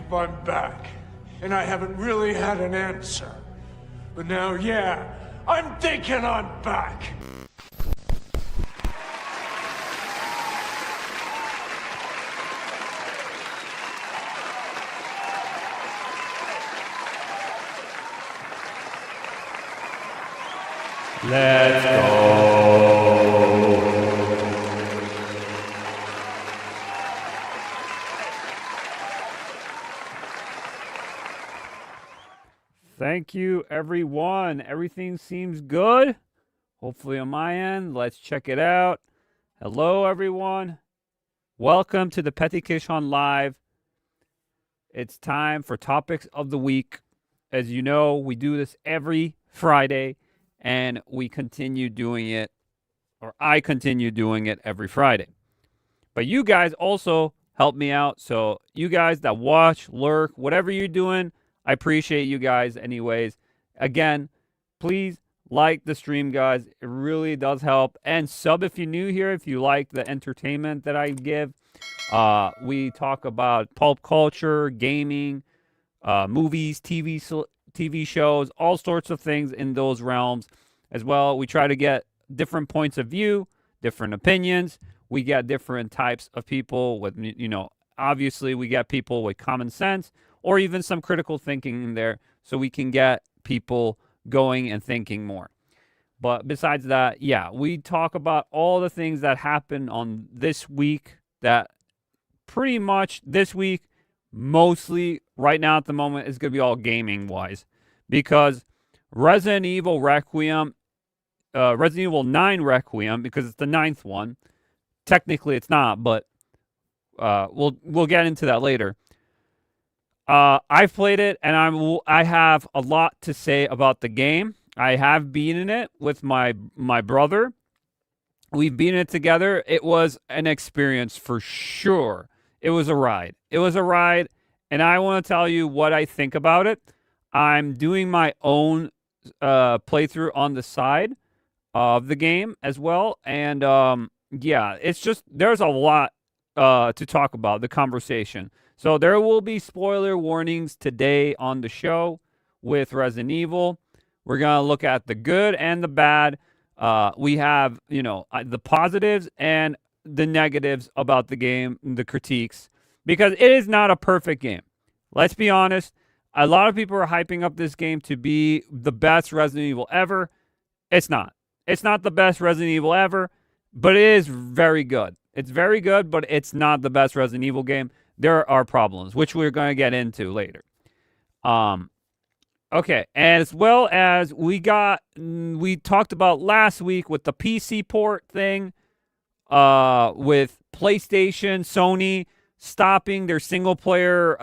if I'm back, and I haven't really had an answer. But now, yeah, I'm thinking I'm back. Let's go. Thank you, everyone. Everything seems good. Hopefully on my end. Let's check it out. Hello, everyone. Welcome to the Peti Kish on Live. It's time for Topics of the Week. As you know, we do this every Friday. And we continue doing it, or I continue doing it every Friday. But you guys also help me out. So you guys that watch, lurk, whatever you're doing, I appreciate you guys anyways. Again, please like the stream, guys. It really does help. And sub if you're new here, if you like the entertainment that I give. We talk about pulp culture, gaming, movies, TV shows, all sorts of things in those realms. As well, we try to get different points of view, different opinions. We get different types of people with, obviously we get people with common sense or even some critical thinking in there so we can get people going and thinking more. But besides that, yeah, we talk about all the things that happened on this week that pretty much this week, mostly right now at the moment, is going to be all gaming-wise. Because Resident Evil Requiem, Resident Evil 9 Requiem, because it's the 9th one. Technically, it's not, but we'll get into that later. I've played it, and I have a lot to say about the game. I have beaten it with my brother. We've beaten it together. It was an experience for sure. It was a ride. It was a ride, and I want to tell you what I think about it. I'm doing my own playthrough on the side of the game as well. And yeah, it's just, there's a lot to talk about, the conversation. So there will be spoiler warnings today on the show with Resident Evil. We're going to look at the good and the bad. We have, the positives and the negatives about the game, the critiques, because it is not a perfect game. Let's be honest. A lot of people are hyping up this game to be the best Resident Evil ever. It's not. It's not the best Resident Evil ever, but it is very good. It's very good, but it's not the best Resident Evil game. There are problems, which we're going to get into later. Okay, as well as we talked about last week with the PC port thing, with PlayStation, Sony stopping their single-player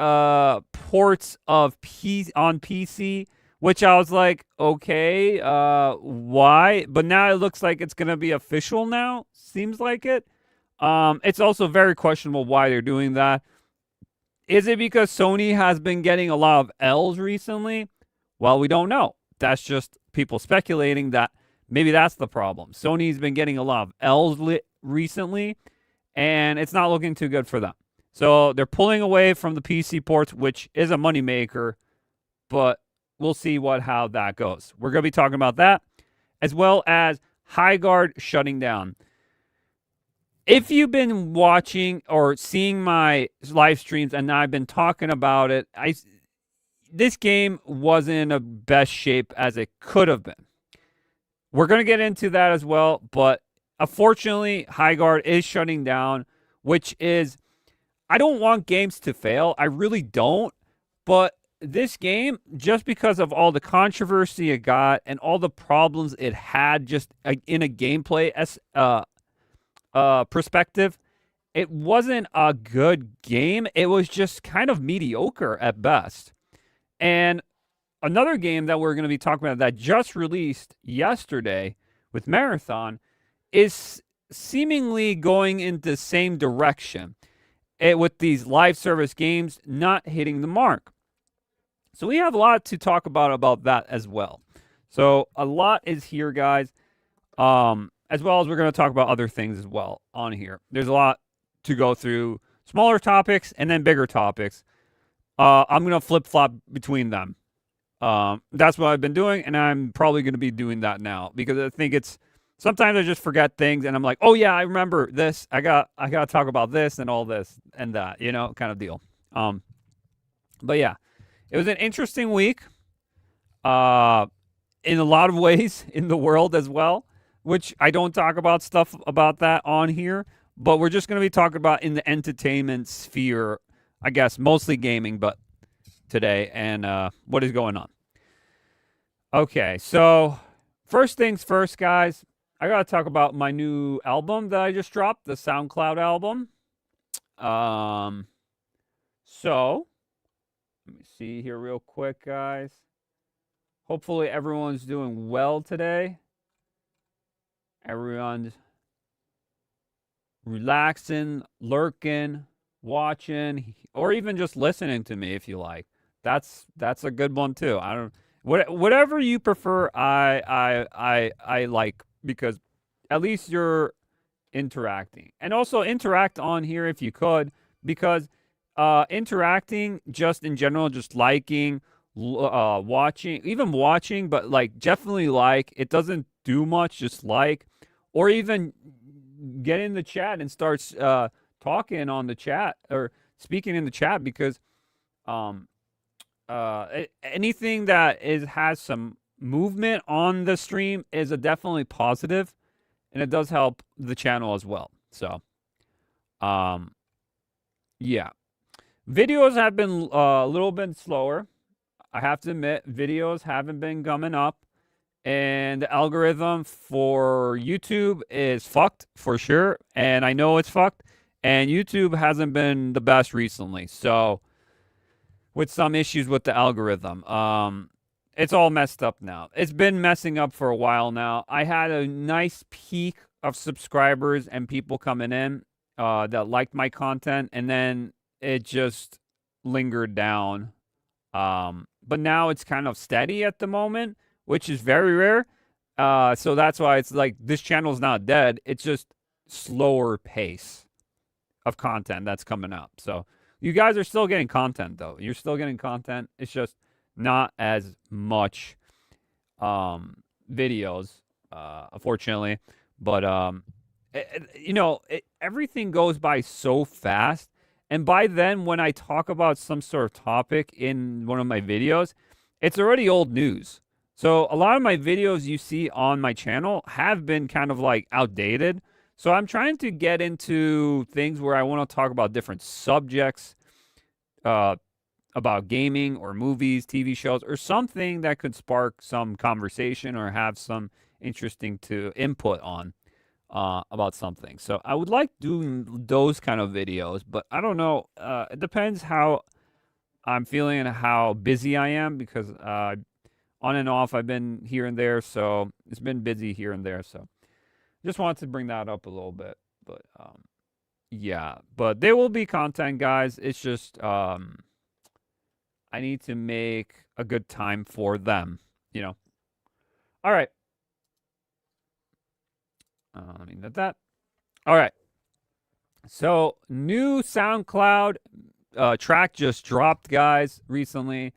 ports of on PC, which I was like, okay, why? But now it looks like it's going to be official now. Seems like it. It's also very questionable why they're doing that. Is it because Sony has been getting a lot of L's recently? Well, we don't know. That's just people speculating that maybe that's the problem. Sony's been getting a lot of L's recently, and it's not looking too good for them. So they're pulling away from the PC ports, which is a moneymaker, but we'll see how that goes. We're going to be talking about that, as well as Highguard shutting down. If you've been watching or seeing my live streams and I've been talking about it, this game wasn't in the best shape as it could have been. We're going to get into that as well, but unfortunately, Highguard is shutting down, which is, I don't want games to fail. I really don't. But this game, just because of all the controversy it got and all the problems it had just in a gameplay perspective, it wasn't a good game. It was just kind of mediocre at best. And another game that we're going to be talking about that just released yesterday with Marathon is seemingly going in the same direction. With these live service games not hitting the mark. So we have a lot to talk about that as well. So a lot is here, guys. As well as we're going to talk about other things as well on here. There's a lot to go through. Smaller topics and then bigger topics. I'm going to flip-flop between them. That's what I've been doing, and I'm probably going to be doing that now because I think it's sometimes I just forget things, and I'm like, oh yeah, I remember this. I got to talk about this and all this and that, kind of deal. But yeah, it was an interesting week. In a lot of ways in the world as well, which I don't talk about stuff about that on here, but we're just going to be talking about in the entertainment sphere, I guess, mostly gaming, but today and what is going on. Okay, so first things first, guys, I got to talk about my new album that I just dropped, the SoundCloud album. So let me see here real quick, guys. Hopefully everyone's doing well today. Everyone's relaxing, lurking, watching, or even just listening to me if you like. That's a good one too. Whatever you prefer, I like, because at least you're interacting. And also interact on here if you could, because interacting just in general, just liking, watching, but like definitely like, it doesn't do much, just like, or even get in the chat and start talking on the chat or speaking in the chat, because anything that has some movement on the stream is a definitely positive, and it does help the channel as well. So yeah, videos have been a little bit slower. I have to admit, videos haven't been coming up, and the algorithm for YouTube is fucked for sure, and I know it's fucked, and YouTube hasn't been the best recently, so with some issues with the algorithm. It's all messed up now. It's been messing up for a while now. I had a nice peak of subscribers and people coming in that liked my content, and then it just lingered down. But now it's kind of steady at the moment, which is very rare. So that's why it's like this channel's not dead. It's just slower pace of content that's coming up. So you guys are still getting content, though. You're still getting content. It's just not as much videos, unfortunately. But everything goes by so fast. And by then, when I talk about some sort of topic in one of my videos, it's already old news. So a lot of my videos you see on my channel have been kind of like outdated. So I'm trying to get into things where I want to talk about different subjects, about gaming or movies, TV shows, or something that could spark some conversation or have some interesting to input on. About something. So I would like doing those kind of videos, but I don't know. It depends how I'm feeling and how busy I am, because on and off I've been here and there, so it's been busy here and there. So just wanted to bring that up a little bit. But yeah, but there will be content, guys. It's just I need to make a good time for them, All right. Let me note that. All right. So, new SoundCloud track just dropped, guys, recently.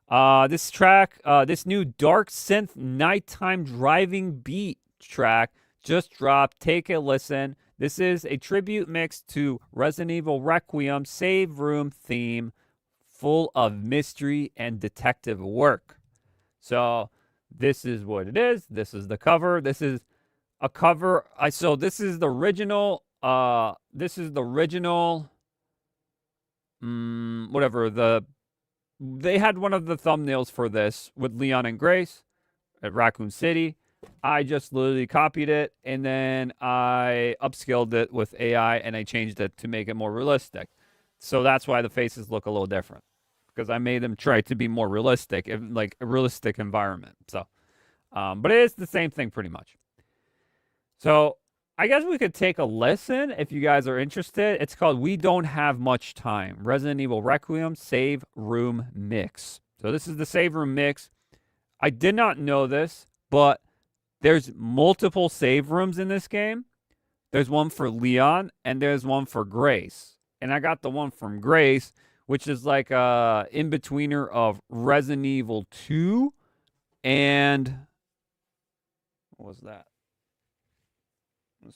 This track, this new dark synth nighttime driving beat track just dropped. Take a listen. This is a tribute mix to Resident Evil Requiem save room theme, full of mystery and detective work. So, this is what it is. This is the cover. This is a cover. So this is the original. Whatever. They had one of the thumbnails for this with Leon and Grace at Raccoon City. I just literally copied it, and then I upscaled it with AI, and I changed it to make it more realistic. So that's why the faces look a little different, because I made them try to be more realistic, like a realistic environment. So, but it is the same thing pretty much. So I guess we could take a listen if you guys are interested. It's called We Don't Have Much Time, Resident Evil Requiem Save Room Mix. So this is the save room mix. I did not know this, but there's multiple save rooms in this game. There's one for Leon, and there's one for Grace. And I got the one from Grace, which is like a in-betweener of Resident Evil 2 and what was that?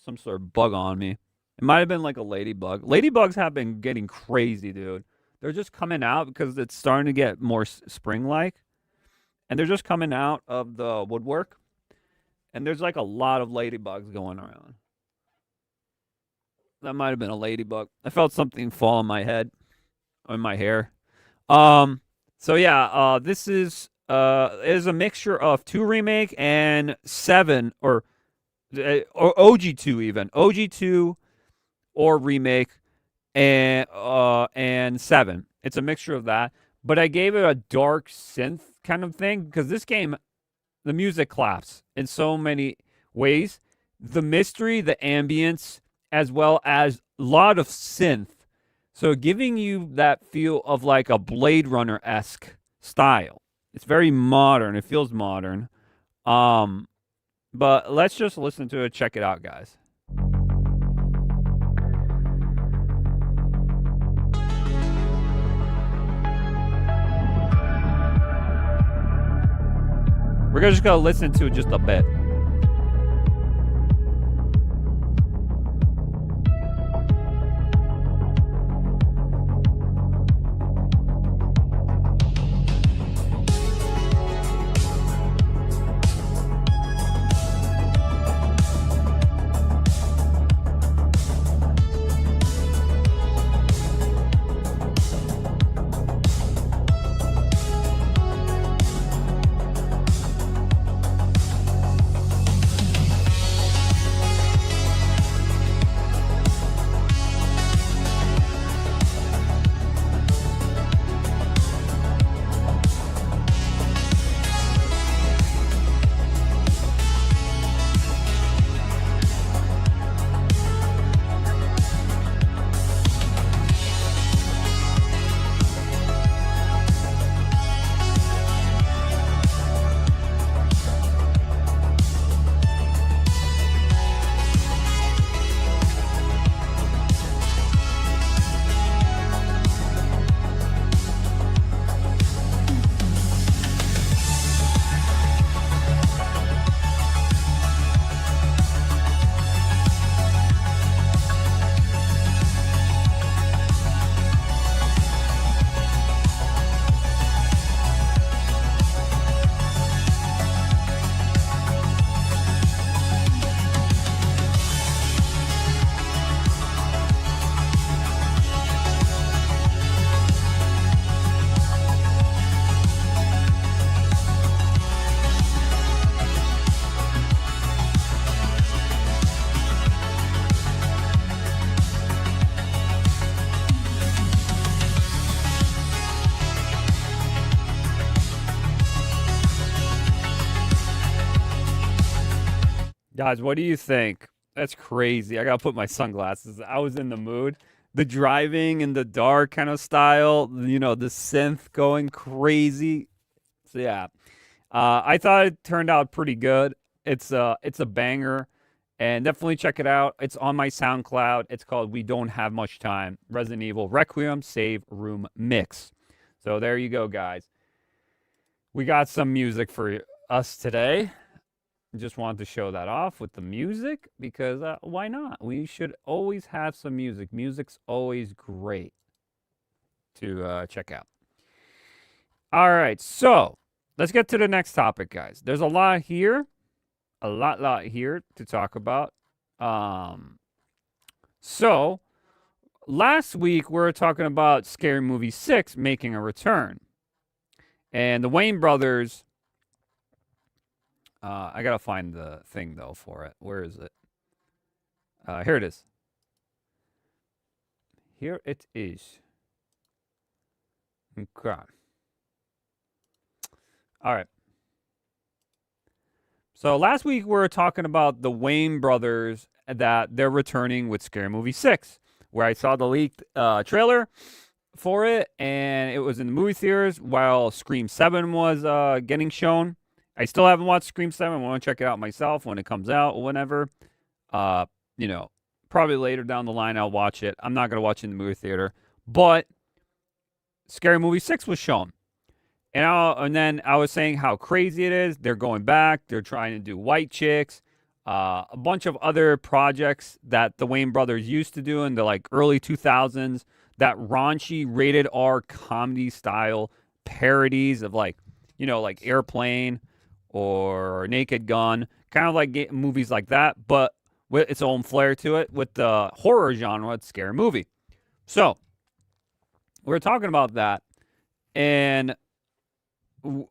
Some sort of bug on me. It might have been like a ladybug. Ladybugs have been getting crazy, dude. They're just coming out because it's starting to get more spring-like. And they're just coming out of the woodwork. And there's like a lot of ladybugs going around. That might have been a ladybug. I felt something fall on my head. Or in my hair. So yeah, this is a mixture of 2 remake and 7 or OG2 even. OG2 or remake and 7. It's a mixture of that. But I gave it a dark synth kind of thing because this game, the music claps in so many ways. The mystery, the ambience, as well as a lot of synth. So giving you that feel of like a Blade Runner-esque style. It's very modern. It feels modern. But let's just listen to it. Check it out, guys. We're just going to listen to it just a bit. Guys, what do you think? That's crazy. I gotta put my sunglasses. I was in the mood. The driving in the dark kind of style, you know, the synth going crazy. So yeah, I thought it turned out pretty good. It's a banger, and definitely check it out. It's on my SoundCloud. It's called "We Don't Have Much Time." Resident Evil Requiem Save Room Mix. So there you go, guys. We got some music for us today. Just wanted to show that off with the music because why not? We should always have some music. Music's always great to check out. All right, so let's get to the next topic, guys. There's a lot here, a lot here to talk about. So last week we were talking about Scary Movie 6 making a return, and the Wayne brothers. I gotta find the thing though for it. Where is it? Here it is. Here it is. Okay. All right. So last week we were talking about the Wayne brothers that they're returning with Scary Movie 6, where I saw the leaked trailer for it, and it was in the movie theaters while Scream 7 was getting shown. I still haven't watched Scream 7. I want to check it out myself when it comes out or whenever. You know, probably later down the line I'll watch it. I'm not going to watch it in the movie theater. But Scary Movie 6 was shown. And then I was saying how crazy it is. They're going back. They're trying to do White Chicks. A bunch of other projects that the Wayne brothers used to do in the like early 2000s. That raunchy rated R comedy style parodies of like, you know, like Airplane or Naked Gun. Kind of like movies like that, but with its own flair to it. With the horror genre, it's Scary Movie. So, we're talking about that. And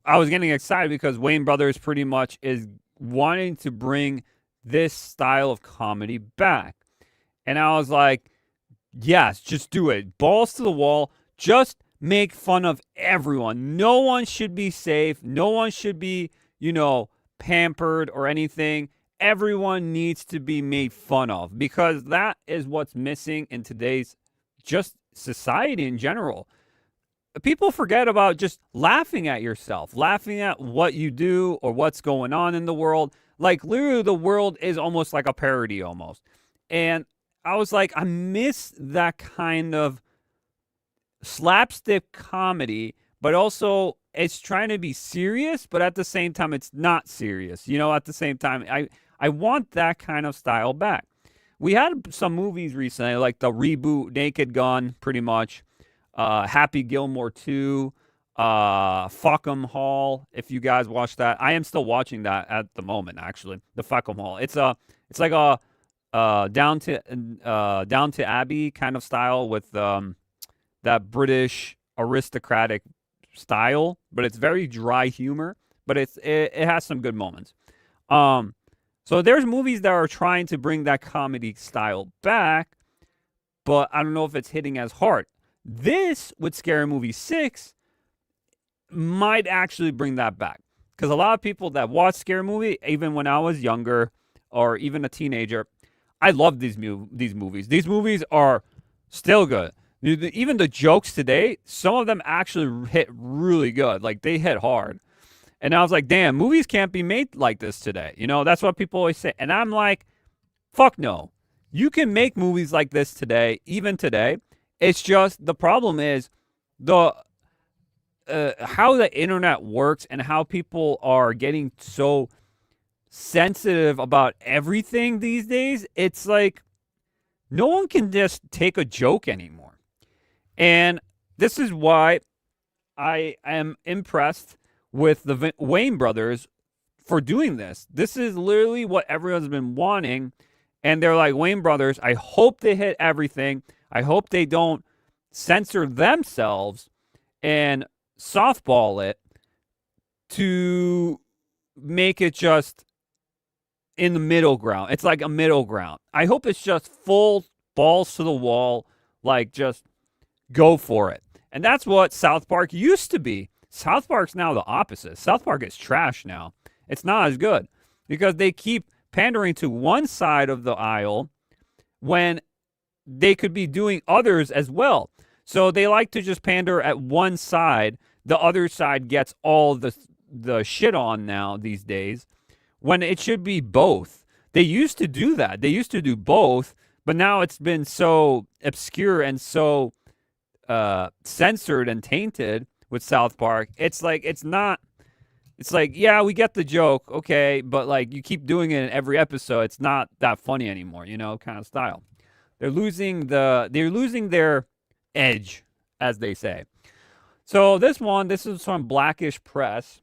I was getting excited because Wayne Brothers pretty much is wanting to bring this style of comedy back. And I was like, yes, just do it. Balls to the wall. Just make fun of everyone. No one should be safe. No one should be, you know, pampered or anything. Everyone needs to be made fun of because that is what's missing in today's just society in general. People forget about just laughing at yourself, laughing at what you do or what's going on in the world. Like, literally, the world is almost like a parody almost. And I was like, I miss that kind of slapstick comedy, but also it's trying to be serious, but at the same time, it's not serious. You know, at the same time, I want that kind of style back. We had some movies recently, like the reboot Naked Gun, pretty much. Happy Gilmore 2, Fuck'em Hall. If you guys watch that, I am still watching that at the moment. Actually, the Fuck'em Hall. It's like a down to Abbey kind of style with that British aristocratic style, but it's very dry humor. But it has some good moments. So there's movies that are trying to bring that comedy style back, but I don't know if it's hitting as hard. This, with Scary Movie 6, might actually bring that back. Because a lot of people that watch Scary Movie, even when I was younger or even a teenager, I love these movies. These movies are still good. Even the jokes today, some of them actually hit really good. Like, they hit hard. And I was like, damn, movies can't be made like this today. You know, that's what people always say. And I'm like, fuck no. You can make movies like this today, even today. It's just the problem is the how the internet works and how people are getting so sensitive about everything these days. It's like no one can just take a joke anymore. And this is why I am impressed with the Wayne brothers for doing this. This is literally what everyone's been wanting. And they're like, Wayne brothers, I hope they hit everything. I hope they don't censor themselves and softball it to make it just in the middle ground. It's like a middle ground. I hope it's just full balls to the wall, like just go for it. And that's what South Park used to be. South Park's now the opposite. South Park is trash now. It's not as good because they keep pandering to one side of the aisle when they could be doing others as well. So they like to just pander at one side. The other side gets all the shit on now these days when it should be both. They used to do that. They used to do both, but now it's been so obscure and so censored and tainted with South Park. It's like, it's not, it's like, yeah, we get the joke, okay, but like you keep doing it in every episode, it's not that funny anymore, you know, kind of style. They're losing their edge, as they say. So this is from Blackish Press.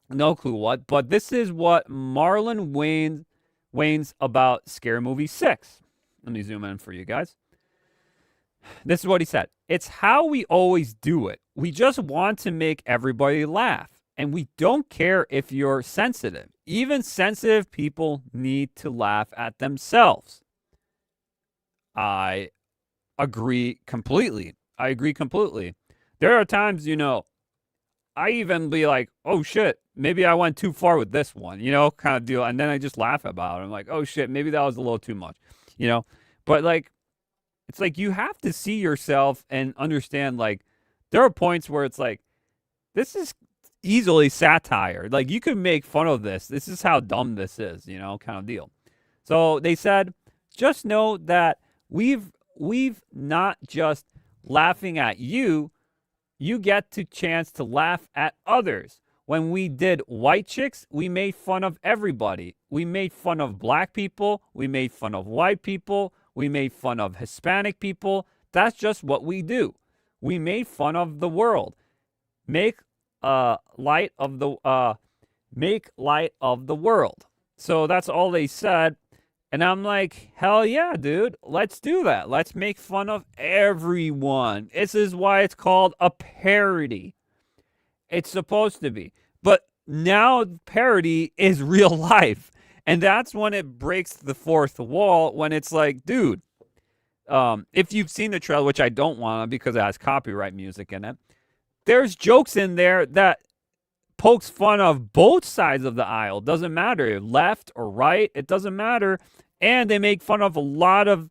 No clue what, but this is what Marlon Wayne's about Scary Movie 6. Let me zoom in for you guys. This is what he said. It's how we always do it. We just want to make everybody laugh. And we don't care if you're sensitive. Even sensitive people need to laugh at themselves. I agree completely. There are times, you know, I even be like, oh shit, maybe I went too far with this one, you know, kind of deal. And then I just laugh about it. I'm like, oh shit, maybe that was a little too much, you know. But like, it's like you have to see yourself and understand, like, there are points where it's like, this is easily satire. Like, you could make fun of this. This is how dumb this is, you know, kind of deal. So they said, just know that we've not just laughing at you, you get to chance to laugh at others. When we did White Chicks, we made fun of everybody. We made fun of black people. We made fun of white people. We made fun of Hispanic people. That's just what we do. We made fun of the world. Make light of the make light of the world. So that's all they said. And I'm like, hell yeah, dude. Let's do that. Let's make fun of everyone. This is why it's called a parody. It's supposed to be. But now parody is real life. And that's when it breaks the fourth wall, when it's like, dude, if you've seen the trailer, which I don't want to because it has copyright music in it, there's jokes in there that pokes fun of both sides of the aisle. Doesn't matter, left or right. It doesn't matter. And they make fun of a lot of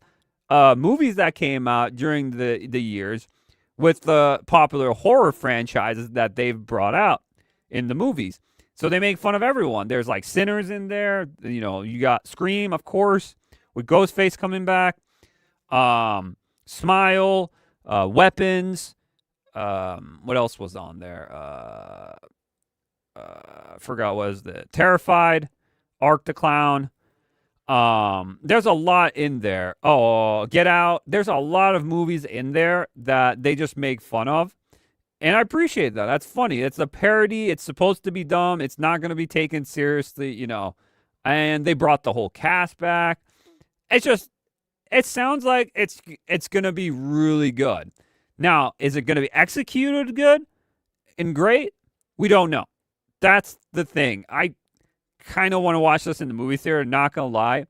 movies that came out during the years with the popular horror franchises that they've brought out in the movies. So they make fun of everyone. There's like Sinners in there. You know, you got Scream, of course, with Ghostface coming back. Smile, Weapons. What else was on there? Forgot what was the Terrified, Ark the Clown. There's a lot in there. Oh, Get Out. There's a lot of movies in there that they just make fun of. And I appreciate that. That's funny. It's a parody. It's supposed to be dumb. It's not going to be taken seriously, you know. And they brought the whole cast back. It's just, it sounds like it's going to be really good. Now, is it going to be executed good and great? We don't know. That's the thing. I kind of want to watch this in the movie theater, not going to lie,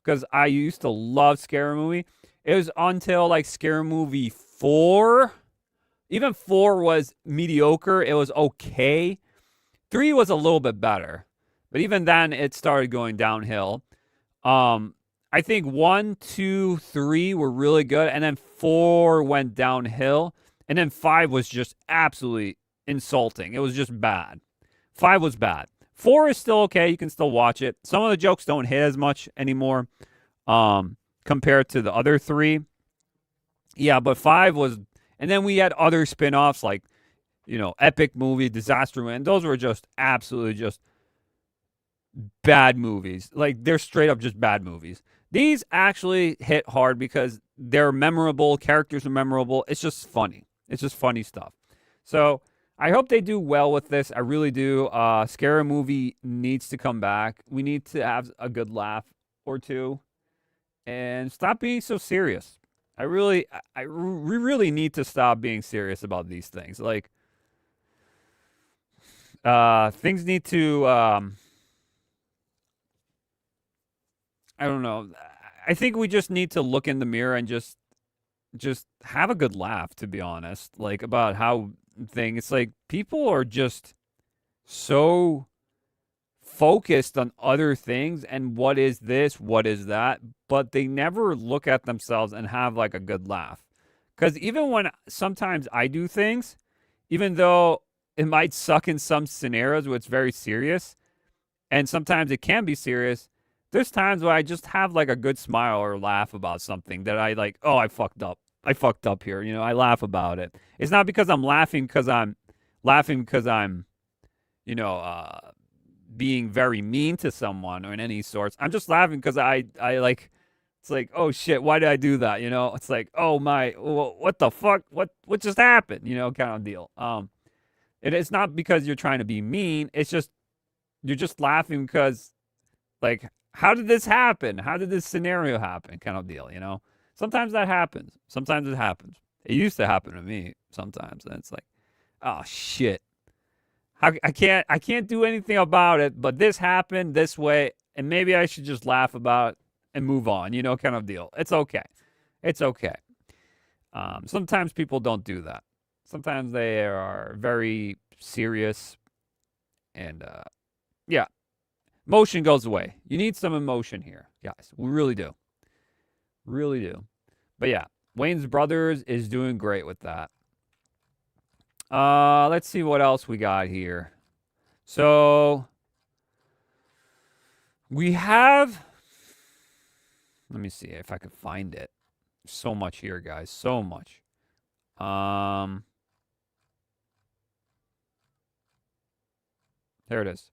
because I used to love Scary Movie. It was until like Scary Movie 4. Even 4 was mediocre. It was okay. 3 was a little bit better. But even then, it started going downhill. I think 1, 2, 3 were really good. And then 4 went downhill. And then 5 was just absolutely insulting. It was just bad. 5 was bad. 4 is still okay. You can still watch it. Some of the jokes don't hit as much anymore compared to the other 3. Yeah, but 5 was... And then we had other spin-offs like, you know, Epic Movie, Disaster Man. Those were just absolutely just bad movies. Like, they're straight up just bad movies. These actually hit hard because they're memorable. Characters are memorable. It's just funny. It's just funny stuff. So I hope they do well with this. I really do. Scary Movie needs to come back. We need to have a good laugh or two and stop being so serious. We really need to stop being serious about these things. Like, things need to, I don't know. I think we just need to look in the mirror and just have a good laugh, to be honest. Like, about how it's like people are just so focused on other things and what is this, what is that, but they never look at themselves and have like a good laugh. Because even when sometimes I do things, even though it might suck in some scenarios where it's very serious, and sometimes it can be serious, there's times where I just have like a good smile or laugh about something that I like, oh, I fucked up. I fucked up here. You know, I laugh about it. It's not because I'm laughing because I'm, you know, being very mean to someone or in any sorts. I'm just laughing because I like, it's like, oh shit, why did I do that? You know, it's like, oh my, what the fuck? What just happened? You know, kind of deal. It's not because you're trying to be mean. It's just, you're just laughing because, like, how did this happen? How did this scenario happen? Kind of deal, you know? Sometimes that happens. Sometimes it happens. It used to happen to me sometimes. And it's like, oh shit. I can't do anything about it, but this happened this way, and maybe I should just laugh about it and move on, you know, kind of deal. It's okay. It's okay. Sometimes people don't do that. Sometimes they are very serious, and yeah, emotion goes away. You need some emotion here, guys. We really do. Really do. But yeah, Wayne's Brothers is doing great with that. Let's see what else we got here. So we have, let me see if I can find it. So much here, guys. So much. There it is.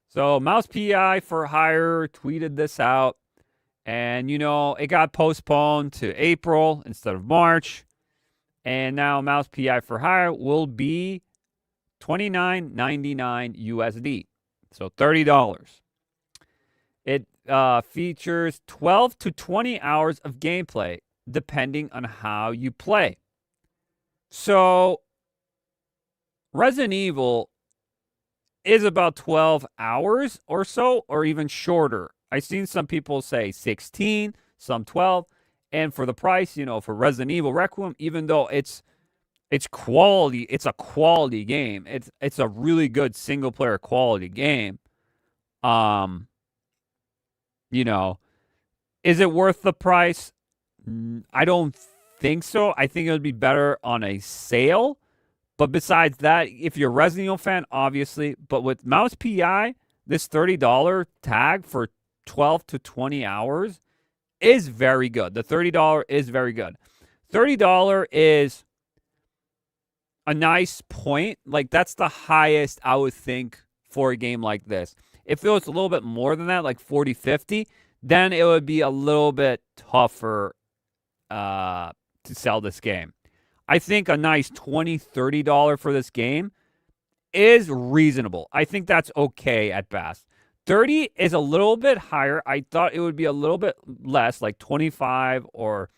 So Mouse PI for Hire tweeted this out. And, you know, it got postponed to April instead of March. And now Mouse PI for Hire will be $29.99 USD. So $30. It features 12 to 20 hours of gameplay, depending on how you play. So Resident Evil is about 12 hours or so, or even shorter. I've seen some people say 16, some 12. And for the price, you know, for Resident Evil Requiem, even though it's quality, it's a quality game. It's a really good single player quality game. You know, is it worth the price? I don't think so. I think it would be better on a sale. But besides that, if you're a Resident Evil fan, obviously. But with Mouse PI, this $30 tag for 12 to 20 hours is very good. The $30 is very good. $30 is a nice point. Like, that's the highest I would think for a game like this. If it was a little bit more than that, like 40, 50, then it would be a little bit tougher to sell this game. I think a nice $20, $30 for this game is reasonable. I think that's okay at best. 30 is a little bit higher. I thought it would be a little bit less, like 25 or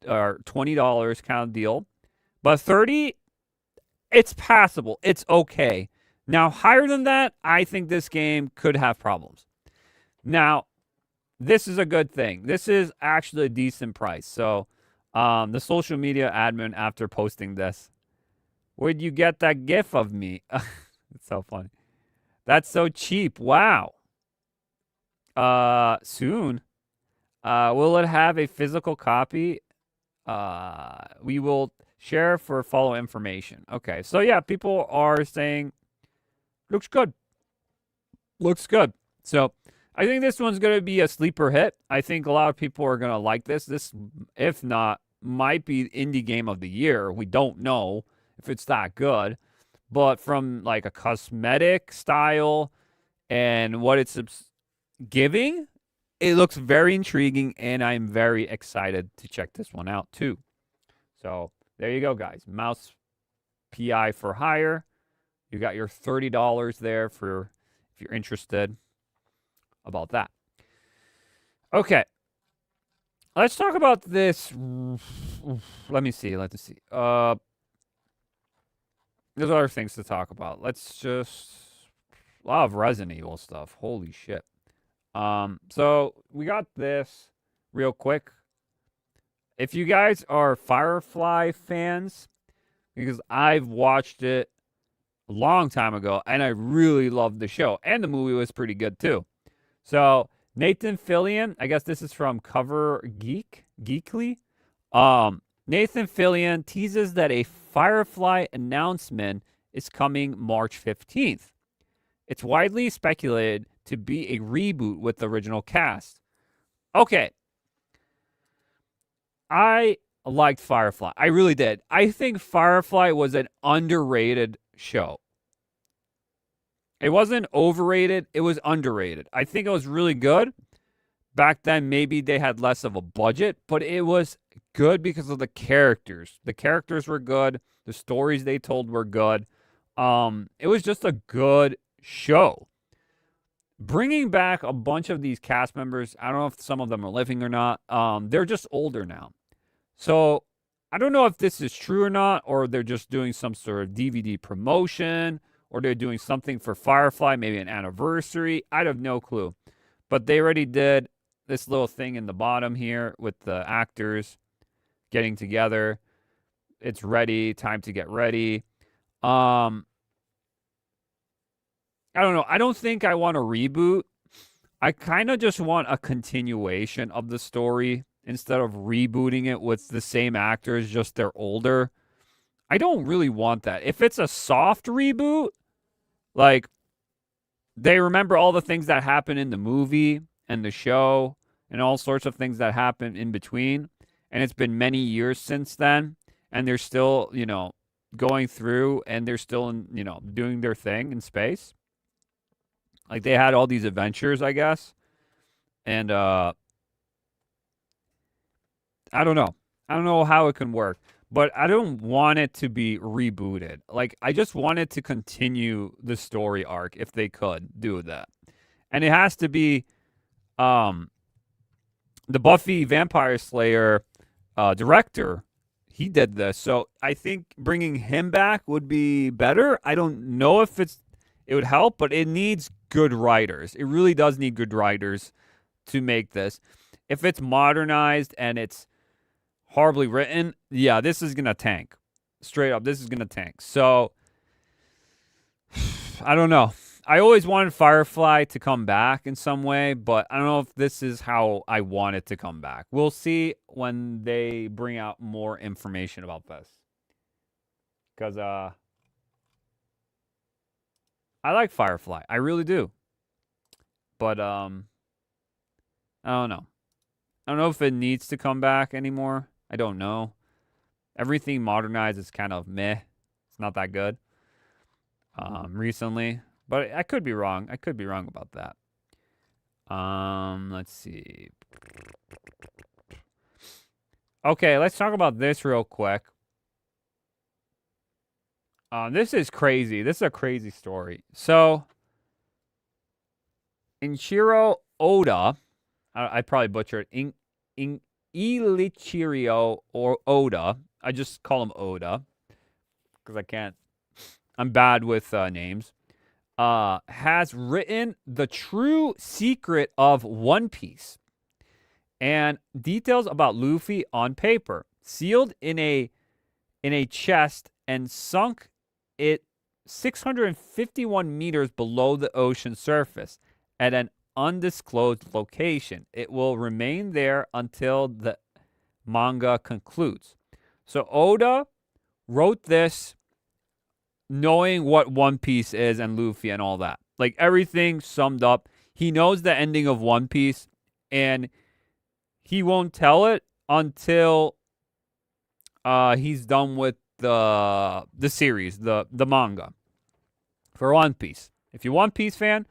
$20 kind of deal. But 30, it's passable. It's okay. Now, higher than that, I think this game could have problems. Now, this is a good thing. This is actually a decent price. So, the social media admin, after posting this, where'd you get that gif of me? It's so funny. That's so cheap. Wow. Soon. Will it have a physical copy? We will share for follow information. Okay. So, yeah, people are saying, looks good. Looks good. So, I think this one's going to be a sleeper hit. I think a lot of people are going to like this. This, if not, might be indie game of the year. We don't know if it's that good. But from like a cosmetic style and what it's giving, it looks very intriguing, and I'm very excited to check this one out too. So there you go, guys. Mouse PI for Hire. You got your $30 there for if you're interested about that. Okay. Let's talk about this. Let me see. There's other things to talk about. Let's just... A lot of Resident Evil stuff. Holy shit. So we got this real quick. If you guys are Firefly fans, because I've watched it a long time ago, and I really loved the show. And the movie was pretty good, too. So... Nathan Fillion, I guess this is from Cover Geekly. Nathan Fillion teases that a Firefly announcement is coming March 15th. It's widely speculated to be a reboot with the original cast. Okay. I liked Firefly. I really did. I think Firefly was an underrated show. It wasn't overrated. It was underrated. I think it was really good. Back then, maybe they had less of a budget, but it was good because of the characters. The characters were good. The stories they told were good. It was just a good show. Bringing back a bunch of these cast members, I don't know if some of them are living or not. They're just older now. So I don't know if this is true or not, or they're just doing some sort of DVD promotion, or they're doing something for Firefly, maybe an anniversary. I have no clue. But they already did this little thing in the bottom here with the actors getting together. It's ready. Time to get ready. I don't know. I don't think I want a reboot. I kind of just want a continuation of the story instead of rebooting it with the same actors, just they're older. I don't really want that. If it's a soft reboot, like they remember all the things that happened in the movie and the show and all sorts of things that happened in between, and it's been many years since then, and they're still, you know, going through and they're still in, doing their thing in space. Like they had all these adventures, I guess. And I don't know. I don't know how it can work, but I don't want it to be rebooted. Like I just want it to continue the story arc if they could do that. And it has to be the Buffy Vampire Slayer director. He did this. So I think bringing him back would be better. I don't know if it would help, but it needs good writers. It really does need good writers to make this. If it's modernized and it's horribly written, yeah, this is going to tank. Straight up, this is going to tank. So, I don't know. I always wanted Firefly to come back in some way, but I don't know if this is how I want it to come back. We'll see when they bring out more information about this. Because, I like Firefly. I really do. But, I don't know. I don't know if it needs to come back anymore. I don't know. Everything modernized is kind of meh. It's not that good. Recently. But I could be wrong. I could be wrong about that. Let's see. Okay, let's talk about this real quick. This is crazy. This is a crazy story. So, Inshiro Oda, I probably butchered Ilichirio or Oda. I just call him Oda because I can't. I'm bad with names. Has written The True Secret of One Piece and details about Luffy on paper, sealed in a chest and sunk it 651 meters below the ocean surface at an undisclosed location. It will remain there until the manga concludes. So Oda wrote this knowing what One Piece is and Luffy and all that. Like everything summed up. He knows the ending of One Piece and he won't tell it until he's done with the series, the manga for One Piece. If you're a One Piece fan,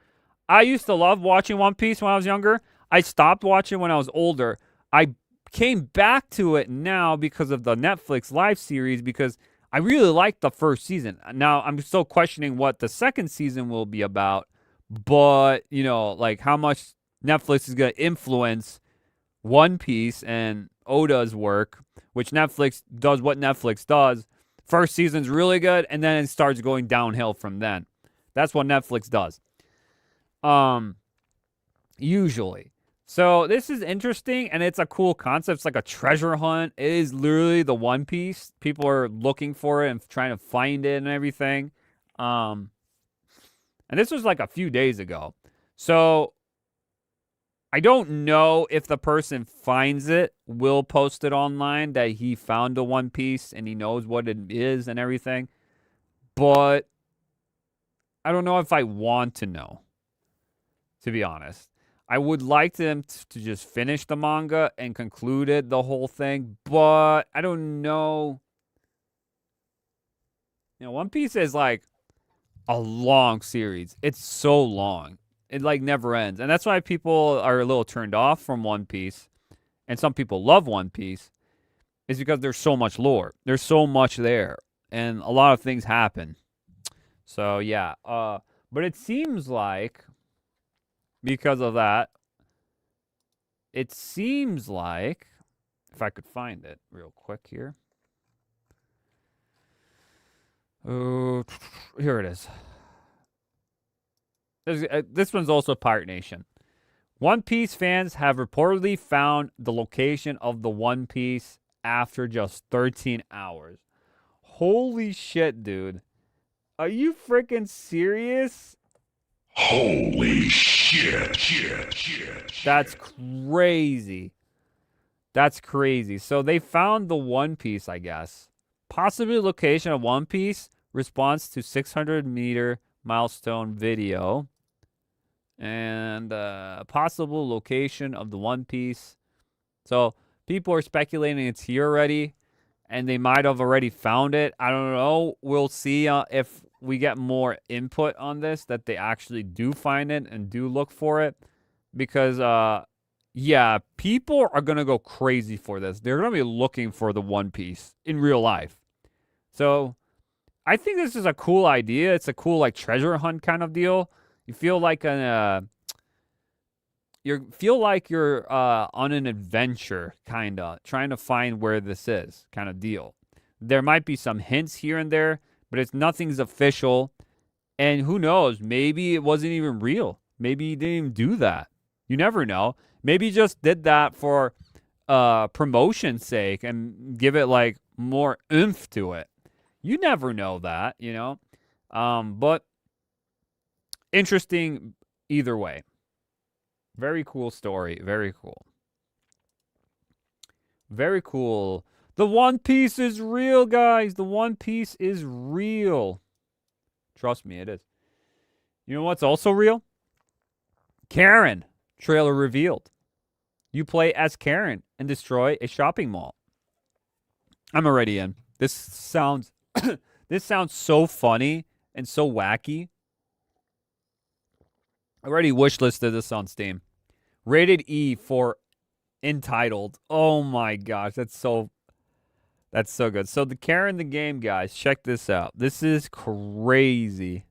I used to love watching One Piece when I was younger. I stopped watching when I was older. I came back to it now because of the Netflix live series because I really liked the first season. Now, I'm still questioning what the second season will be about, but, like how much Netflix is going to influence One Piece and Oda's work, which Netflix does what Netflix does. First season's really good, and then it starts going downhill from then. That's what Netflix does. Usually. So this is interesting, and it's a cool concept. It's like a treasure hunt. It is literally the One Piece. People are looking for it and trying to find it and everything. And this was like a few days ago. So I don't know if the person finds it, will post it online that he found a One Piece and he knows what it is and everything. But I don't know if I want to know, to be honest. I would like them to just finish the manga and concluded the whole thing, but I don't know. One Piece is like a long series. It's so long. It like never ends. And that's why people are a little turned off from One Piece. And some people love One Piece. Is because there's so much lore. There's so much there. And a lot of things happen. So yeah. But it seems like because of that, it seems like, if I could find it real quick here. Here it is. This one's also Pirate Nation. One Piece fans have reportedly found the location of the One Piece after just 13 hours. Holy shit, dude. Are you freaking serious? Holy shit. That's crazy. That's crazy. So they found the One Piece, I guess. Possibly location of One Piece. Response to 600-meter milestone video. And possible location of the One Piece. So people are speculating it's here already. and they might have already found it. I don't know. We'll see if we get more input on this, that they actually do find it and do look for it. Because, yeah, people are going to go crazy for this. They're going to be looking for the One Piece in real life. So I think this is a cool idea. It's a cool, like, treasure hunt kind of deal. You feel like you're on an adventure, kind of, trying to find where this is, kind of deal. There might be some hints here and there, but nothing's official. And who knows? Maybe it wasn't even real. Maybe he didn't even do that. You never know. Maybe he just did that for promotion's sake and give it, like, more oomph to it. You never know that, you know? But interesting either way. Very cool story. Very cool. Very cool. The One Piece is real, guys. The One Piece is real. Trust me, it is. You know what's also real? Karen. Trailer revealed. You play as Karen and destroy a shopping mall. I'm already in. This sounds this sounds so funny and so wacky. I already wishlisted this on Steam. Rated E for Entitled. Oh my gosh, that's so good. So the Karen the game, guys, check this out. This is crazy.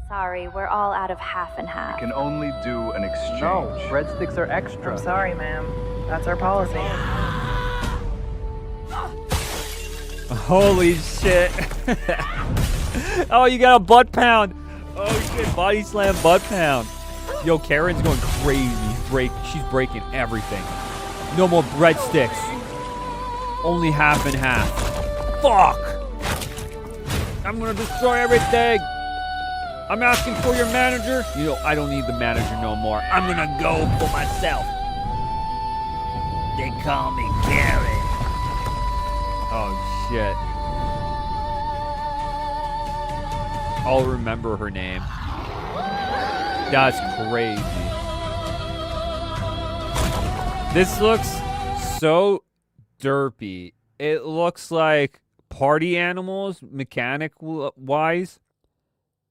Sorry, we're all out of half and half. Can only do an exchange. No, breadsticks are extra. I'm sorry, ma'am. That's our policy. Holy shit. Oh, you got a butt pound. Oh shit, body slam butt pound. Yo, Karen's going crazy. She's breaking everything. No more breadsticks. Only half and half. Fuck! I'm gonna destroy everything. I'm asking for your manager. You know, I don't need the manager no more. I'm gonna go for myself. They call me Karen. Oh shit. I'll remember her name. That's crazy. This looks so derpy. It looks like party animals, mechanic-wise.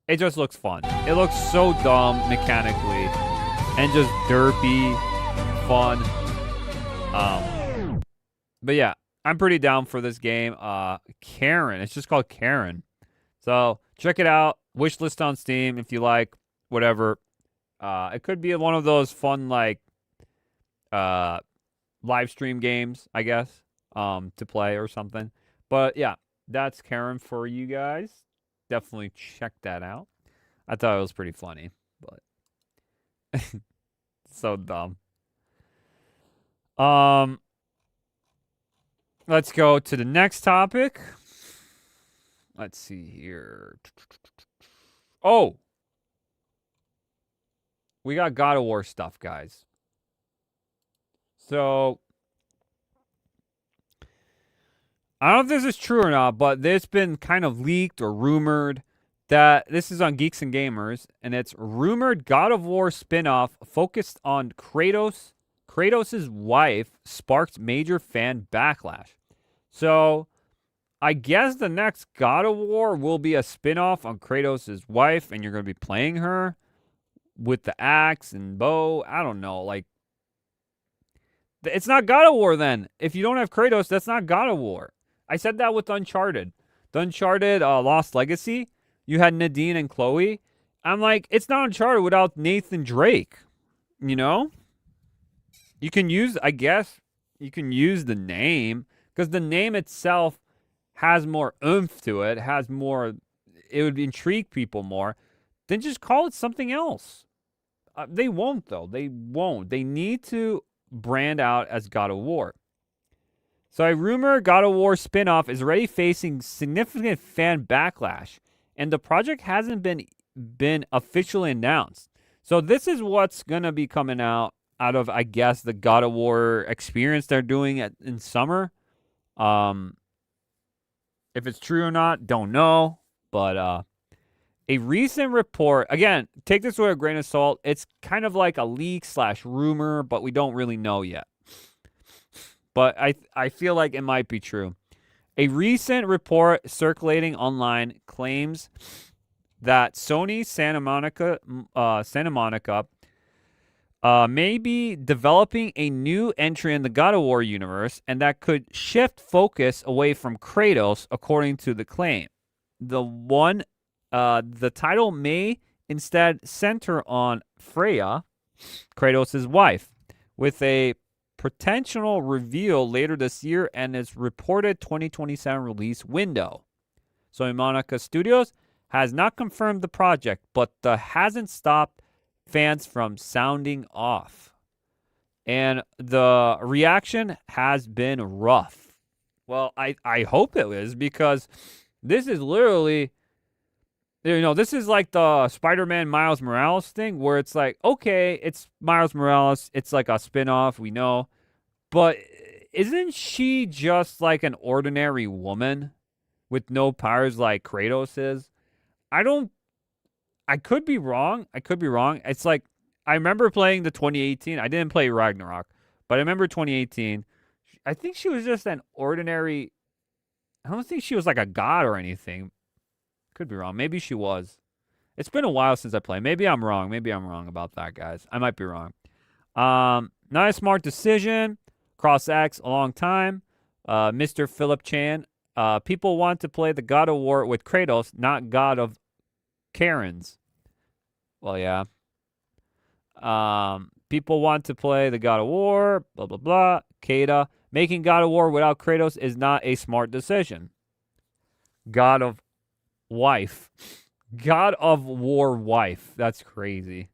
It just looks fun. It looks so dumb mechanically and just derpy, fun. But yeah, I'm pretty down for this game. Karen. It's just called Karen. So check it out. Wishlist on Steam if you like. Whatever. It could be one of those fun, like, live stream games, I guess, to play or something. But yeah, that's Karen for you guys. Definitely check that out. I thought it was pretty funny, but so dumb. Let's go to the next topic. Let's see here. Oh, we got God of War stuff, guys. So, I don't know if this is true or not, but there's been kind of leaked or rumored that this is on Geeks and Gamers, and it's rumored God of War spinoff focused on Kratos. Kratos' wife sparked major fan backlash. So, I guess the next God of War will be a spinoff on Kratos' wife, and you're going to be playing her with the axe and bow. I don't know, like, it's not God of War then. If you don't have Kratos, that's not God of War. I said that with Uncharted. The Uncharted Lost Legacy, you had Nadine and Chloe. I'm like, it's not Uncharted without Nathan Drake. You know? You can use, I guess, you can use the name, because the name itself has more oomph to it, has more, it would intrigue people more. Then just call it something else. They won't, though. They won't. They need to brand out as God of War. So a rumor God of War spinoff is already facing significant fan backlash, and the project hasn't been officially announced. So this is what's going to be coming out of, I guess, the God of War experience they're doing in summer. If it's true or not, don't know. But a recent report, again, take this with a grain of salt. It's kind of like a leak / rumor, but we don't really know yet. but I feel like it might be true. A recent report circulating online claims that Sony Santa Monica may be developing a new entry in the God of War universe, and that could shift focus away from Kratos, according to the claim. The title may instead center on Freya, Kratos' wife, with a potential reveal later this year and its reported 2027 release window. Sony Monica Studios has not confirmed the project, but hasn't stopped fans from sounding off. And the reaction has been rough. Well, I hope it is, because this is literally, this is like the Spider-Man Miles Morales thing, where it's like, okay, it's Miles Morales, it's like a spin-off, we know, but isn't she just like an ordinary woman with no powers like Kratos is? I could be wrong. It's like, I remember playing the 2018. I didn't play Ragnarok, but I remember 2018. I think she was just an ordinary. I don't think she was like a god or anything. Could be wrong. Maybe she was. It's been a while since I played. Maybe I'm wrong. Maybe I'm wrong about that, guys. I might be wrong. Not a smart decision. Cross X, a long time. Mr. Philip Chan. People want to play the God of War with Kratos, not God of Karens. Well, yeah. People want to play the God of War, blah, blah, blah. Kata. Making God of War without Kratos is not a smart decision. God of wife. God of War wife. That's crazy.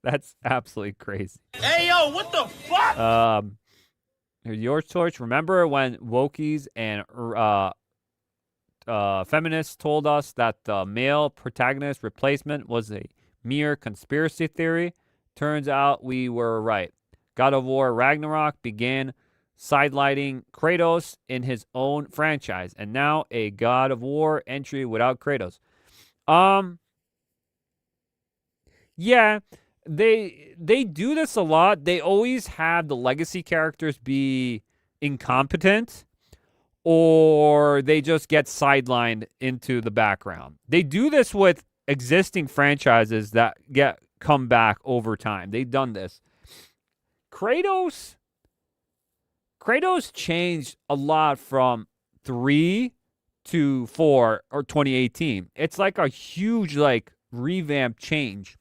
That's absolutely crazy. Hey, yo, what the fuck? Here's your choice. Remember when wokies and feminists told us that the male protagonist replacement was a mere conspiracy theory? Turns out we were right. God of War Ragnarok began sidelighting Kratos in his own franchise, and now a God of War entry without Kratos. Yeah, they do this a lot. They always have the legacy characters be incompetent, or they just get sidelined into the background. They do this with existing franchises that come back over time. They've done this. Kratos changed a lot from 3 to 4 or 2018. It's like a huge revamp change.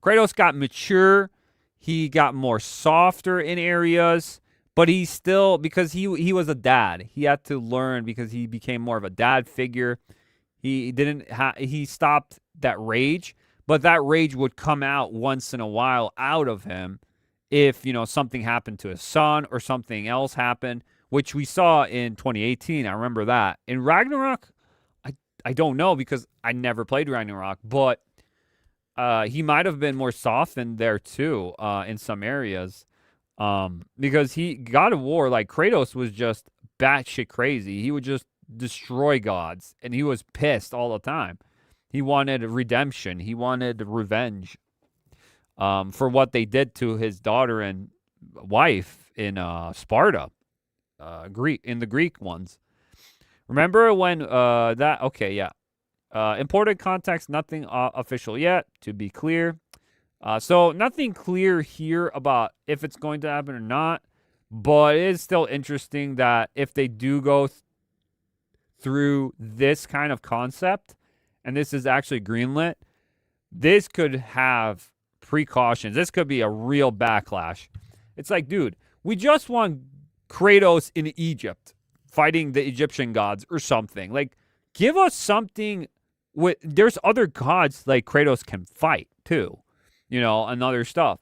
Kratos got mature. He got more softer in areas, but he still, because he was a dad, he had to learn, because he became more of a dad figure. He stopped that rage, but that rage would come out once in a while out of him if, something happened to his son or something else happened, which we saw in 2018. I remember that. In Ragnarok, I don't know, because I never played Ragnarok, but he might have been more softened there too, in some areas, because God of War, like Kratos, was just batshit crazy. He would just destroy gods, and he was pissed all the time. He wanted redemption. He wanted revenge for what they did to his daughter and wife in Sparta, in the Greek ones. Remember when that? Okay, yeah. Important context, nothing official yet, to be clear. So nothing clear here about if it's going to happen or not, but it is still interesting that if they do go through this kind of concept, and this is actually greenlit, this could have precautions. This could be a real backlash. It's like, dude, we just want Kratos in Egypt fighting the Egyptian gods or something. Like, give us something. There's other gods like Kratos can fight too, and other stuff.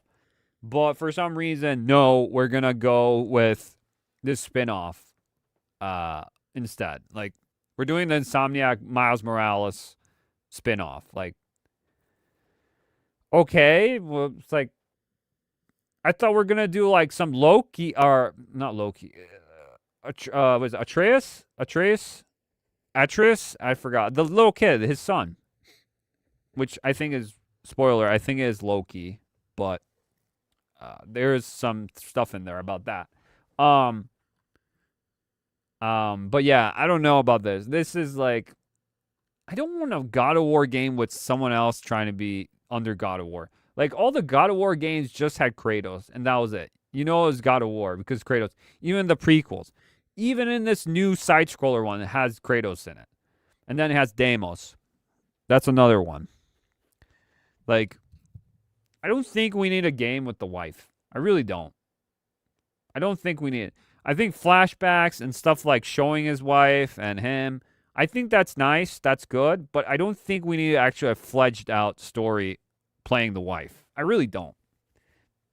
But for some reason, no, we're going to go with this spin-off instead. Like, we're doing the Insomniac Miles Morales spin-off. Like, okay, well, it's like, I thought we are going to do like some Loki, or not Loki, was it Atreus? I forgot. The little kid, his son, which I think is, spoiler, I think is Loki, but there is some stuff in there about that. But yeah, I don't know about this. This is like, I don't want a God of War game with someone else trying to be under God of War. Like, all the God of War games just had Kratos, and that was it. You know it was God of War because Kratos. Even the prequels. Even in this new side-scroller one, it has Kratos in it. And then it has Deimos. That's another one. Like, I don't think we need a game with the wife. I really don't. I don't think we need it. I think flashbacks and stuff like showing his wife and him, I think that's nice. That's good. But I don't think we need actually a fledged out story playing the wife. I really don't.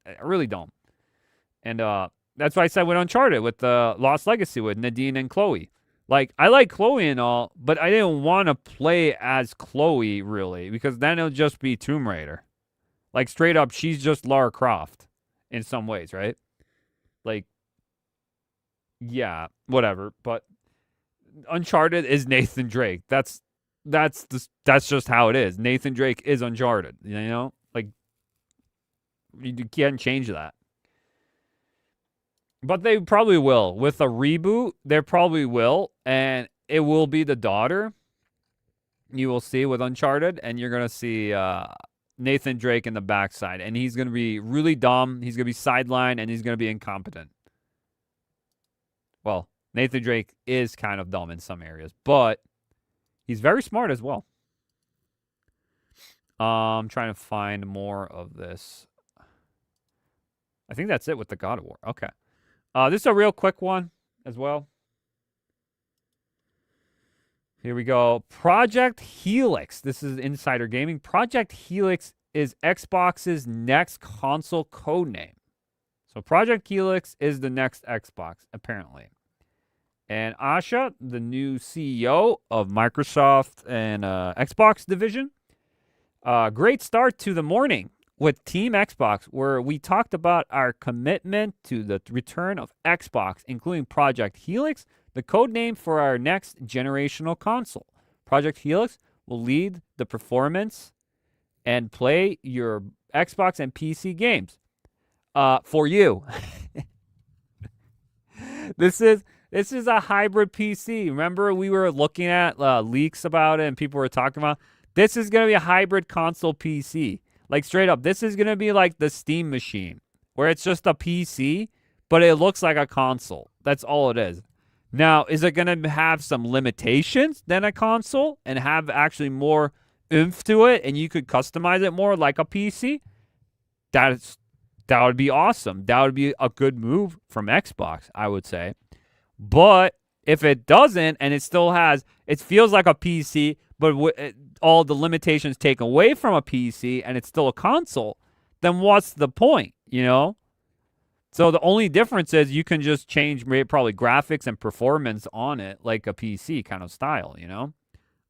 I really don't. And that's why I said with Uncharted, with the Lost Legacy, with Nadine and Chloe. Like, I like Chloe and all, but I didn't want to play as Chloe, really, because then it'll just be Tomb Raider. Like, straight up, she's just Lara Croft in some ways, right? Like, yeah, whatever. But Uncharted is Nathan Drake. That's just how it is. Nathan Drake is Uncharted, you know? Like, you can't change that. But they probably will. With a reboot, they probably will. And it will be the daughter. You will see with Uncharted. And you're going to see Nathan Drake in the backside. And he's going to be really dumb. He's going to be sidelined. And he's going to be incompetent. Well, Nathan Drake is kind of dumb in some areas. But he's very smart as well. I'm trying to find more of this. I think that's it with the God of War. Okay. This is a real quick one as well. Here we go. Project Helix. This is Insider Gaming. Project Helix is Xbox's next console codename. So Project Helix is the next Xbox, apparently. And Asha, the new CEO of Microsoft and Xbox division. Great start to the morning with Team Xbox, where we talked about our commitment to the return of Xbox, including Project Helix, the code name for our next generational console. Project Helix will lead the performance and play your Xbox and PC games for you. This is a hybrid PC. Remember, we were looking at leaks about it, and people were talking about this is going to be a hybrid console PC. Like, straight up, this is going to be like the Steam machine, where it's just a PC, but it looks like a console. That's all it is. Now, is it going to have some limitations than a console and have actually more oomph to it, and you could customize it more like a PC? That would be awesome. That would be a good move from Xbox, I would say. But if it doesn't, and it still has, it feels like a PC, but all the limitations taken away from a PC, and it's still a console, then what's the point, you know? So the only difference is you can just change probably graphics and performance on it like a PC kind of style, you know?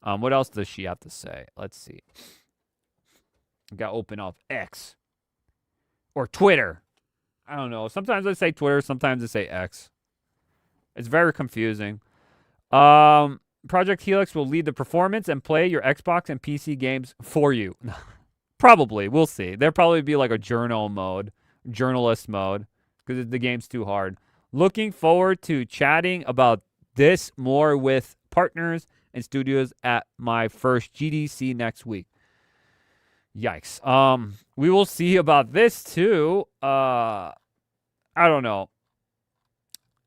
What else does she have to say? Let's see. I got to open up X or Twitter. I don't know. Sometimes I say Twitter, sometimes I say X. It's very confusing. Project Helix will lead the performance and play your Xbox and PC games for you. Probably. We'll see. There'll probably be like a journalist mode, because the game's too hard. Looking forward to chatting about this more with partners and studios at my first GDC next week. Yikes. We will see about this too. I don't know.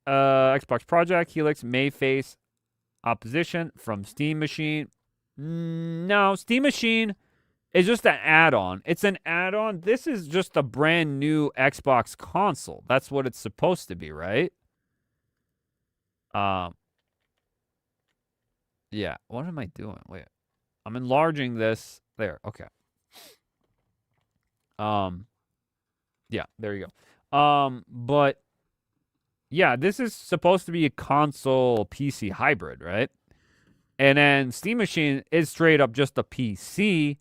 Xbox Project Helix may face opposition from Steam Machine. No, Steam Machine is just an add-on. It's an add-on. This is just a brand new Xbox console. That's what it's supposed to be, right? Yeah. What am I doing? Wait. I'm enlarging this. There. Okay. Yeah, there you go. But yeah, this is supposed to be a console PC hybrid, right? And then Steam Machine is straight up just a PC,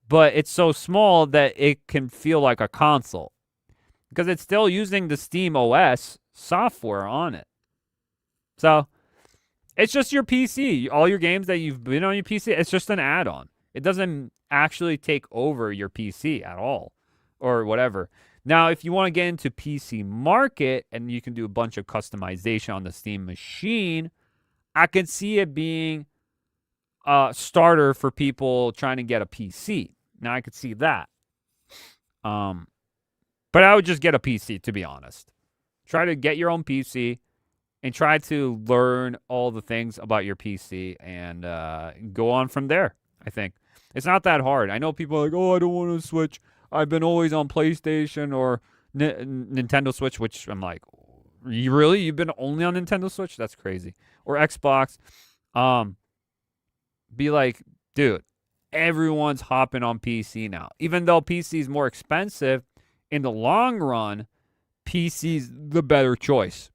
but it's so small that it can feel like a console because it's still using the Steam OS software on it. So it's just your PC. All your games that you've been on your PC, it's just an add-on. It doesn't actually take over your PC at all or whatever. Now, if you want to get into PC market and you can do a bunch of customization on the Steam machine, I can see it being a starter for people trying to get a PC. Now, I could see that. But I would just get a PC, to be honest. Try to get your own PC and try to learn all the things about your PC and go on from there, I think. It's not that hard. I know people are like, oh, I don't want to switch. I've been always on PlayStation or Nintendo Switch, which I'm like, really? You've been only on Nintendo Switch? That's crazy. Or Xbox. Be like, dude, everyone's hopping on PC now. Even though PC is more expensive, in the long run, PC's the better choice.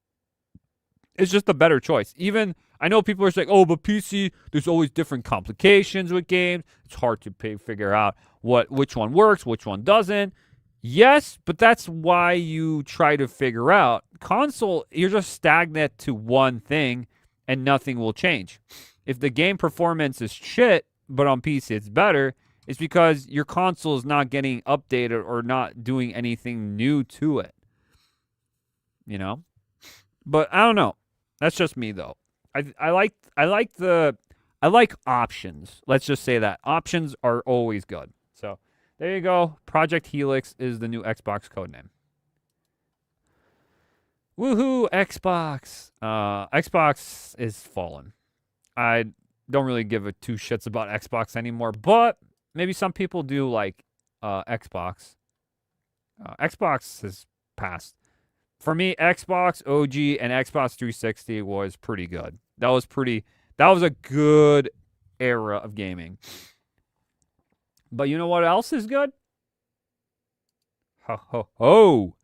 It's just a better choice. Even, I know people are saying, oh, but PC, there's always different complications with games. It's hard to figure out which one works, which one doesn't. Yes, but that's why you try to figure out. Console, you're just stagnant to one thing and nothing will change. If the game performance is shit, but on PC it's better, it's because your console is not getting updated or not doing anything new to it. You know? But I don't know. That's just me though. I like options. Let's just say that. Options are always good. So there you go. Project Helix is the new Xbox codename. Woohoo, Xbox. Xbox is fallen. I don't really give a two shits about Xbox anymore, but maybe some people do like Xbox. Xbox has passed. For me, Xbox OG and Xbox 360 was pretty good. That was a good era of gaming. But you know what else is good? Ho ho ho.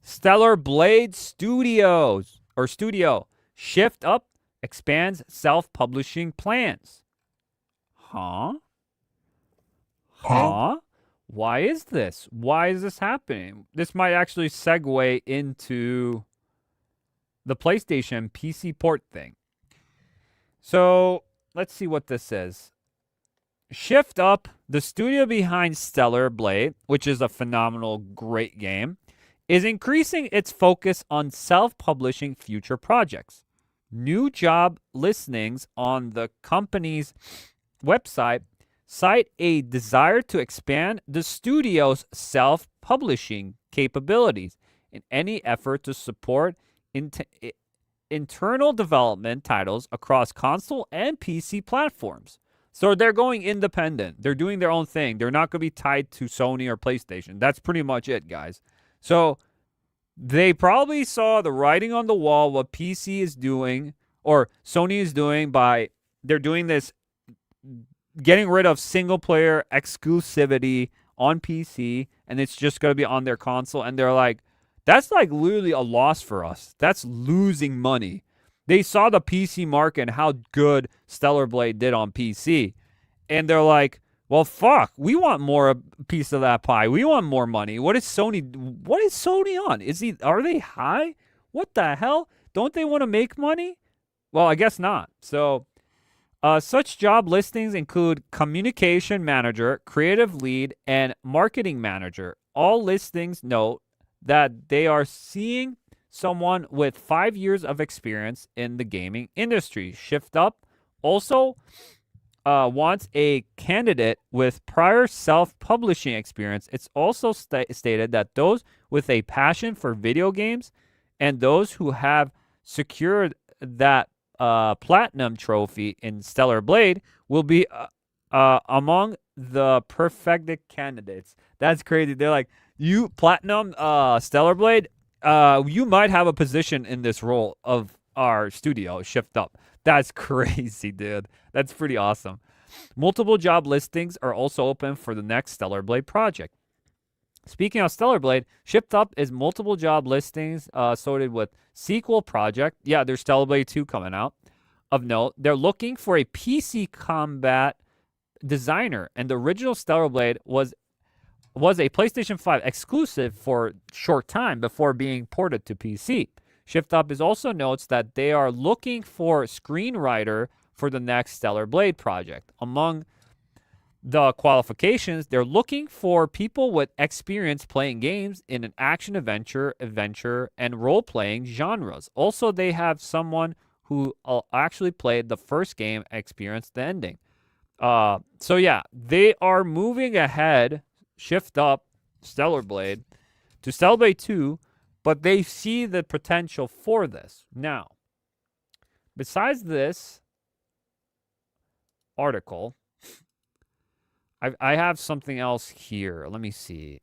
Stellar Blade Studio shift up, expands self-publishing plans. Huh? Why is this? Why is this happening? This might actually segue into the PlayStation PC port thing. So let's see what this is. Shift Up, the studio behind Stellar Blade, which is a phenomenal, great game, is increasing its focus on self-publishing future projects. New job listings on the company's website cite a desire to expand the studio's self-publishing capabilities in any effort to support internal development titles across console and PC platforms. So they're going independent. They're doing their own thing. They're not going to be tied to Sony or PlayStation. That's pretty much it, guys. So they probably saw the writing on the wall, what PC is doing, or Sony is doing by, they're doing this, getting rid of single-player exclusivity on PC, and it's just going to be on their console. And they're like, that's like literally a loss for us. That's losing money. They saw the PC market and how good Stellar Blade did on PC. And they're like, well, fuck, we want more a piece of that pie. We want more money. What is Sony on? Are they high? What the hell? Don't they want to make money? Well, I guess not. So such job listings include communication manager, creative lead, and marketing manager. All listings note that they are seeing someone with 5 years of experience in the gaming industry. Shift Up also wants a candidate with prior self-publishing experience. It's also stated that those with a passion for video games and those who have secured that platinum trophy in Stellar Blade will be among the perfected candidates. That's crazy. They're like, you platinum Stellar Blade, you might have a position in this role of our studio. Shift Up. That's crazy, dude. That's pretty awesome. Multiple job listings are also open for the next Stellar Blade project. Speaking of Stellar Blade, Shift Up is multiple job listings sorted with sequel project. Yeah, there's Stellar Blade 2 coming out. Of note, they're looking for a PC combat designer, and the original Stellar Blade was a PlayStation 5 exclusive for a short time before being ported to PC. Shift Up is also notes that they are looking for a screenwriter for the next Stellar Blade project. Among the qualifications, they're looking for people with experience playing games in an action adventure, and role-playing genres. Also, they have someone who actually played the first game, experienced the ending. So yeah, they are moving ahead, shift up Stellar Blade to Stellar Blade 2, but they see the potential for this. Now, besides this article, I have something else here. Let me see.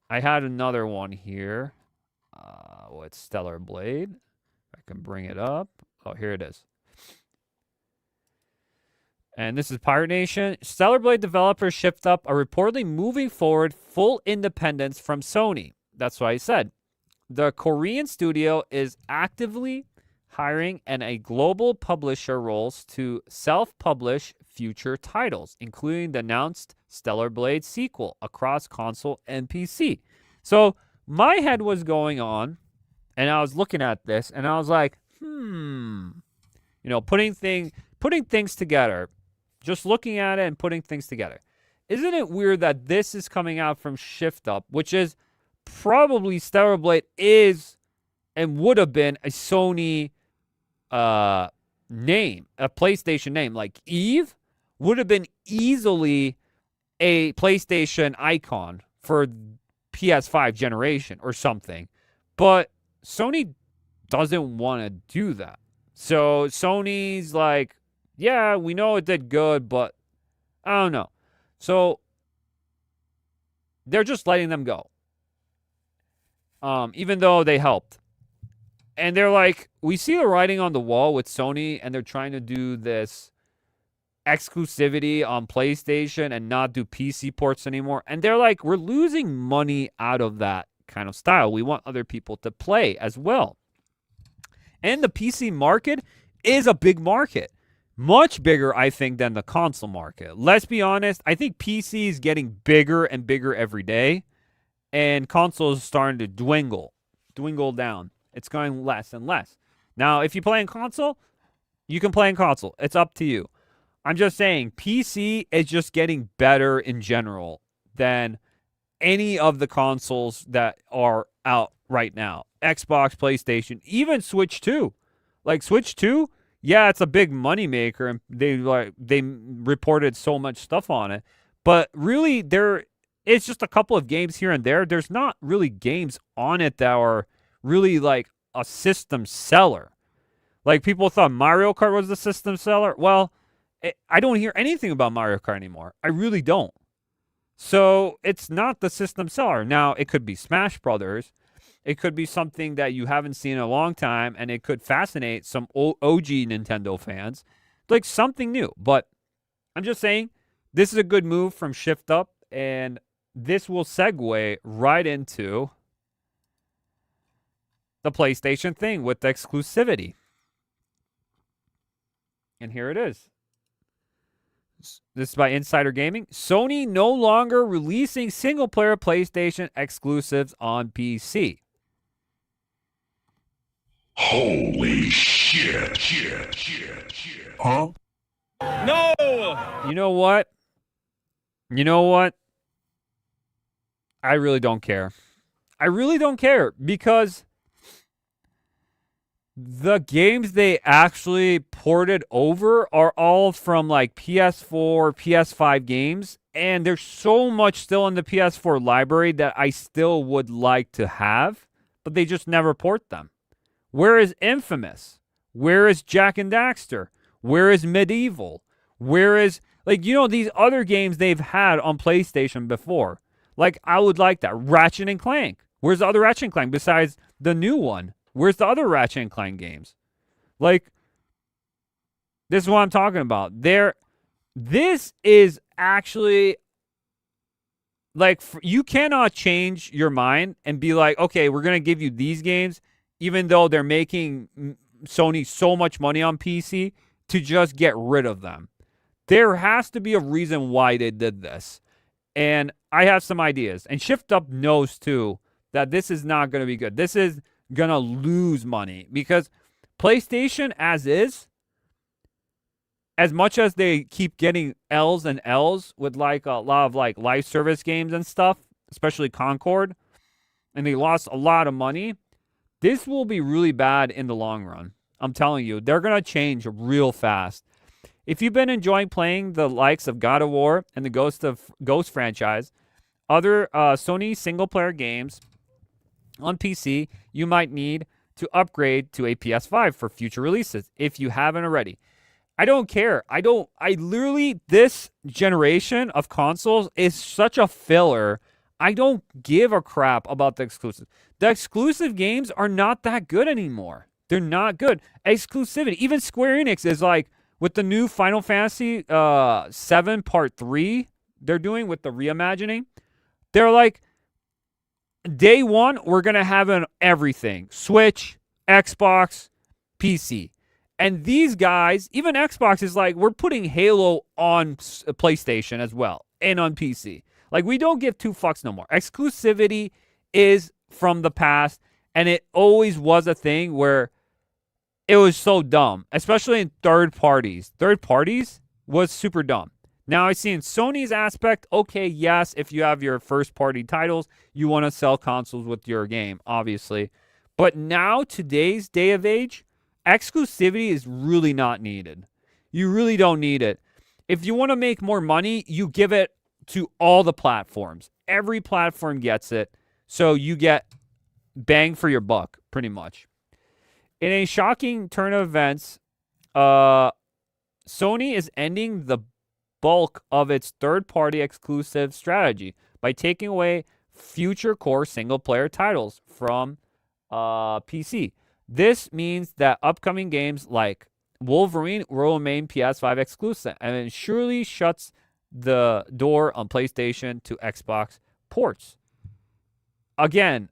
I had another one here. What's Stellar Blade? I can bring it up. Oh, here it is. And this is Pirate Nation. Stellar Blade developers shift up are reportedly moving forward full independence from Sony. That's what I said. The Korean studio is actively hiring and a global publisher roles to self-publish future titles, including the announced Stellar Blade sequel across console and PC. So my head was going on, and I was looking at this, and I was like, putting things together, just looking at it and putting things together. Isn't it weird that this is coming out from Shift Up, which is probably Stellar Blade is and would have been a Sony name, a PlayStation name, like Eve would have been easily a PlayStation icon for PS5 generation or something. But Sony doesn't want to do that. So Sony's like, yeah, we know it did good, but I don't know. So they're just letting them go. Even though they helped. And they're like, we see the writing on the wall with Sony, and they're trying to do this exclusivity on PlayStation and not do PC ports anymore. And they're like, we're losing money out of that kind of style. We want other people to play as well. And the PC market is a big market. Much bigger, I think, than the console market. Let's be honest. I think PC is getting bigger and bigger every day. And console is starting to dwindle down. It's going less and less. Now, if you play in console, you can play in console. It's up to you. I'm just saying, PC is just getting better in general than any of the consoles that are out right now. Xbox, PlayStation, even Switch 2. Like Switch 2, yeah, it's a big moneymaker, and they reported so much stuff on it. But really, it's just a couple of games here and there. There's not really games on it that are really like a system seller. Like people thought Mario Kart was the system seller. Well, I don't hear anything about Mario Kart anymore. I really don't. So it's not the system seller. Now, it could be Smash Brothers. It could be something that you haven't seen in a long time, and it could fascinate some OG Nintendo fans. Like something new. But I'm just saying, this is a good move from Shift Up, and this will segue right into the PlayStation thing with the exclusivity. And here it is. This is by Insider Gaming. Sony no longer releasing single-player PlayStation exclusives on PC. Holy shit. Huh? No! You know what? I really don't care. Because the games they actually ported over are all from like PS4, PS5 games, and there's so much still in the PS4 library that I still would like to have, but they just never port them. Where is Infamous? Where is Jak and Daxter? Where is Medieval? Where is, these other games they've had on PlayStation before? Like, I would like that. Ratchet and Clank. Where's the other Ratchet and Clank besides the new one? Where's the other Ratchet and Clank games? Like, this is what I'm talking about. This is actually, like, you cannot change your mind and be like, okay, we're going to give you these games, even though they're making Sony so much money on PC, to just get rid of them. There has to be a reason why they did this. And I have some ideas. And Shift Up knows, too, that this is not going to be good. This is going to lose money because PlayStation, as is, as much as they keep getting L's and L's with like a lot of like live service games and stuff, especially Concord, and they lost a lot of money, this will be really bad in the long run. I'm telling you, they're going to change real fast. If you've been enjoying playing the likes of God of War and the Ghost franchise, other Sony single-player games on PC, you might need to upgrade to a PS5 for future releases if you haven't already. I don't care. This generation of consoles is such a filler. I don't give a crap about the exclusive. The exclusive games are not that good anymore. They're not good. Exclusivity. Even Square Enix is like, with the new Final Fantasy 7 Part 3 they're doing with the reimagining, they're like, day one, we're going to have everything. Switch, Xbox, PC. And these guys, even Xbox is like, we're putting Halo on PlayStation as well and on PC. Like, we don't give two fucks no more. Exclusivity is from the past, and it always was a thing where it was so dumb, especially in third parties. Third parties was super dumb. Now I see in Sony's aspect, okay, yes, if you have your first-party titles, you want to sell consoles with your game, obviously. But now, today's day of age, exclusivity is really not needed. You really don't need it. If you want to make more money, you give it to all the platforms. Every platform gets it, so you get bang for your buck, pretty much. In a shocking turn of events, Sony is ending the bulk of its third-party exclusive strategy by taking away future core single-player titles from PC. This means that upcoming games like Wolverine will remain PS5 exclusive, and it surely shuts the door on PlayStation to Xbox ports. Again,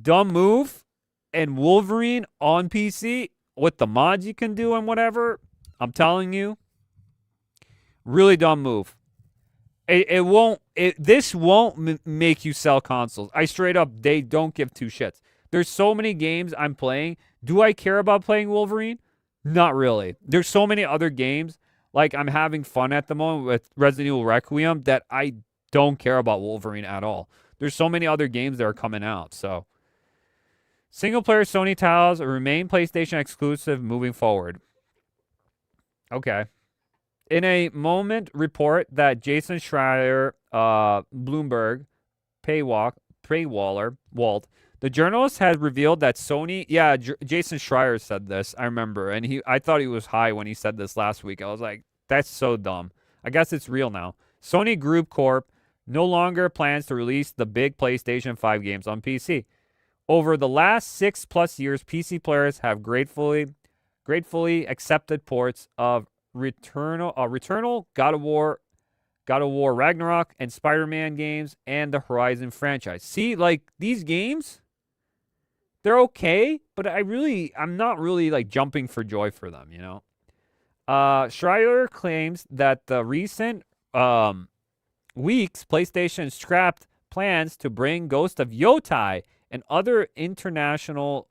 dumb move. And Wolverine on PC with the mods you can do and whatever, I'm telling you, really dumb move. This won't make you sell consoles. I straight up, they don't give two shits. There's so many games I'm playing. Do I care about playing Wolverine? Not really. There's so many other games, like I'm having fun at the moment with Resident Evil Requiem, that I don't care about Wolverine at all. There's so many other games that are coming out, so. Single-player Sony titles remain PlayStation exclusive moving forward. Okay. In a moment report that Jason Schreier, Bloomberg, Walt, the journalist has revealed that Sony... Yeah, Jason Schreier said this, I remember. And I thought he was high when he said this last week. I was like, that's so dumb. I guess it's real now. Sony Group Corp no longer plans to release the big PlayStation 5 games on PC. Over the last 6+ years, PC players have gratefully accepted ports of Returnal, God of War Ragnarok, and Spider-Man games, and the Horizon franchise. See, like, these games, they're okay, but I'm not really, like, jumping for joy for them, you know? Schreier claims that the recent weeks, PlayStation scrapped plans to bring Ghost of Yotai and other internal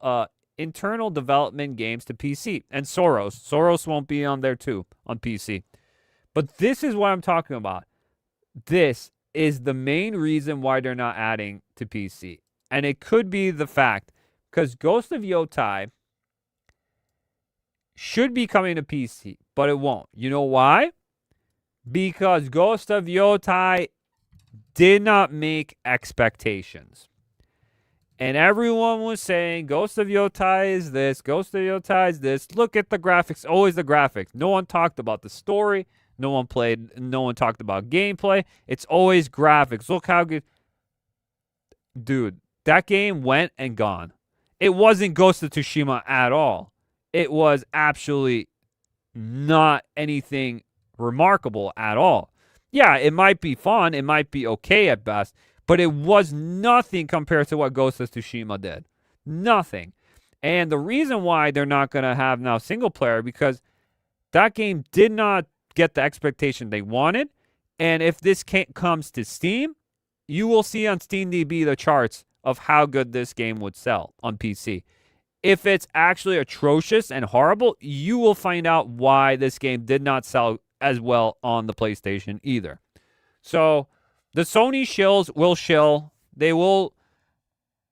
development games to PC. And Soros won't be on there too, on PC. But this is what I'm talking about. This is the main reason why they're not adding to PC. And it could be the fact, because Ghost of Yotai should be coming to PC, but it won't. You know why? Because Ghost of Yotai did not make expectations. And everyone was saying, Ghost of Yotai is this, Ghost of Yotai is this. Look at the graphics, always the graphics. No one talked about the story. No one talked about gameplay. It's always graphics. Look how good. Dude, that game went and gone. It wasn't Ghost of Tsushima at all. It was absolutely not anything remarkable at all. Yeah, it might be fun. It might be okay at best. But it was nothing compared to what Ghost of Tsushima did. Nothing. And the reason why they're not going to have now single player, because that game did not get the expectation they wanted. And if this comes to Steam, you will see on SteamDB the charts of how good this game would sell on PC. If it's actually atrocious and horrible, you will find out why this game did not sell as well on the PlayStation either. So the Sony shills will shill. They will,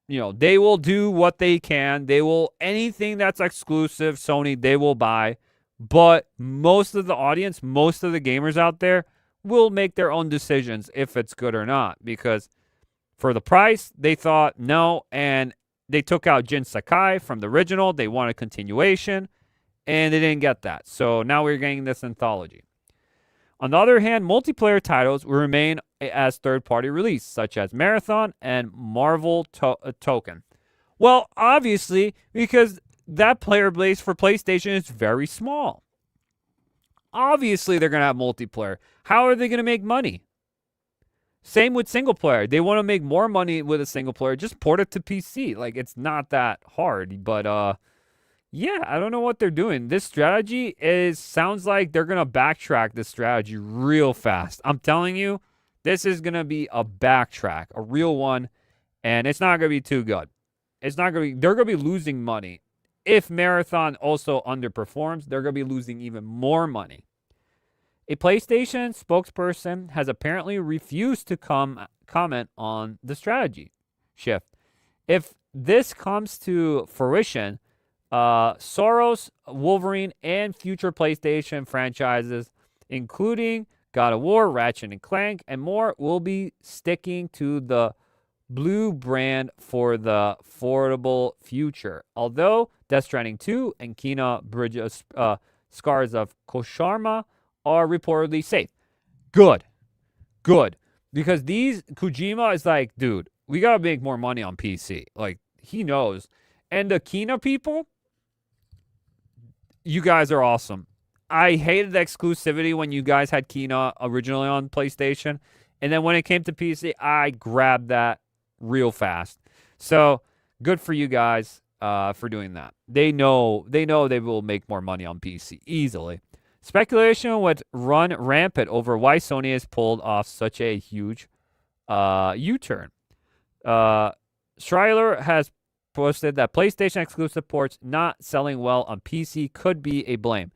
they will do what they can. They will, anything that's exclusive Sony, they will buy. But most of the audience, most of the gamers out there will make their own decisions if it's good or not. Because for the price, they thought no, and they took out Jin Sakai from the original. They want a continuation, and they didn't get that. So now we're getting this anthology. On the other hand, multiplayer titles will remain as third-party release, such as Marathon and Marvel Token. Well, obviously, because that player base for PlayStation is very small. Obviously, they're going to have multiplayer. How are they going to make money? Same with single player. They want to make more money with a single player. Just port it to PC. Like, it's not that hard. But, yeah, I don't know what they're doing. This strategy sounds like they're going to backtrack this strategy real fast. I'm telling you, this is going to be a backtrack, a real one, and it's not going to be too good. It's not going to be, they're going to be losing money. If Marathon also underperforms, they're going to be losing even more money. A PlayStation spokesperson has apparently refused to comment on the strategy shift. If this comes to fruition, Soros, Wolverine, and future PlayStation franchises, including God of War, Ratchet and Clank, and more, will be sticking to the Blue brand for the foreseeable future. Although Death Stranding 2 and Kena Bridges, Scars of Kosharma are reportedly safe. Good. Because Kojima is like, dude, we got to make more money on PC. Like, he knows. And the Kena people, you guys are awesome. I hated the exclusivity when you guys had Kena originally on PlayStation. And then when it came to PC, I grabbed that real fast. So, good for you guys for doing that. They know they will make more money on PC easily. Speculation would run rampant over why Sony has pulled off such a huge U-turn. Schreier has posted that PlayStation exclusive ports not selling well on PC could be a blame.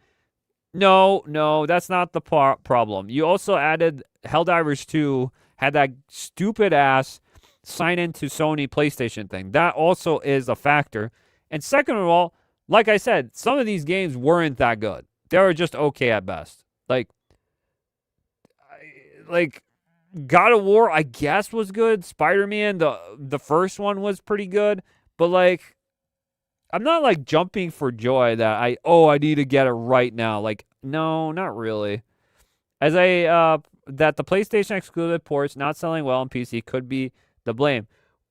No, that's not the problem. You also added Helldivers 2 had that stupid ass sign into Sony PlayStation thing. That also is a factor. And second of all, like I said, some of these games weren't that good. They were just okay at best. Like God of War, I guess, was good. Spider-Man, the first one was pretty good. But like, I'm not like jumping for joy that I need to get it right now. Like, no, not really. That the PlayStation exclusive ports not selling well on PC could be the blame.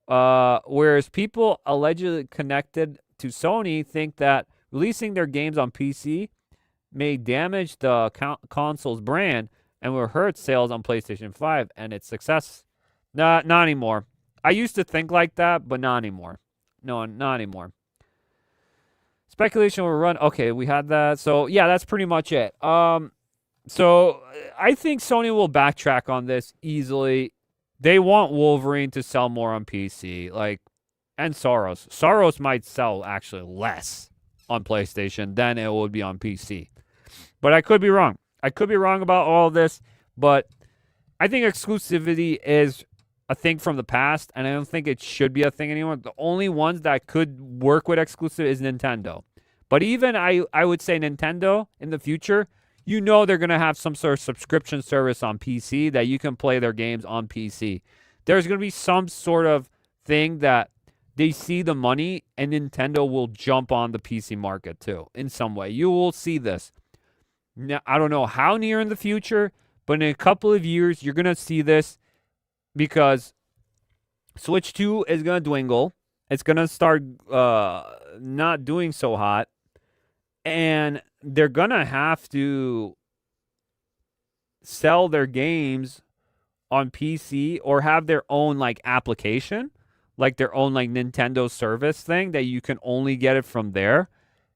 Whereas people allegedly connected to Sony think that releasing their games on PC may damage the console's brand and will hurt sales on PlayStation 5 and its success. Not anymore. I used to think like that, but not anymore. No, not anymore. Speculation will run. Okay, we had that. So, yeah, that's pretty much it. So, I think Sony will backtrack on this easily. They want Wolverine to sell more on PC. And Soros. Soros might sell actually less on PlayStation than it would be on PC. But I could be wrong. I could be wrong about all of this, but I think exclusivity is a thing from the past, and I don't think it should be a thing anymore. The only ones that could work with exclusive is Nintendo. But even I would say Nintendo in the future, they're going to have some sort of subscription service on PC that you can play their games on PC. There's going to be some sort of thing that they see the money, and Nintendo will jump on the PC market too in some way. You will see this. Now, I don't know how near in the future, but in a couple of years, you're going to see this because Switch 2 is going to dwindle. It's going to start not doing so hot. And they're going to have to sell their games on PC or have their own application, like their own Nintendo service thing that you can only get it from there.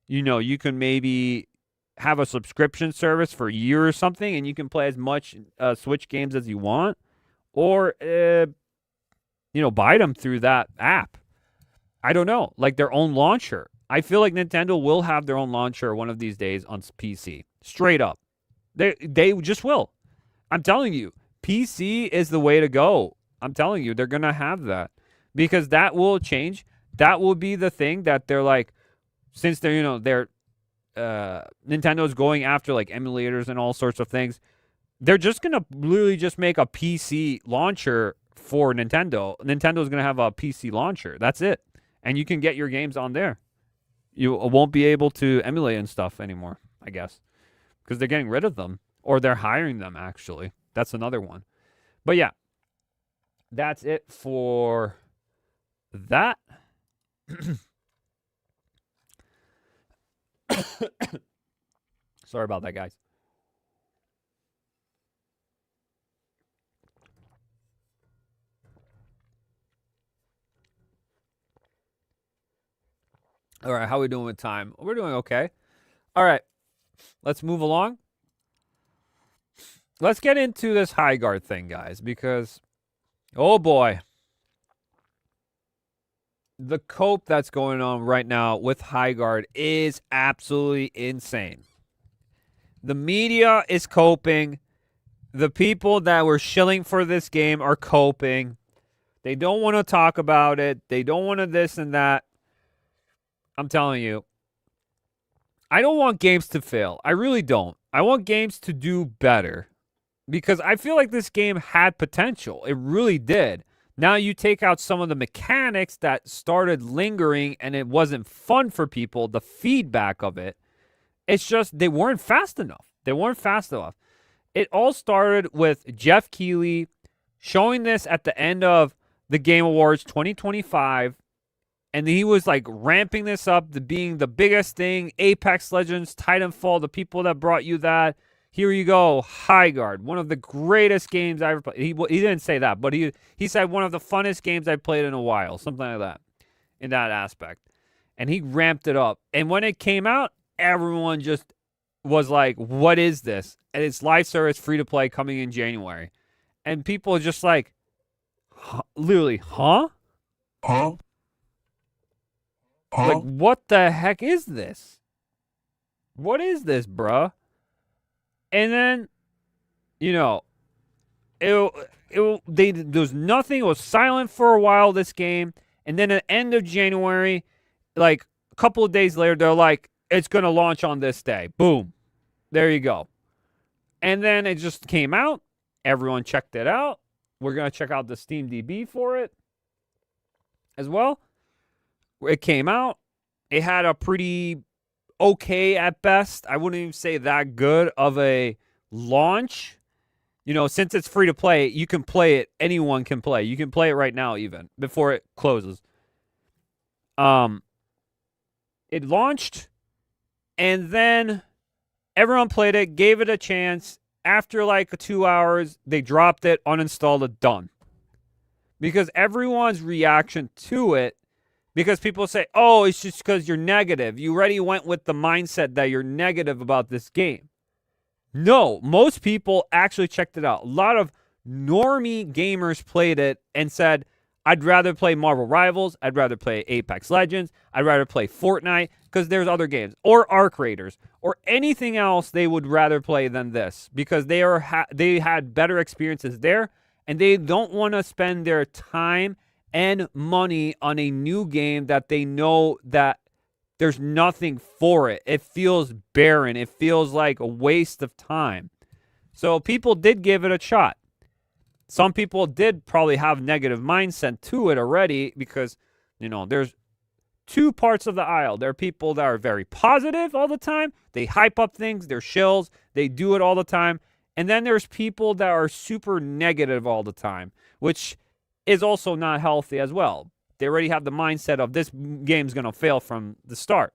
You can maybe have a subscription service for a year or something, and you can play as much Switch games as you want, or buy them through that app. I don't know, like their own launcher. I feel like Nintendo will have their own launcher one of these days on PC. Straight up. They just will. I'm telling you, PC is the way to go. I'm telling you, they're going to have that. Because that will change. That will be the thing that they're like, since they're, Nintendo's going after like emulators and all sorts of things, they're just going to literally just make a PC launcher for Nintendo. Nintendo's going to have a PC launcher. That's it. And you can get your games on there. You won't be able to emulate and stuff anymore, I guess. Because they're getting rid of them. Or they're hiring them, actually. That's another one. But yeah. That's it for that. Sorry about that, guys. All right, how are we doing with time? We're doing okay. All right, let's move along. Let's get into this Highguard thing, guys, because, oh boy, the cope that's going on right now with Highguard is absolutely insane. The media is coping. The people that were shilling for this game are coping. They don't want to talk about it. They don't want to this and that. I'm telling you, I don't want games to fail. I really don't. I want games to do better because I feel like this game had potential. It really did. Now you take out some of the mechanics that started lingering and it wasn't fun for people, the feedback of it. It's just they weren't fast enough. They weren't fast enough. It all started with Jeff Keighley showing this at the end of the Game Awards 2025. And he was like ramping this up to being the biggest thing. Apex Legends, Titanfall, the people that brought you that. Here you go, Highguard, one of the greatest games I ever played. He didn't say that, but he said one of the funnest games I played in a while, something like that, in that aspect. And he ramped it up. And when it came out, everyone just was like, what is this? And it's live service, free to play, coming in January. And people are just like, literally, huh? Huh? Like, what the heck is this? What is this, bruh? And then, there was nothing. It was silent for a while, this game. And then at the end of January, like a couple of days later, they're like, it's going to launch on this day. Boom. There you go. And then it just came out. Everyone checked it out. We're going to check out the Steam DB for it as well. It came out. It had a pretty okay at best. I wouldn't even say that good of a launch. Since it's free to play, you can play it. Anyone can play. You can play it right now even before it closes. It launched and then everyone played it, gave it a chance. After like 2 hours, they dropped it, uninstalled it, done. Because everyone's reaction to it, because people say, oh, it's just because you're negative. You already went with the mindset that you're negative about this game. No, most people actually checked it out. A lot of normie gamers played it and said, I'd rather play Marvel Rivals. I'd rather play Apex Legends. I'd rather play Fortnite because there's other games. Or Arc Raiders. Or anything else they would rather play than this. Because they had better experiences there. And they don't want to spend their time and money on a new game that they know that there's nothing for it. It feels barren. It feels like a waste of time. So people did give it a shot. Some people did probably have negative mindset to it already because, there's two parts of the aisle. There are people that are very positive all the time. They hype up things. They're shills. They do it all the time. And then there's people that are super negative all the time, which is also not healthy as well. They already have the mindset of this game's going to fail from the start,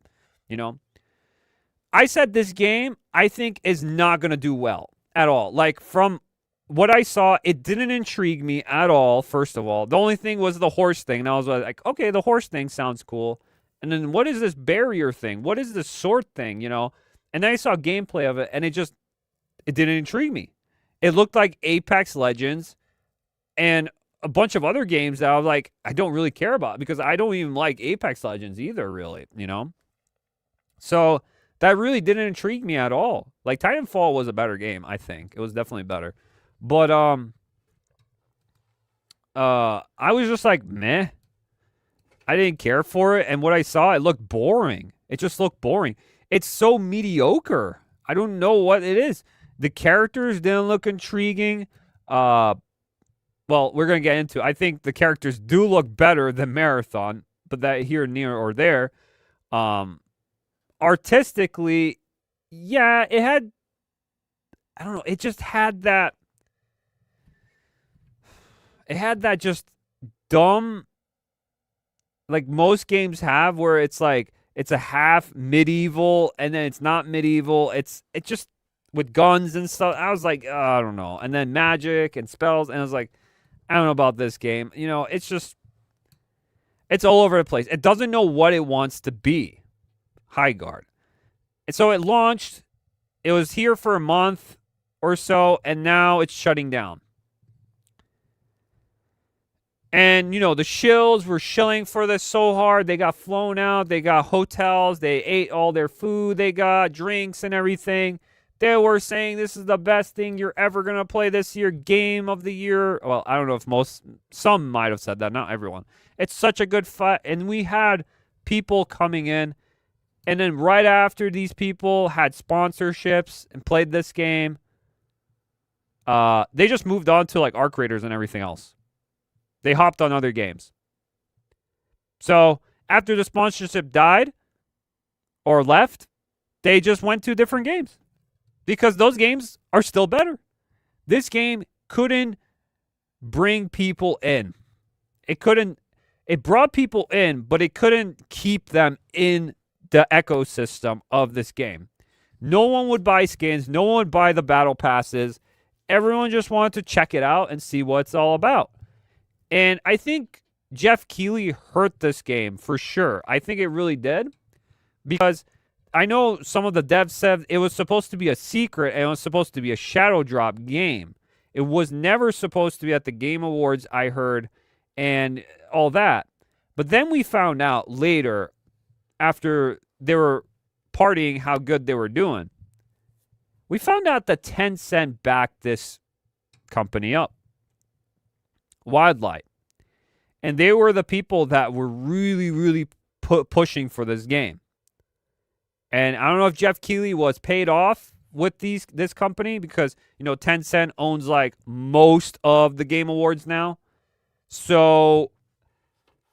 I said this game, I think, is not going to do well at all. Like, from what I saw, it didn't intrigue me at all, first of all. The only thing was the horse thing, and I was like, okay, the horse thing sounds cool. And then what is this barrier thing? What is this sword thing, And then I saw gameplay of it, and it didn't intrigue me. It looked like Apex Legends and a bunch of other games that I was like, I don't really care about because I don't even like Apex Legends either, really, So that really didn't intrigue me at all. Like, Titanfall was a better game, I think. It was definitely better. But I was just like, meh. I didn't care for it, and what I saw, it looked boring. It just looked boring. It's so mediocre. I don't know what it is. The characters didn't look intriguing. Well, we're going to get into it. I think the characters do look better than Marathon, but that here, near, or there. Artistically, yeah, it had, I don't know, it just had that, just dumb, like most games have, where it's like, it's a half medieval, and then it's not medieval. It's just with guns and stuff. I was like, I don't know. And then magic and spells, and I was like, I don't know about this game. You know, it's all over the place. It doesn't know what it wants to be. Highguard. And so it launched. It was here for a month or so, and now it's shutting down. And, you know, the shills were shilling for this so hard. They got flown out. They got hotels. They ate all their food. They got drinks and everything. They were saying this is the best thing you're ever going to play this year. Game of the year. Well, I don't know if some might have said that. Not everyone. It's such a good fight. And we had people coming in. And then right after these people had sponsorships and played this game, they just moved on to like Arc Raiders and everything else. They hopped on other games. So after the sponsorship died or left, they just went to different games because those games are still better. This game couldn't bring people in. It brought people in, but it couldn't keep them in the ecosystem of this game. No one would buy skins. No one would buy the battle passes. Everyone just wanted to check it out and see what it's all about. And I think Jeff Keighley hurt this game for sure. I think it really did. Because I know some of the devs said it was supposed to be a secret and it was supposed to be a shadow drop game. It was never supposed to be at the Game Awards, I heard, and all that. But then we found out later, after they were partying, how good they were doing. We found out that Tencent backed this company up. Wildlight. And they were the people that were really, really pushing for this game. And I don't know if Jeff Keighley was paid off with this company because, you know, Tencent owns like most of the Game Awards now. So,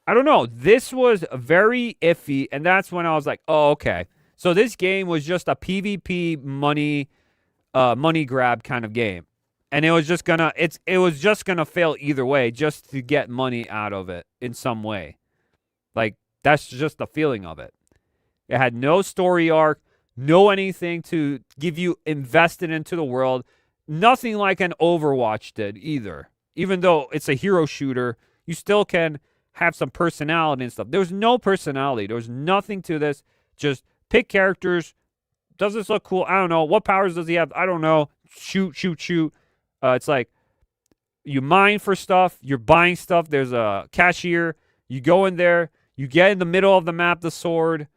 I don't know. This was very iffy, and that's when I was like, oh, okay. So this game was just a PvP money grab kind of game. And it was just gonna fail either way, just to get money out of it in some way. Like, that's just the feeling of it. It had no story arc, no anything to give you invested into the world. Nothing like an Overwatch did either. Even though it's a hero shooter, you still can have some personality and stuff. There was no personality. There was nothing to this. Just pick characters. Does this look cool? I don't know. What powers does he have? I don't know. Shoot. It's like you mine for stuff. You're buying stuff. There's a cashier. You go in there. You get in the middle of the map the sword.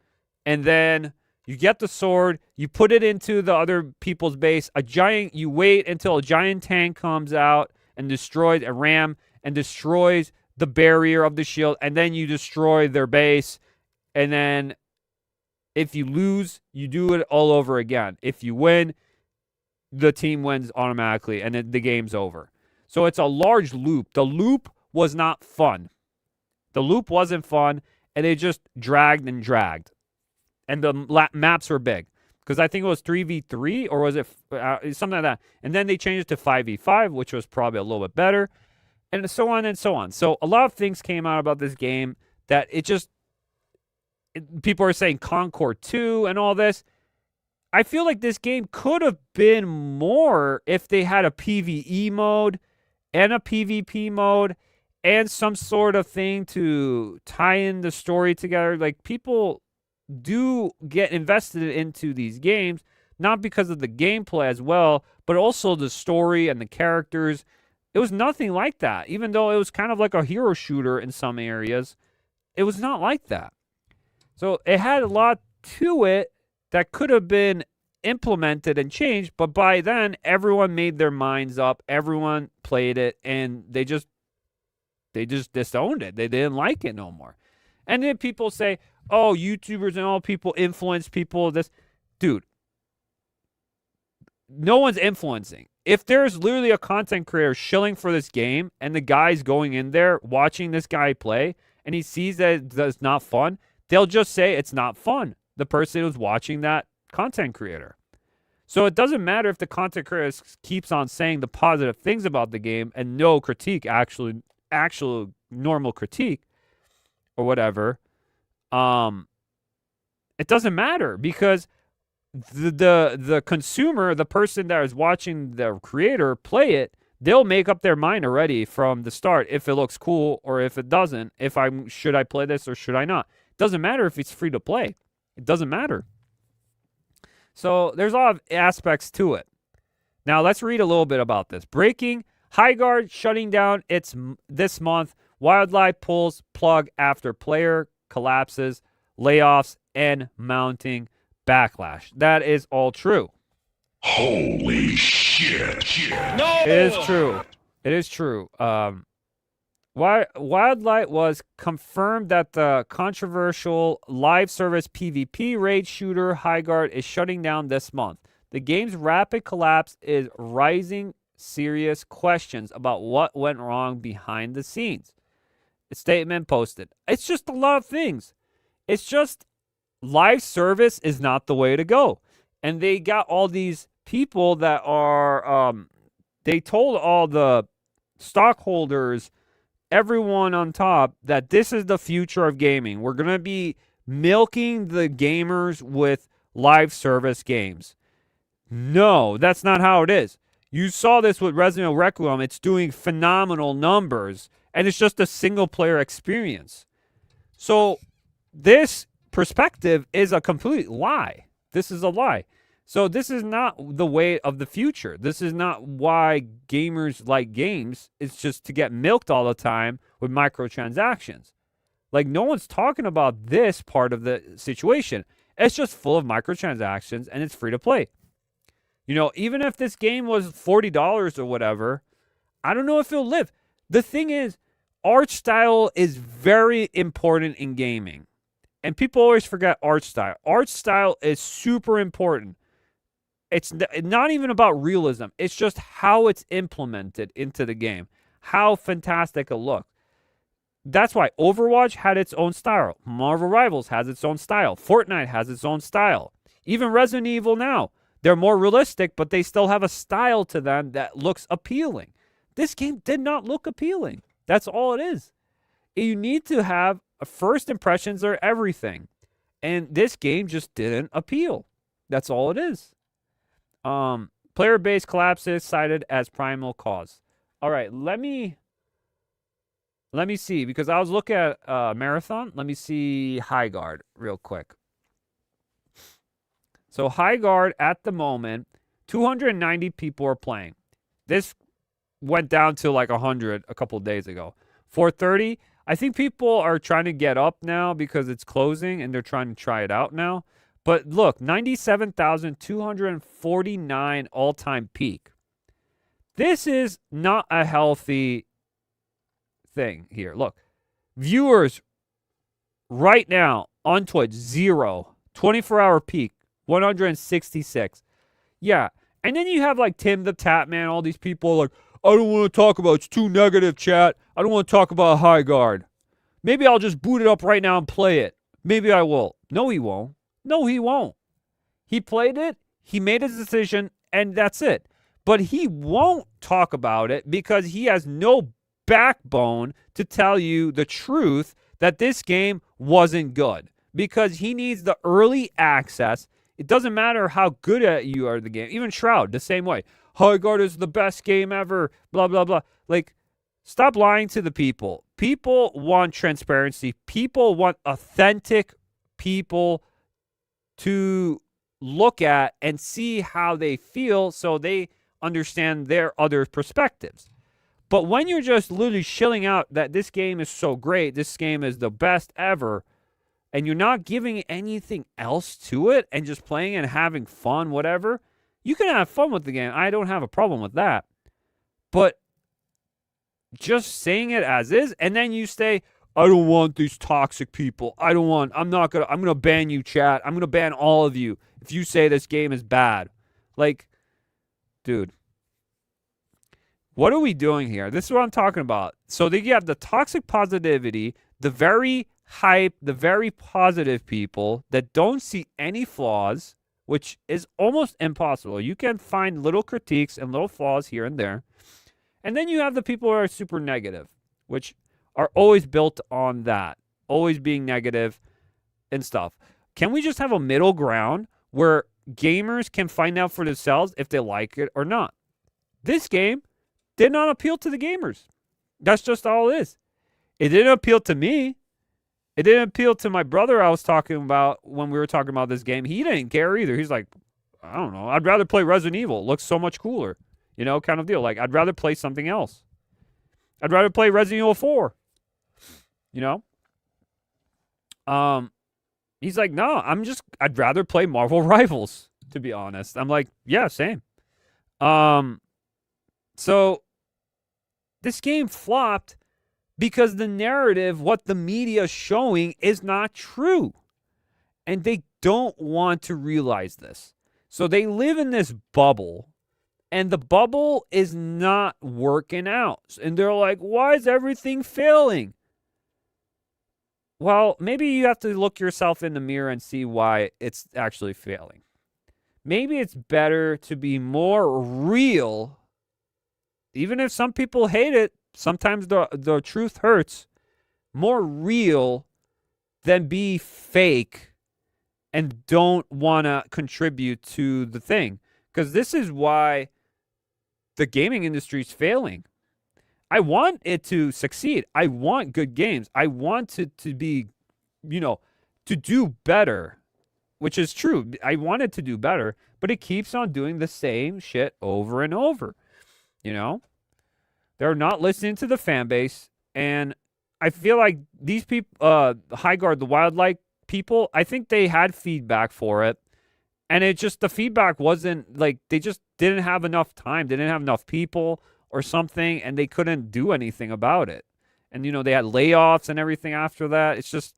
And then you get the sword. You put it into the other people's base. You wait until a giant tank comes out and destroys a ram and destroys the barrier of the shield. And then you destroy their base. And then if you lose, you do it all over again. If you win, the team wins automatically, and then the game's over. So it's a large loop. The loop was not fun. The loop wasn't fun, and it just dragged and dragged. And the maps were big. Because I think it was 3v3, or was it something like that. And then they changed it to 5v5, which was probably a little bit better. And so on and so on. So a lot of things came out about this game that people are saying Concord 2 and all this. I feel like this game could have been more if they had a PvE mode and a PvP mode and some sort of thing to tie in the story together. Like, people do get invested into these games, not because of the gameplay as well, but also the story and the characters. It was nothing like that. Even though it was kind of like a hero shooter in some areas, it was not like that. So it had a lot to it that could have been implemented and changed, but by then everyone made their minds up, everyone played it, and they just disowned it. They didn't like it no more. And then people say, oh, YouTubers and all people influence people. This dude, no one's influencing. If there's literally a content creator shilling for this game and the guy's going in there watching this guy play and he sees that it's not fun, they'll just say it's not fun. The person who's watching that content creator. So it doesn't matter if the content creator keeps on saying the positive things about the game and no critique, actual normal critique or whatever. It doesn't matter because the consumer, the person that is watching the creator play it, they'll make up their mind already from the start if it looks cool or if it doesn't. Should I play this or should I not? It doesn't matter if it's free to play. It doesn't matter. So there's a lot of aspects to it. Now let's read a little bit about this. Breaking: Highguard shutting down this month. Wildlife pulls plug after player collapses, layoffs, and mounting backlash. That is all true. Holy shit. No! It is true. It is true. Wildlife was confirmed that the controversial live service PvP raid shooter Highguard is shutting down this month. The game's rapid collapse is raising serious questions about what went wrong behind the scenes. A statement posted. It's just a lot of things. It's just live service is not the way to go. And they got all these people that are, they told all the stockholders, everyone on top, that this is the future of gaming. We're going to be milking the gamers with live service games. No, that's not how it is. You saw this with Resident Evil Requiem. It's doing phenomenal numbers, and it's just a single-player experience. So this perspective is a complete lie. This is a lie. So this is not the way of the future. This is not why gamers like games. It's just to get milked all the time with microtransactions. Like, no one's talking about this part of the situation. It's just full of microtransactions, and it's free to play. You know, even if this game was $40 or whatever, I don't know if it'll live. The thing is, art style is very important in gaming. And people always forget art style. Art style is super important. It's not even about realism. It's just how it's implemented into the game. How fantastic it looks. That's why Overwatch had its own style. Marvel Rivals has its own style. Fortnite has its own style. Even Resident Evil now. They're more realistic, but they still have a style to them that looks appealing. This game did not look appealing. That's all it is. You need to have first impressions are everything. And this game just didn't appeal. That's all it is. Player base collapses cited as primal cause. All right, let me see, because I was looking at Marathon. Let me see Highguard real quick. So Highguard at the moment, 290 people are playing. This went down to like 100 a couple days ago. 430, I think people are trying to get up now because it's closing and they're trying to try it out now. But look, 97,249 all-time peak. This is not a healthy thing here. Look, viewers right now on Twitch, 0. 24-hour peak, 166. Yeah, and then you have like Tim the Tap Man, all these people like, I don't want to talk about it. It's too negative, chat. I don't want to talk about Highguard. Maybe I'll just boot it up right now and play it. Maybe I will. No, he won't. No, he won't. He played it, he made his decision, and that's it. But he won't talk about it because he has no backbone to tell you the truth that this game wasn't good. Because he needs the early access. It doesn't matter how good at you are at the game. Even Shroud, the same way. Highguard is the best game ever, blah, blah, blah. Like, stop lying to the people. People want transparency. People want authentic people to look at and see how they feel so they understand their other perspectives. But when you're just literally shilling out that this game is so great, this game is the best ever, and you're not giving anything else to it and just playing and having fun, whatever, you can have fun with the game. I don't have a problem with that. But just saying it as is, and then you say, I don't want these toxic people. I'm going to ban you, chat. I'm going to ban all of you if you say this game is bad. Like, dude, what are we doing here? This is what I'm talking about. So you have the toxic positivity, the very hype, the very positive people that don't see any flaws, which is almost impossible. You can find little critiques and little flaws here and there. And then you have the people who are super negative, which are always built on that, always being negative and stuff. Can we just have a middle ground where gamers can find out for themselves if they like it or not? This game did not appeal to the gamers. That's just all it is. It didn't appeal to me. It didn't appeal to my brother I was talking about when we were talking about this game. He didn't care either. He's like, I don't know. I'd rather play Resident Evil. It looks so much cooler. You know, kind of deal. Like, I'd rather play something else. I'd rather play Resident Evil 4. You know? He's like, no, I'd rather play Marvel Rivals, to be honest. I'm like, yeah, same. So, this game flopped because the narrative, what the media is showing, is not true. And they don't want to realize this. So, they live in this bubble. And the bubble is not working out. And they're like, why is everything failing? Well, maybe you have to look yourself in the mirror and see why it's actually failing. Maybe it's better to be more real. Even if some people hate it, sometimes the truth hurts. More real than be fake and don't want to contribute to the thing. Because this is why the gaming industry is failing. I want it to succeed. I want good games. I want it to be, to do better, which is true. I want it to do better, but it keeps on doing the same shit over and over. They're not listening to the fan base, and I feel like these people, Highguard, the wildlife people, I think they had feedback for it. And the feedback wasn't, like, they just didn't have enough time. They didn't have enough people or something, and they couldn't do anything about it. And, they had layoffs and everything after that. It's just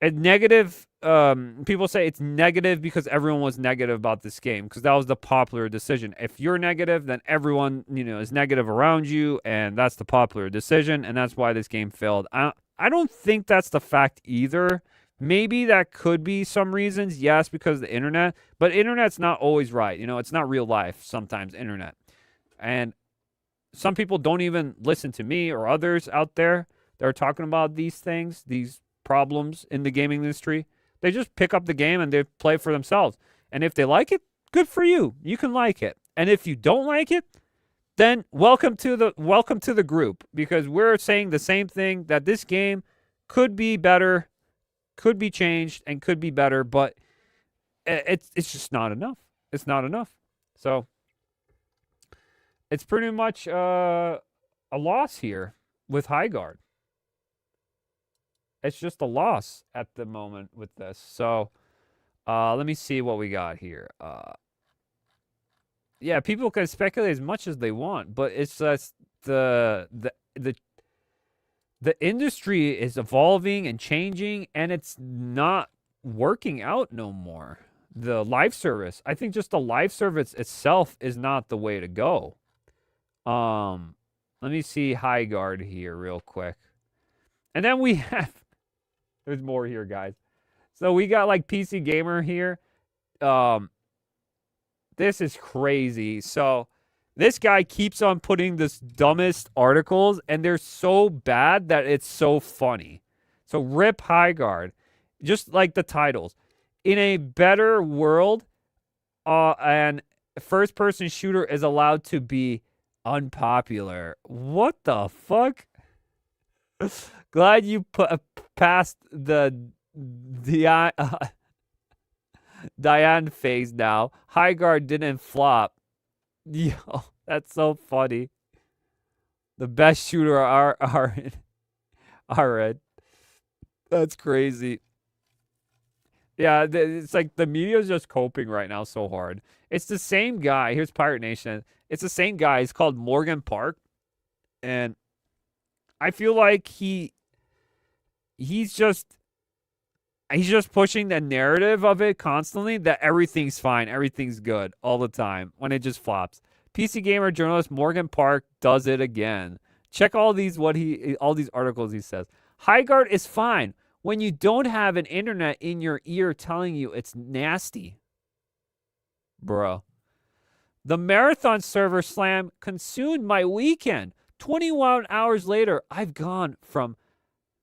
a negative. People say it's negative because everyone was negative about this game, because that was the popular decision. If you're negative, then everyone, is negative around you, and that's the popular decision, and that's why this game failed. I don't think that's the fact either. Maybe that could be some reasons, yes, because of the internet. But internet's not always right. It's not real life sometimes, internet. And some people don't even listen to me or others out there that are talking about these things, these problems in the gaming industry. They just pick up the game and they play for themselves. And if they like it, good for you. You can like it. And if you don't like it, then welcome to the group. Because we're saying the same thing, that this game could be better, could be changed, and could be better, but it's just not enough. It's not enough. So it's pretty much a loss here with Highguard. It's just a loss at the moment with this. So let me see what we got here. Yeah, people can speculate as much as they want, but it's just the industry is evolving and changing, and it's not working out no more. The live service, I think just the live service itself is not the way to go. Let me see Highguard here real quick. And then we have, there's more here, guys. So we got like PC Gamer here. This is crazy. So this guy keeps on putting this dumbest articles, and they're so bad that it's so funny. So rip Highguard, just like the titles. In a better world, an first-person shooter is allowed to be unpopular. What the fuck? Glad you passed the Diane phase now. Highguard didn't flop. Yo, that's so funny. The best shooter are red. That's crazy. Yeah, it's like the media is just coping right now so hard. It's the same guy. Here's Pirate Nation. It's the same guy. He's called Morgan Park. And I feel like he's just pushing the narrative of it constantly that everything's fine, everything's good all the time when it just flops. PC Gamer journalist Morgan Park does it again. Check all these articles he says. Highguard is fine when you don't have an internet in your ear telling you it's nasty. Bro. The marathon server slam consumed my weekend. 21 hours later, I've gone from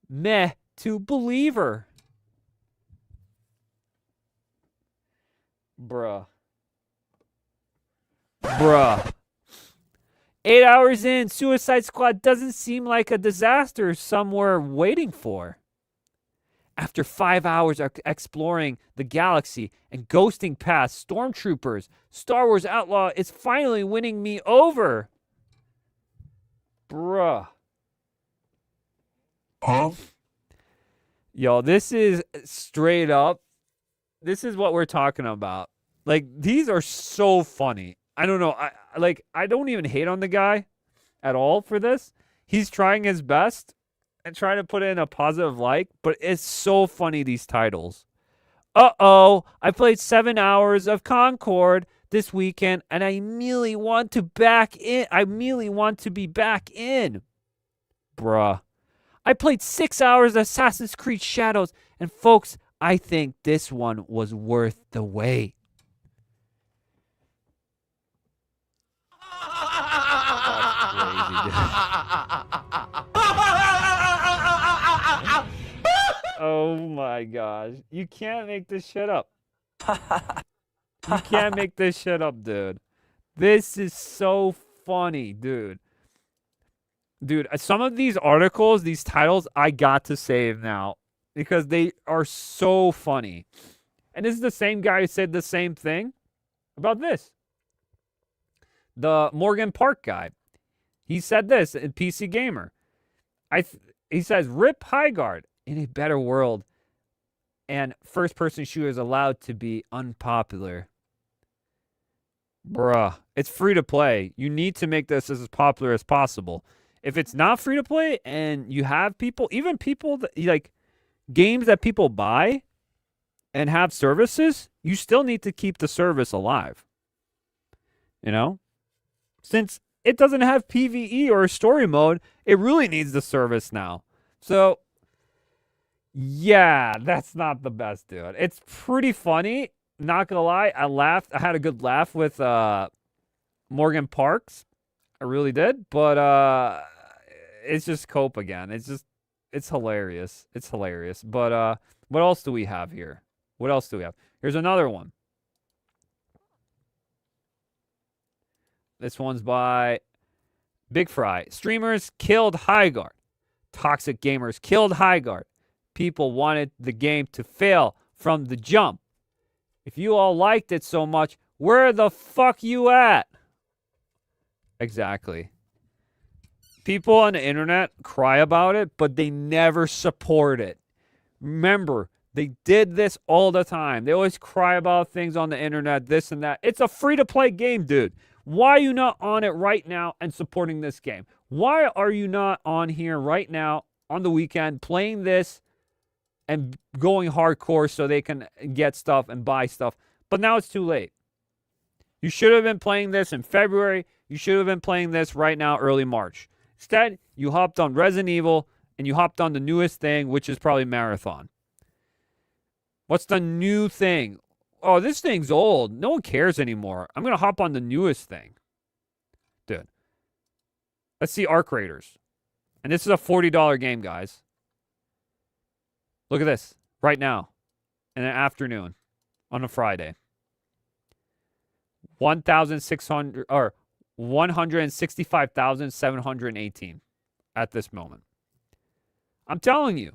meh to believer. Bruh. 8 hours in, Suicide Squad doesn't seem like a disaster somewhere waiting for. After 5 hours of exploring the galaxy and ghosting past stormtroopers, Star Wars Outlaw is finally winning me over. Bruh. Huh? Yo, this is straight up. This is what we're talking about. Like, these are so funny. I don't know. I don't even hate on the guy at all for this. He's trying his best and trying to put in a positive like, but it's so funny, these titles. Uh-oh, I played 7 hours of Concord this weekend, and I immediately want to be back in. Bruh. I played 6 hours of Assassin's Creed Shadows, and folks, I think this one was worth the wait. Oh my gosh. You can't make this shit up. You can't make this shit up, dude. This is so funny, dude. Dude, some of these articles, these titles, I got to save now because they are so funny. And this is the same guy who said the same thing about this. The Morgan Park guy. He said this in PC Gamer. He says, rip Highguard. In a better world, and first-person shooters allowed to be unpopular. Bruh. It's free to play. You need to make this as popular as possible. If it's not free to play and you have people, even people that, like games that people buy and have services, you still need to keep the service alive. You know? Since it doesn't have PvE or story mode, it really needs the service now. So, yeah, that's not the best, dude. It's pretty funny. Not gonna lie, I laughed. I had a good laugh with Morgan Parks. I really did. But it's just cope again. It's hilarious. It's hilarious. But what else do we have here? What else do we have? Here's another one. This one's by Big Fry. Streamers killed Highguard. Toxic gamers killed Highguard. People wanted the game to fail from the jump. If you all liked it so much, where the fuck you at? Exactly. People on the internet cry about it, but they never support it. Remember, they did this all the time. They always cry about things on the internet, this and that. It's a free-to-play game, dude. Why are you not on it right now and supporting this game? Why are you not on here right now on the weekend playing this and going hardcore so they can get stuff and buy stuff? But now it's too late. You should have been playing this in February. You should have been playing this right now, early March. Instead, you hopped on Resident Evil and you hopped on the newest thing, which is probably Marathon. What's the new thing? Oh, this thing's old. No one cares anymore. I'm going to hop on the newest thing. Dude. Let's see Arc Raiders. And this is a $40 game, guys. Look at this. Right now. In the afternoon. On a Friday. 1,600 or 165,718 at this moment. I'm telling you.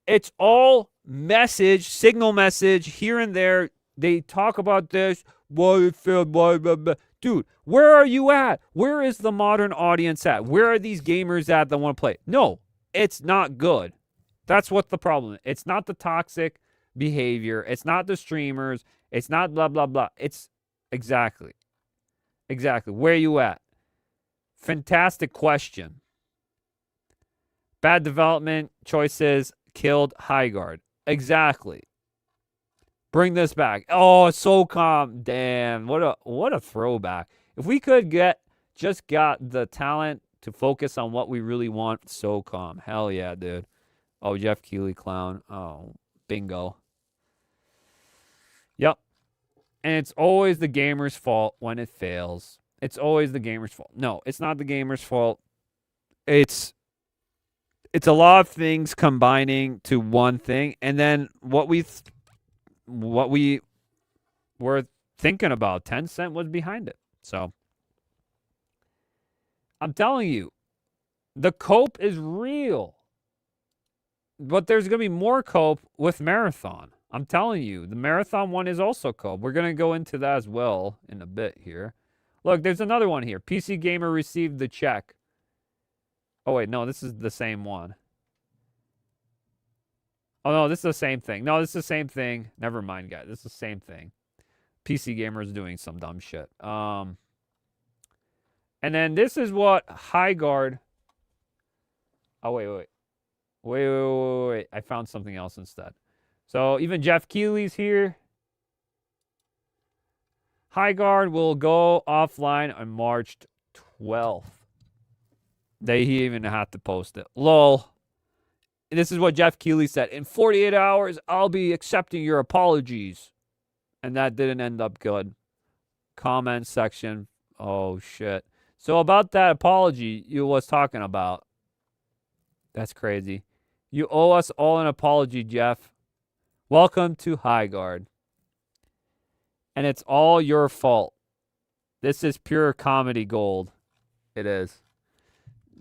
It's all message, signal message here and there. They talk about this. Why it failed, blah, blah, blah. Dude, where are you at? Where is the modern audience at? Where are these gamers at that want to play? No, it's not good. That's what the problem is. It's not the toxic behavior. It's not the streamers. It's not blah, blah, blah. It's exactly. Where you at? Fantastic question. Bad development choices killed Highguard. Exactly. Bring this back. Oh, SOCOM. Damn. What a throwback. If we could just got the talent to focus on what we really want, SOCOM. Hell yeah, dude. Oh, Jeff Keighley clown. Oh, bingo. Yep. And it's always the gamer's fault when it fails. It's always the gamer's fault. No, it's not the gamer's fault. It's a lot of things combining to one thing, and then what we were thinking about, Tencent was behind it. So I'm telling you, the cope is real. But there's going to be more cope with Marathon. I'm telling you, the Marathon one is also cope. We're going to go into that as well in a bit here. Look, there's another one here. PC Gamer received the check. Oh, wait, no, this is the same one. Oh, no, this is the same thing. No, this is the same thing. Never mind, guys. This is the same thing. PC Gamer is doing some dumb shit. And then this is what Highguard... Oh, wait. Wait. I found something else instead. So even Jeff Keighley's here. Highguard will go offline on March 12th. He even had to post it. Lol. And this is what Jeff Keighley said. In 48 hours, I'll be accepting your apologies. And that didn't end up good. Comment section. Oh, shit. So about that apology you was talking about. That's crazy. You owe us all an apology, Jeff. Welcome to Highguard. And it's all your fault. This is pure comedy gold. It is.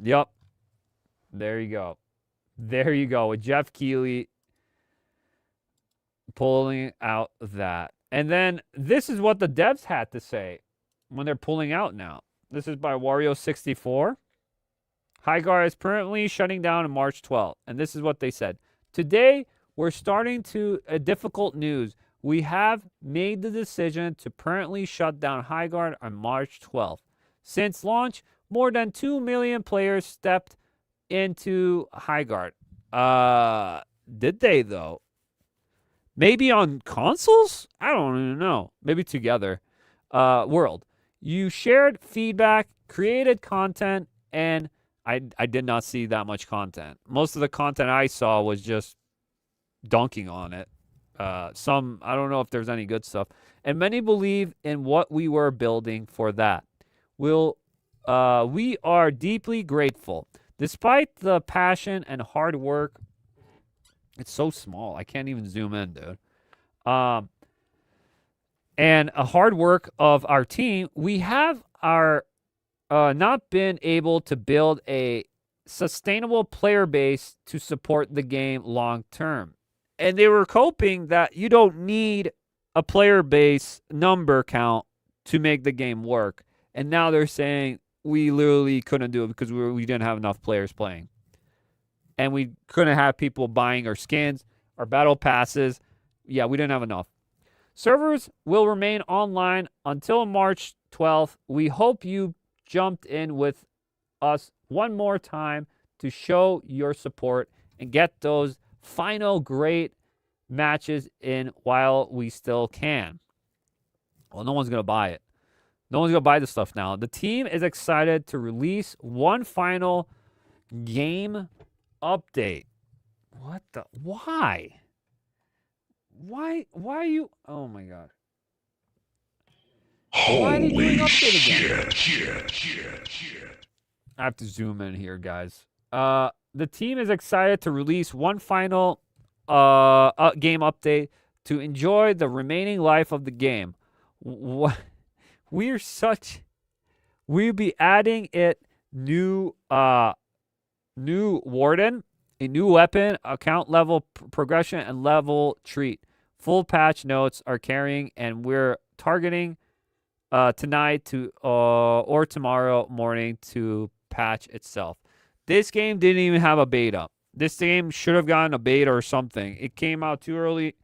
Yup. There you go. There you go. With Jeff Keighley pulling out that. And then this is what the devs had to say when they're pulling out now. This is by Wario64. Highguard is permanently shutting down on March 12th. And this is what they said. Today, we're starting to a difficult news. We have made the decision to permanently shut down Highguard on March 12th. Since launch, more than 2 million players stepped into Highguard. Did they, though? Maybe on consoles? I don't even know. Maybe together. World. You shared feedback, created content, and I did not see that much content. Most of the content I saw was just dunking on it. I don't know if there's any good stuff. And many believe in what we were building for that. We are deeply grateful. Despite the passion and hard work, it's so small. I can't even zoom in, dude. And a hard work of our team, we have not been able to build a sustainable player base to support the game long term. And they were coping that you don't need a player base number count to make the game work. And now they're saying we literally couldn't do it because we didn't have enough players playing. And we couldn't have people buying our skins, our battle passes. Yeah, we didn't have enough. Servers will remain online until March 12th. We hope you jumped in with us one more time to show your support and get those final great matches in while we still can. Well, no one's going to buy it. No one's going to buy the stuff now. The team is excited to release one final game update. What the? Why? Why are you? Oh my God. Why are they doing update again? Shit. I have to zoom in here, guys. The team is excited to release one final game update to enjoy the remaining life of the game. We'll be adding new warden, a new weapon, account level progression, and level treat. Full patch notes are carrying, and we're targeting tonight or tomorrow morning to patch itself. This game didn't even have a beta. This game should have gotten a beta or something. It came out too early.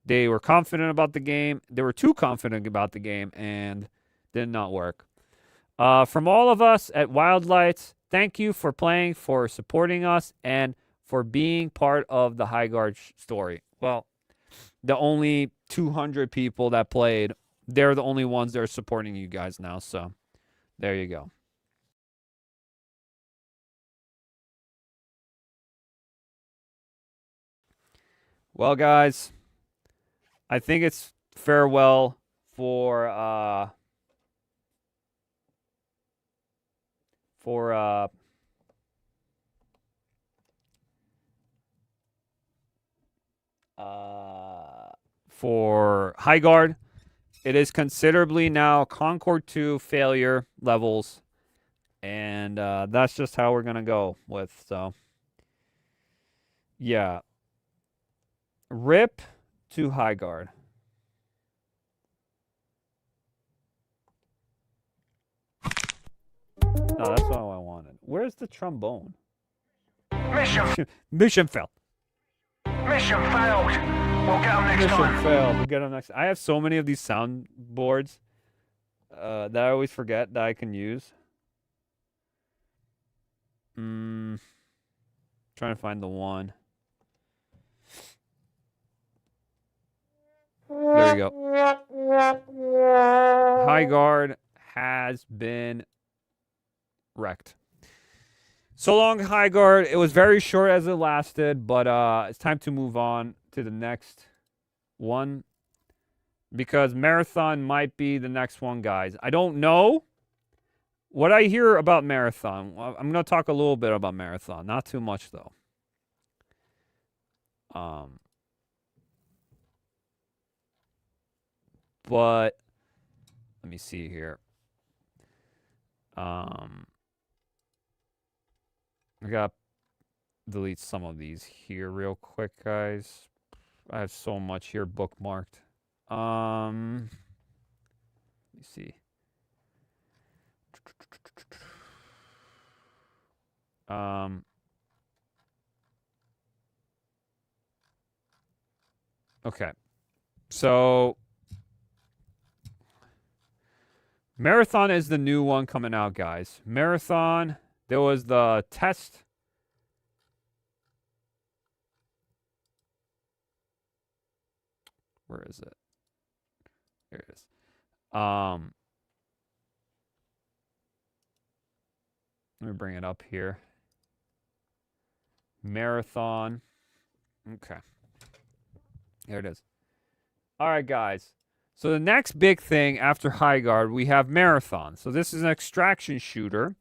They were confident about the game. They were too confident about the game, and did not work. From all of us at Wildlights, thank you for playing, for supporting us, and for being part of the Highguard story. Well, the only 200 people that played, they're the only ones that are supporting you guys now. So there you go. Well, guys, I think it's farewell for Highguard. It is considerably now Concord 2 failure levels, and that's just how we're gonna go with. So yeah, rip to Highguard. No, that's not what I wanted. Where's the trombone? Mission failed. Mission failed. We'll get them next time. Mission failed. We'll get them next. I have so many of these soundboards that I always forget that I can use. Trying to find the one. There we go. Highguard has been wrecked. So long, Highguard. It was very short as it lasted, but it's time to move on to the next one, because Marathon might be the next one, guys. I don't know what I hear about Marathon. I'm going to talk a little bit about Marathon. Not too much, though. But let me see here. I gotta delete some of these here real quick, guys. I have so much here bookmarked. Let me see. Okay. So Marathon is the new one coming out, guys. Marathon, there was the test. Where is it? Here it is. Let me bring it up here. Marathon. Okay. Here it is. All right, guys. So the next big thing after Highguard, we have Marathon. So this is an extraction shooter,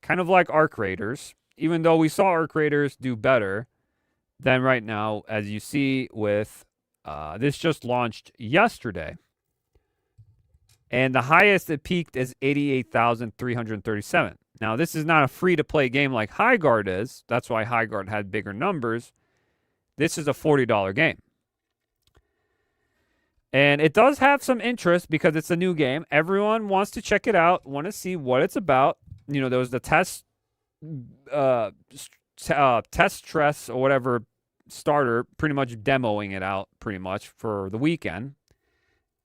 kind of like Arc Raiders, even though we saw Arc Raiders do better than right now, as you see with this just launched yesterday. And the highest it peaked is 88,337. Now, this is not a free-to-play game like Highguard is. That's why Highguard had bigger numbers. This is a $40 game. And it does have some interest because it's a new game. Everyone wants to check it out, want to see what it's about. You know, there was the test stress or whatever starter, pretty much demoing it out pretty much for the weekend.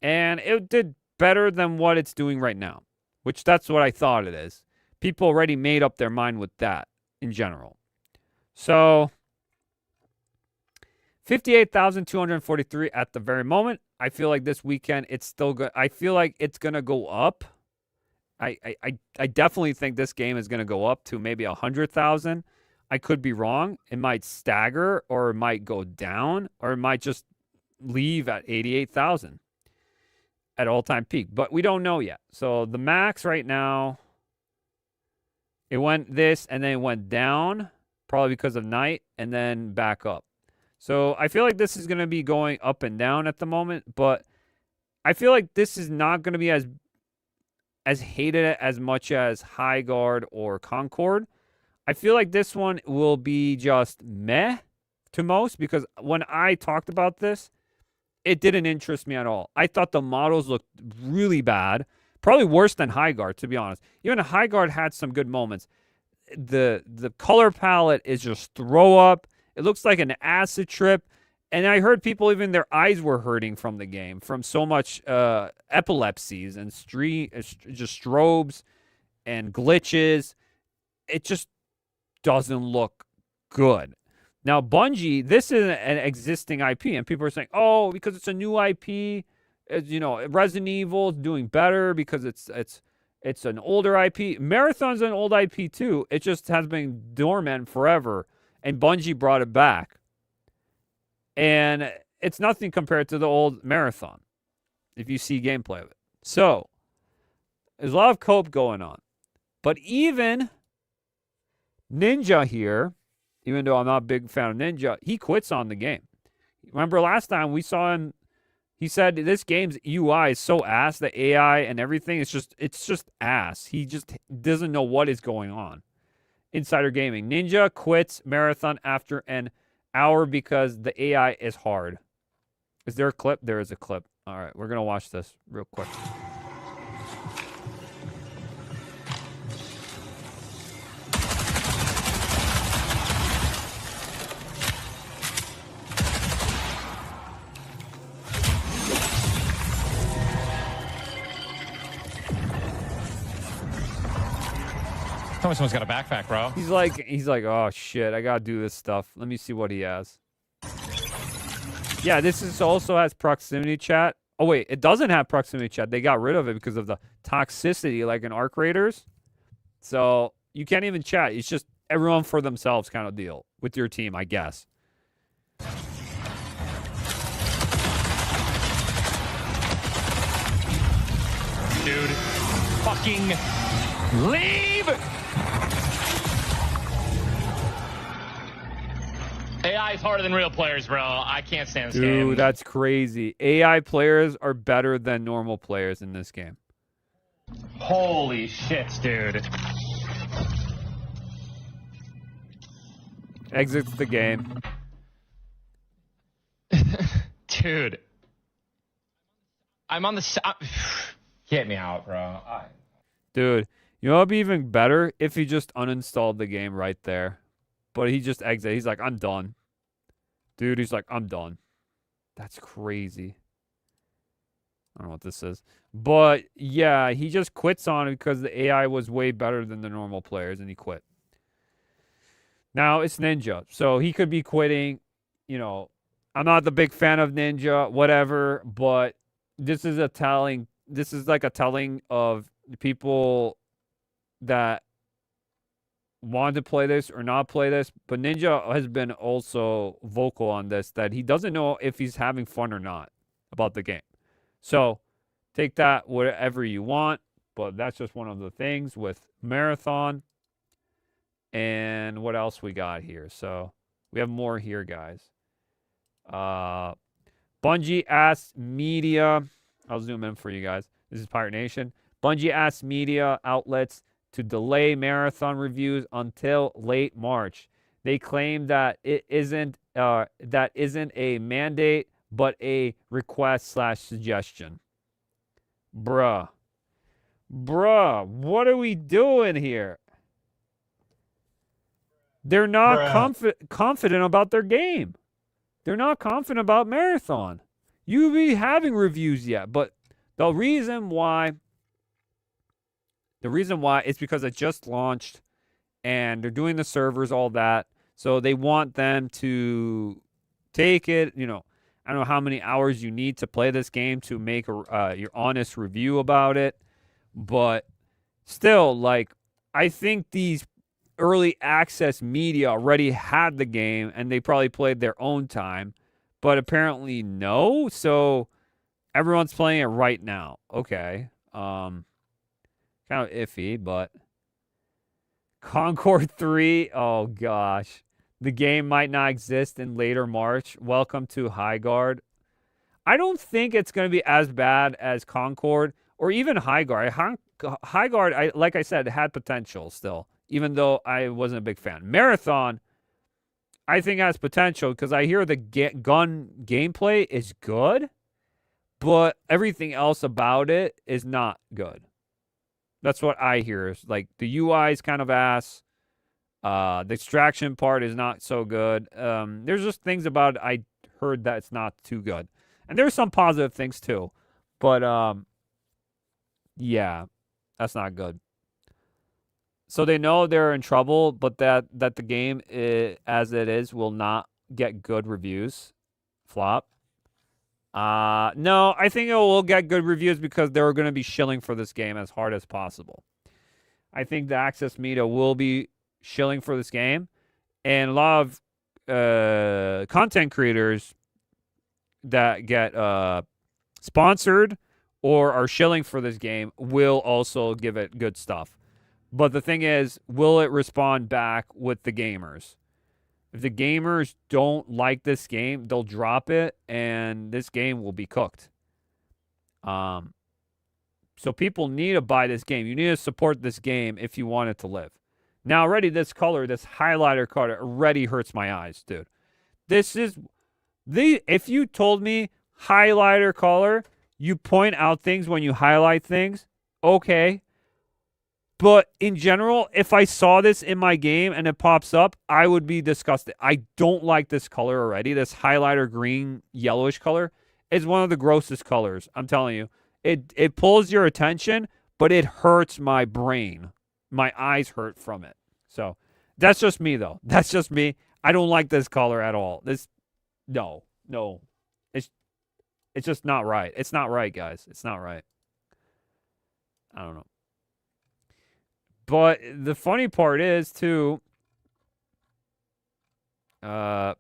And it did better than what it's doing right now, which that's what I thought it is. People already made up their mind with that in general. So 58,243 at the very moment. I feel like this weekend it's still good. I feel like it's gonna go up. I definitely think this game is gonna go up to maybe 100,000. I could be wrong. It might stagger, or it might go down, or it might just leave at 88,000 at all-time peak. But we don't know yet. So the max right now, it went this and then it went down, probably because of night, and then back up. So I feel like this is going to be going up and down at the moment, but I feel like this is not going to be as hated as much as Highguard or Concord. I feel like this one will be just meh to most, because when I talked about this, it didn't interest me at all. I thought the models looked really bad, probably worse than Highguard, to be honest. Even Highguard had some good moments. the color palette is just throw up. It looks like an acid trip. And I heard people, even their eyes were hurting from the game, from so much epilepsies and just strobes and glitches. It just doesn't look good. Now, Bungie, this is an existing IP, and people are saying, oh, because it's a new IP, Resident Evil is doing better because it's an older IP. Marathon's an old IP too. It just has been dormant forever, and Bungie brought it back. And it's nothing compared to the old Marathon, if you see gameplay of it. So, there's a lot of cope going on. But even Ninja here, even though I'm not a big fan of Ninja, he quits on the game. Remember last time we saw him, he said this game's UI is so ass, the AI and everything, it's just ass. He just doesn't know what is going on. Insider Gaming. Ninja quits Marathon after an hour because the AI is hard. Is there a clip? There is a clip. All right, we're going to watch this real quick. Tell me someone's got a backpack, bro. He's like, oh shit, I gotta do this stuff. Let me see what he has. Yeah, also has proximity chat. Oh wait, it doesn't have proximity chat. They got rid of it because of the toxicity, like in Arc Raiders. So you can't even chat. It's just everyone for themselves kind of deal with your team, I guess. Dude, fucking leave! AI is harder than real players, bro. I can't stand this game. Dude, that's crazy. AI players are better than normal players in this game. Holy shit, dude. Exits the game. Dude. I'm on the... Get me out, bro. Dude, you know what would be even better? If he just uninstalled the game right there. But he just exited. He's like, I'm done. Dude, he's like, I'm done. That's crazy. I don't know what this is. But, yeah, he just quits on it because the AI was way better than the normal players, and he quit. Now, it's Ninja. So he could be quitting. You know, I'm not the big fan of Ninja, whatever. But this is like a telling of the people that want to play this or not play this, but Ninja has been also vocal on this, that he doesn't know if he's having fun or not about the game. So take that whatever you want, but that's just one of the things with Marathon. And what else we got here? So we have more here, guys. Bungie asks media, I'll zoom in for you guys. This is Pirate Nation. Bungie asks media outlets to delay Marathon reviews until late March. They claim that it isn't a mandate, but a request/suggestion. Bruh, what are we doing here? They're not confident about their game. They're not confident about Marathon. You be having reviews yet, but the reason why is because it just launched and they're doing the servers, all that. So they want them to take it, I don't know how many hours you need to play this game to make your honest review about it. But still, like, I think these early access media already had the game and they probably played their own time. But apparently no. So everyone's playing it right now. Okay. Kind of iffy, but Concord 3, oh gosh. The game might not exist in later March. Welcome to Highguard. I don't think it's going to be as bad as Concord or even Highguard. Highguard, like I said, had potential still, even though I wasn't a big fan. Marathon, I think has potential because I hear the gun gameplay is good, but everything else about it is not good. That's what I hear. Like, the UI is kind of ass. The extraction part is not so good. There's just things about it I heard that it's not too good. And there's some positive things too. But, yeah, that's not good. So they know they're in trouble, but that the game, as it is, will not get good reviews. Flop. No, I think it will get good reviews because they're going to be shilling for this game as hard as possible. I think the Access Media will be shilling for this game. And a lot of content creators that get sponsored or are shilling for this game will also give it good stuff. But the thing is, will it respond back with the gamers? If the gamers don't like this game, they'll drop it, and this game will be cooked. So people need to buy this game. You need to support this game if you want it to live. Now, already this color, this highlighter color, already hurts my eyes, dude. This is if you told me highlighter color, you point out things when you highlight things, okay. But in general, if I saw this in my game and it pops up, I would be disgusted. I don't like this color already. This highlighter green, yellowish color is one of the grossest colors. I'm telling you. It pulls your attention, but it hurts my brain. My eyes hurt from it. So that's just me, though. That's just me. I don't like this color at all. No. It's just not right. It's not right, guys. It's not right. I don't know. But the funny part is, too, that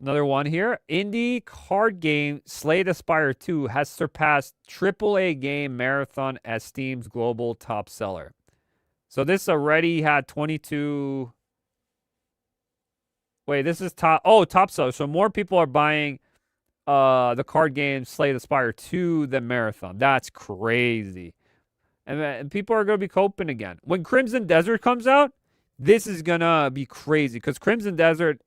another one here. Indie card game Slay the Spire 2 has surpassed AAA game Marathon as Steam's global top seller. So this already had 22. Wait, this is top. Oh, top seller. So more people are buying the card game Slay the Spire 2 than Marathon. That's crazy. And people are going to be coping again. When Crimson Desert comes out, this is going to be crazy because Crimson Desert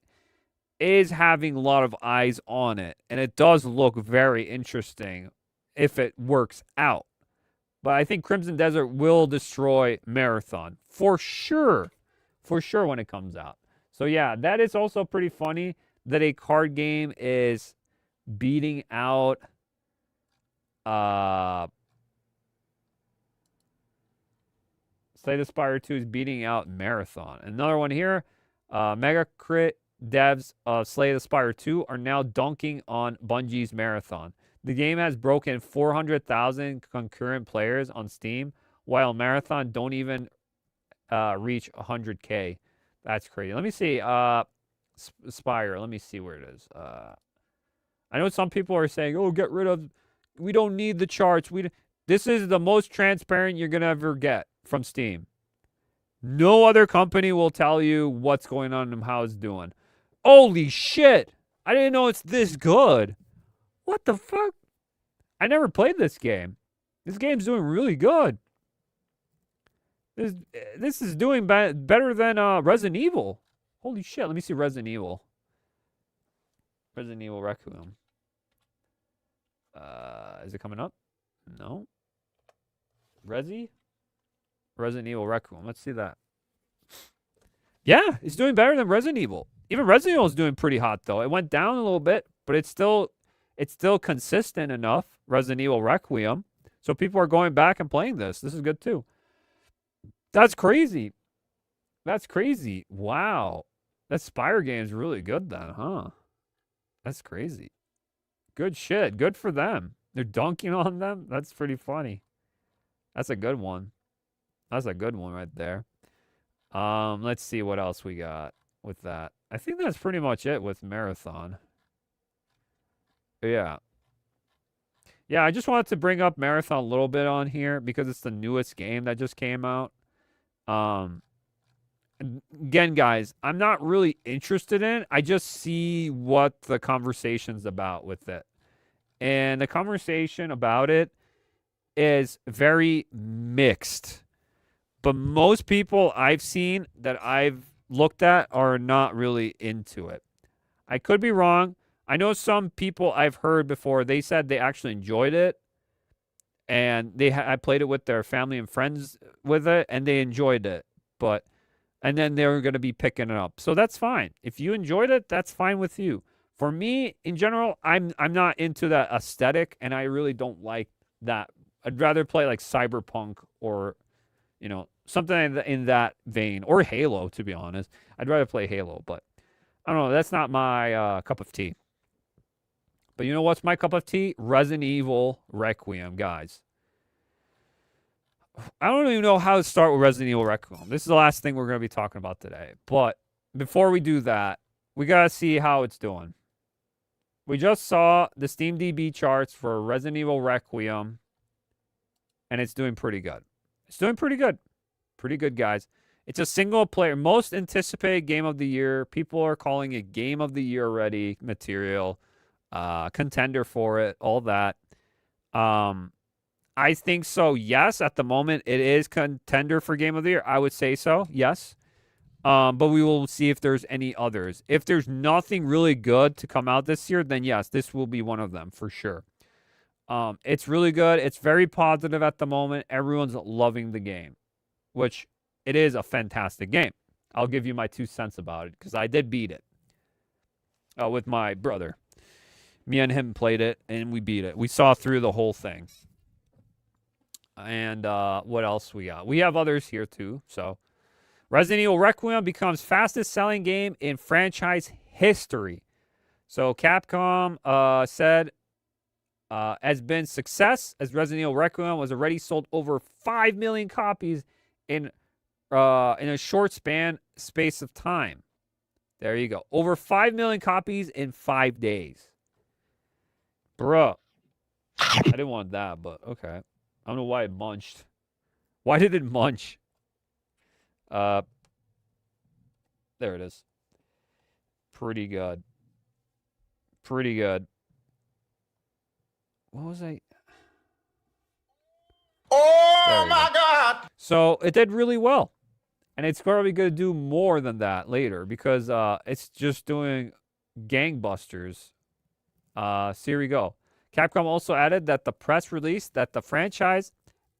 is having a lot of eyes on it. And it does look very interesting if it works out. But I think Crimson Desert will destroy Marathon for sure. For sure when it comes out. So yeah, that is also pretty funny that a card game is beating out Slay the Spire 2 is beating out Marathon. Another one here. Mega Crit devs of Slay the Spire 2 are now dunking on Bungie's Marathon. The game has broken 400,000 concurrent players on Steam, while Marathon don't even reach 100K. That's crazy. Let me see. Spire. Let me see where it is. I know some people are saying, "Oh, get rid of. We don't need the charts. This is the most transparent you're gonna ever get from Steam. No other company will tell you what's going on and how it's doing. Holy shit! I didn't know it's this good. What the fuck? I never played this game. This game's doing really good. This is doing better than Resident Evil. Holy shit! Let me see Resident Evil. Resident Evil Requiem. Is it coming up? No. Resident Evil Requiem. Let's see that. Yeah, it's doing better than Resident Evil. Even Resident Evil is doing pretty hot though. It went down a little bit, but it's still consistent enough. Resident Evil Requiem. So people are going back and playing this. This is good too. That's crazy. That's crazy. Wow. That Spire game is really good then, huh? That's crazy. Good shit. Good for them. They're dunking on them. That's pretty funny. That's a good one. That's a good one right there. Let's see what else we got with that. I think that's pretty much it with Marathon. Yeah. Yeah, I just wanted to bring up Marathon a little bit on here because it's the newest game that just came out. Again, guys, I'm not really interested in it. I just see what the conversation's about with it. And the conversation about it is very mixed. But most people I've seen that I've looked at are not really into it. I could be wrong. I know some people I've heard before, they said they actually enjoyed it. and I played it with their family and friends with it, and they enjoyed it. And then they're going to be picking it up, so that's fine. If you enjoyed it, that's fine with you. For me, in general, I'm not into that aesthetic, and I really don't like that. I'd rather play like Cyberpunk or, something in that vein, or Halo. To be honest, I'd rather play Halo, but I don't know. That's not my cup of tea. But you know what's my cup of tea? Resident Evil Requiem, guys. I don't even know how to start with Resident Evil Requiem. This is the last thing we're going to be talking about today. But before we do that, we got to see how it's doing. We just saw the SteamDB charts for Resident Evil Requiem, and it's doing pretty good. It's doing pretty good. Pretty good, guys. It's a single-player, most anticipated game of the year. People are calling it game of the year already material. Contender for it, all that. I think so, yes. At the moment, it is contender for game of the year. I would say so, yes. But we will see if there's any others. If there's nothing really good to come out this year, then yes, this will be one of them for sure. It's really good. It's very positive at the moment. Everyone's loving the game, which it is a fantastic game. I'll give you my 2 cents about it because I did beat it with my brother. Me and him played it, and we beat it. We saw through the whole thing. And what else we got? We have others here, too. So, Resident Evil Requiem becomes fastest-selling game in franchise history. So, Capcom said has been success, as Resident Evil Requiem was already sold over 5 million copies in a short space of time. There you go. Over 5 million copies in 5 days. Bruh. I didn't want that, but okay. I don't know why it munched. Why did it munch? There it is. Pretty good. Pretty good. What was I? Oh my God! So it did really well. And it's probably going to do more than that later because it's just doing gangbusters. So here we go. Capcom also added that the press release that the franchise,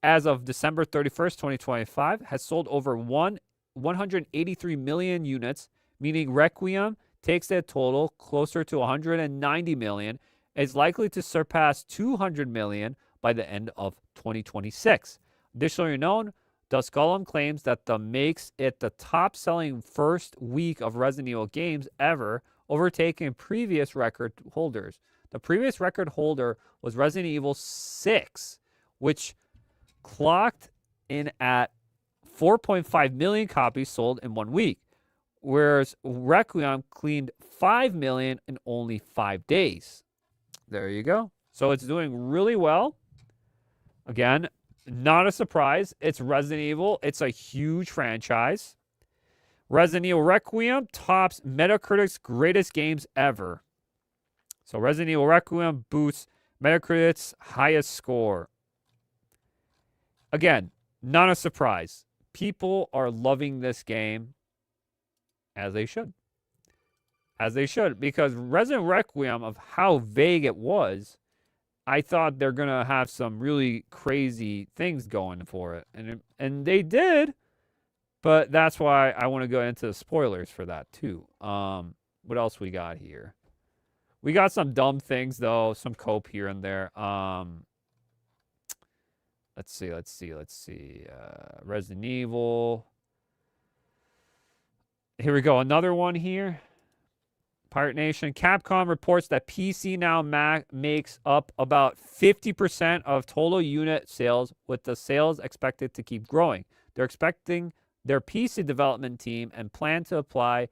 as of December 31st, 2025, has sold over 183 million units, meaning Requiem takes their total closer to 190 million, is likely to surpass 200 million by the end of 2026. Additionally known, Dusk Golem claims that makes it the top-selling first week of Resident Evil games ever, overtaking previous record holders. The previous record holder was Resident Evil 6, which clocked in at 4.5 million copies sold in 1 week, whereas Requiem cleaned 5 million in only 5 days. There you go. So it's doing really well. Again, not a surprise. It's Resident Evil. It's a huge franchise. Resident Evil Requiem tops Metacritic's greatest games ever. So Resident Evil Requiem boosts Metacritic's highest score. Again, not a surprise. People are loving this game as they should. As they should. Because Resident Requiem, of how vague it was, I thought they're going to have some really crazy things going for it. And they did. But that's why I want to go into the spoilers for that too. What else we got here? We got some dumb things, though. Some cope here and there. Let's see. Resident Evil. Here we go. Another one here. Pirate Nation. Capcom reports that PC now makes up about 50% of total unit sales, with the sales expected to keep growing. They're expecting their PC development team and plan to apply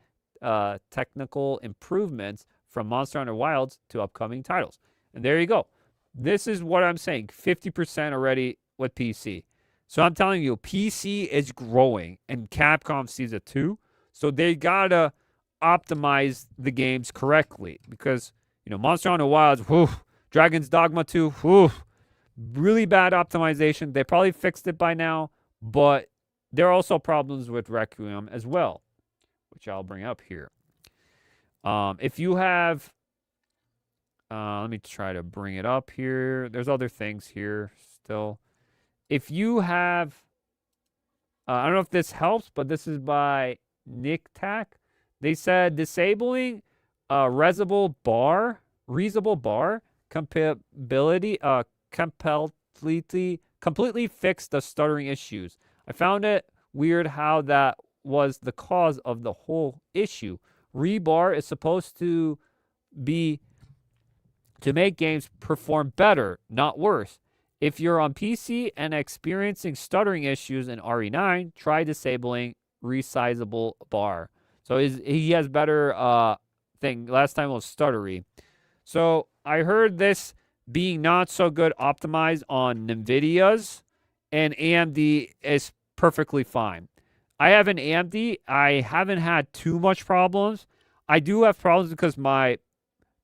technical improvements from Monster Hunter Wilds to upcoming titles. And there you go. This is what I'm saying. 50% already with PC. So I'm telling you, PC is growing, and Capcom sees it too. So they gotta optimize the games correctly because, Monster Hunter Wilds, Dragon's Dogma 2, really bad optimization. They probably fixed it by now, but there are also problems with Requiem as well, which I'll bring up here. If you have, let me try to bring it up here. There's other things here. still. If you have, I don't know if this helps, but this is by Nick Tack. They said disabling reasonable bar compatibility completely fixed the stuttering issues. I found it weird how that was the cause of the whole issue. Rebar is supposed to be to make games perform better, not worse. If you're on PC and experiencing stuttering issues in RE9, try disabling resizable bar. So he has better thing. Last time it was stuttery. So I heard this being not so good optimized on NVIDIA's, and AMD is perfectly fine. I have an AMD. I haven't had too much problems. I do have problems because my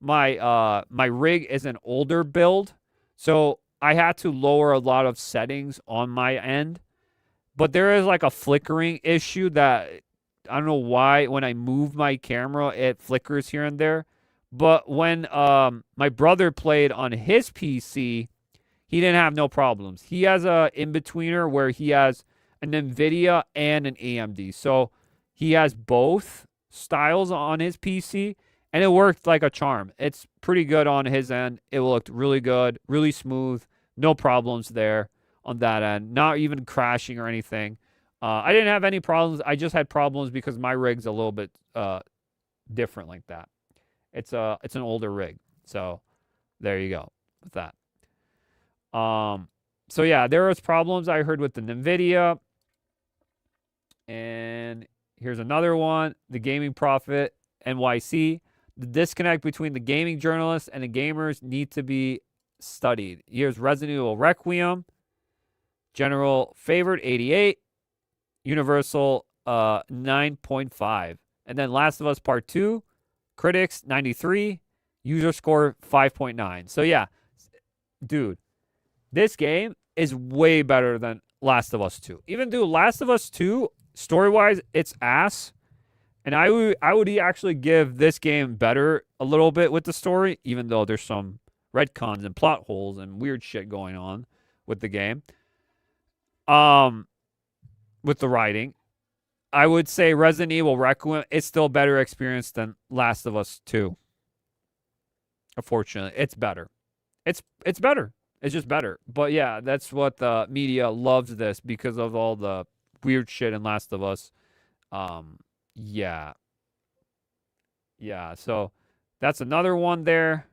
rig is an older build, so I had to lower a lot of settings on my end. But there is like a flickering issue that I don't know why when I move my camera it flickers here and there. But when my brother played on his PC, he didn't have no problems. He has a in-betweener where he has an NVIDIA and an AMD. So he has both styles on his PC, and it worked like a charm. It's pretty good on his end. It looked really good, really smooth. No problems there on that end. Not even crashing or anything. I didn't have any problems. I just had problems because my rig's a little bit different like that. It's an older rig. So there you go with that. So yeah, there was problems I heard with the NVIDIA. And here's another one. The Gaming Prophet NYC. The disconnect between the gaming journalists and the gamers need to be studied. Here's Resident Evil Requiem. General favorite 88. Universal 9.5. And then Last of Us Part 2. Critics 93. User score 5.9. So yeah, dude, this game is way better than Last of Us 2. Even though Last of Us 2, story-wise, it's ass. And I would actually give this game better a little bit with the story, even though there's some retcons and plot holes and weird shit going on with the game. With the writing, I would say Resident Evil Requiem is still a better experience than Last of Us 2. Unfortunately, it's better. It's better. It's just better. But yeah, that's what the media loves this because of all the weird shit in Last of Us. Yeah. Yeah, so that's another one there.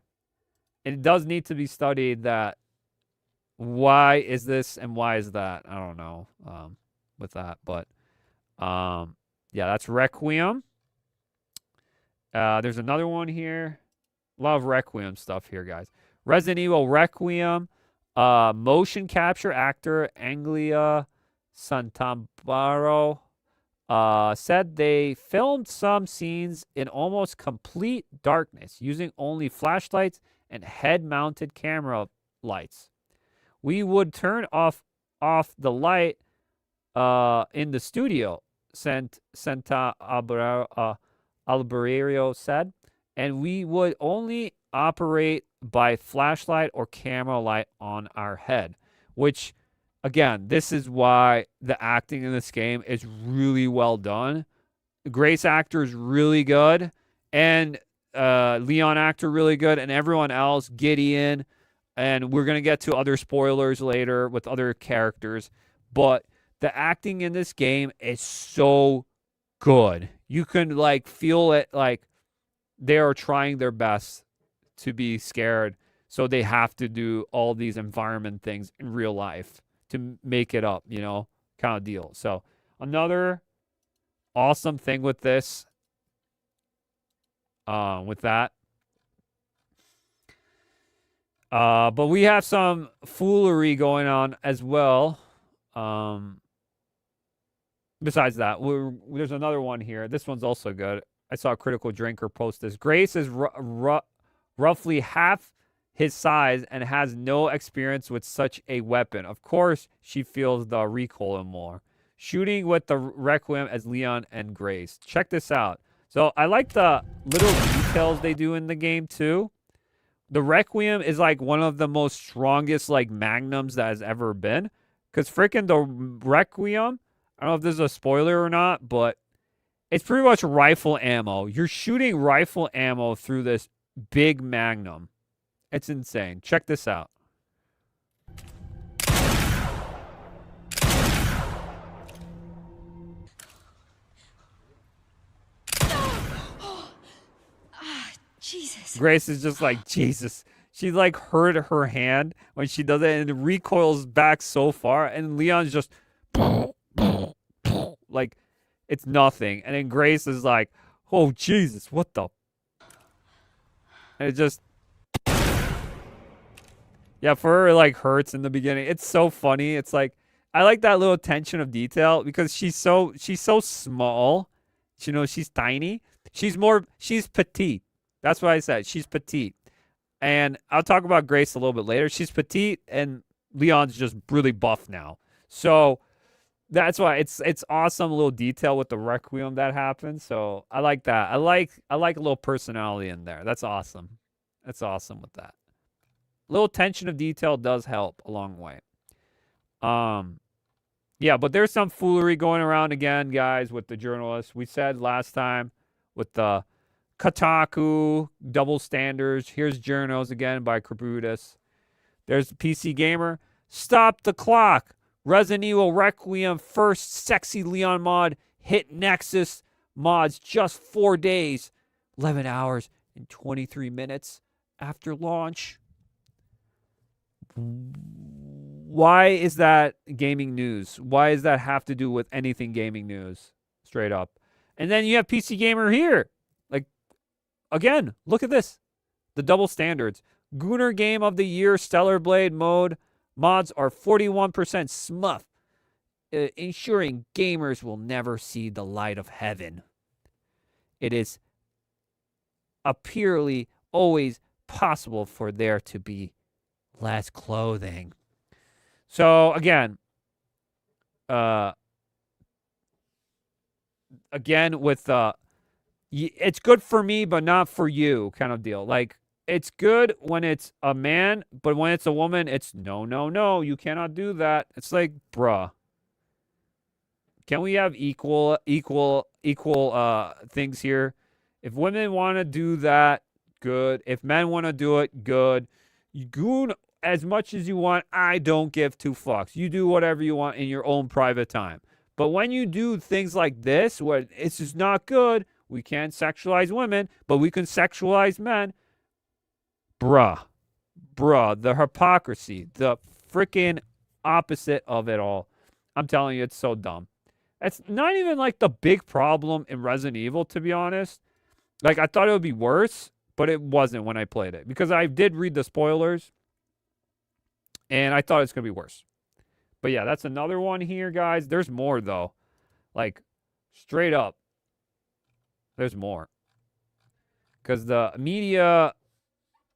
It does need to be studied that why is this and why is that? I don't know with that, but yeah, that's Requiem. There's another one here. A lot of Requiem stuff here, guys. Resident Evil Requiem. Motion capture actor Anglia Santambaro said they filmed some scenes in almost complete darkness using only flashlights and head-mounted camera lights. We would turn off the light in the studio, Santa Alberio said, and we would only operate by flashlight or camera light on our head, which, again, this is why the acting in this game is really well done. Grace actor is really good, and Leon actor really good, and everyone else, Gideon, and we're going to get to other spoilers later with other characters, but the acting in this game is so good. You can, like, feel it, like, they are trying their best to be scared, so they have to do all these environment things in real life to make it up, you know, kind of deal. So another awesome thing with this, with that. But we have some foolery going on as well. Besides that, there's another one here. This one's also good. I saw a Critical Drinker post this. Grace is roughly half his size and has no experience with such a weapon. Of course, she feels the recoil more. Shooting with the Requiem as Leon and Grace. Check this out. So I like the little details they do in the game too. The Requiem is like one of the most strongest like magnums that has ever been. Because freaking the Requiem, I don't know if this is a spoiler or not, but it's pretty much rifle ammo. You're shooting rifle ammo through this big magnum. It's insane. Check this out. Jesus. Grace is just like, Jesus. She like hurt her hand when she does it and it recoils back so far. And Leon's just like, it's nothing. And then Grace is like, oh, Jesus, what the? And it just, yeah, for her, it like hurts in the beginning. It's so funny. It's like, I like that little attention of detail because she's so small. You know, she's tiny. She's petite. That's what I said. She's petite. And I'll talk about Grace a little bit later. She's petite and Leon's just really buff now. So that's why it's awesome little detail with the Requiem that happened. So I like that. I like a little personality in there. That's awesome. That's awesome with that. Little attention of detail does help a long way. Yeah, but there's some foolery going around again, guys, with the journalists. We said last time with the Kotaku, double standards. Here's Journos again by Krabutis. There's PC Gamer. Stop the clock. Resident Evil Requiem first sexy Leon mod hit Nexus mods just 4 days. 11 hours and 23 minutes after launch. Why is that gaming news? Why does that have to do with anything gaming news? Straight up. And then you have PC Gamer here. Like, again, look at this. The double standards. Gooner Game of the Year Stellar Blade mode mods are 41% smurf, ensuring gamers will never see the light of heaven. It is apparently always possible for there to be less clothing. So again with it's good for me but not for you kind of deal. Like, it's good when it's a man, but when it's a woman, it's no, you cannot do that. It's like, bruh, can we have equal things here? If women want to do that, good. If men want to do it, good. You goon as much as you want. I don't give two fucks. You do whatever you want in your own private time. But when you do things like this, where it's just not good, we can't sexualize women, but we can sexualize men. Bruh, the hypocrisy, the freaking opposite of it all. I'm telling you, it's so dumb. It's not even like the big problem in Resident Evil, to be honest. Like, I thought it would be worse, but it wasn't when I played it. Because I did read the spoilers, and I thought it's going to be worse. But yeah, that's another one here, guys. There's more, though. Like, straight up, there's more. Because the media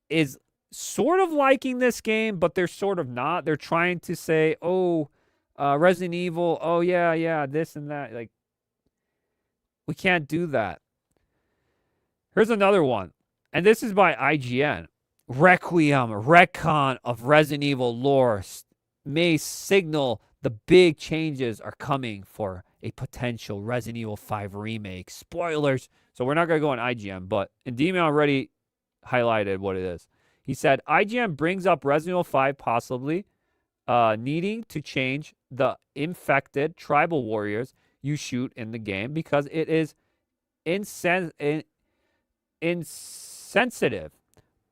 is sort of liking this game, but they're sort of not. They're trying to say, oh, Resident Evil, oh, yeah, this and that. Like, we can't do that. Here's another one. And this is by IGN. Requiem, retcon of Resident Evil lore may signal the big changes are coming for a potential Resident Evil 5 remake. Spoilers. So we're not going to go on IGN, but Endymion already highlighted what it is. He said, IGN brings up Resident Evil 5 possibly needing to change the infected tribal warriors you shoot in the game because it is insensitive.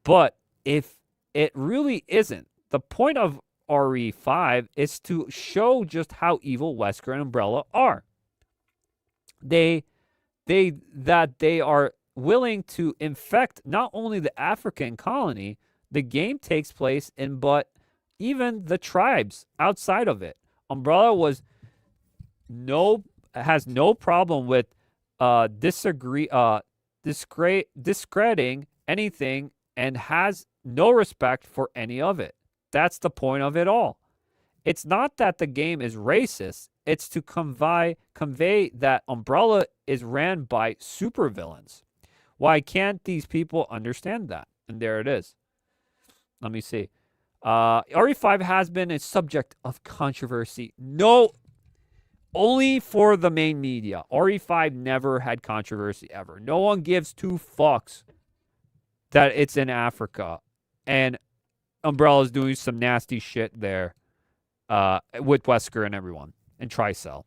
But if it really isn't, the point of RE5 is to show just how evil Wesker and Umbrella are. They are willing to infect not only the African colony the game takes place in, but even the tribes outside of it. Umbrella has no problem with discrediting anything and has no respect for any of it. That's the point of it all. It's not that the game is racist. It's to convey that Umbrella is ran by supervillains. Why can't these people understand that? And there it is. Let me see. RE5 has been a subject of controversy. No, only for the main media. RE5 never had controversy ever. No one gives two fucks that it's in Africa. And Umbrella's doing some nasty shit there with Wesker and everyone. And Tricell.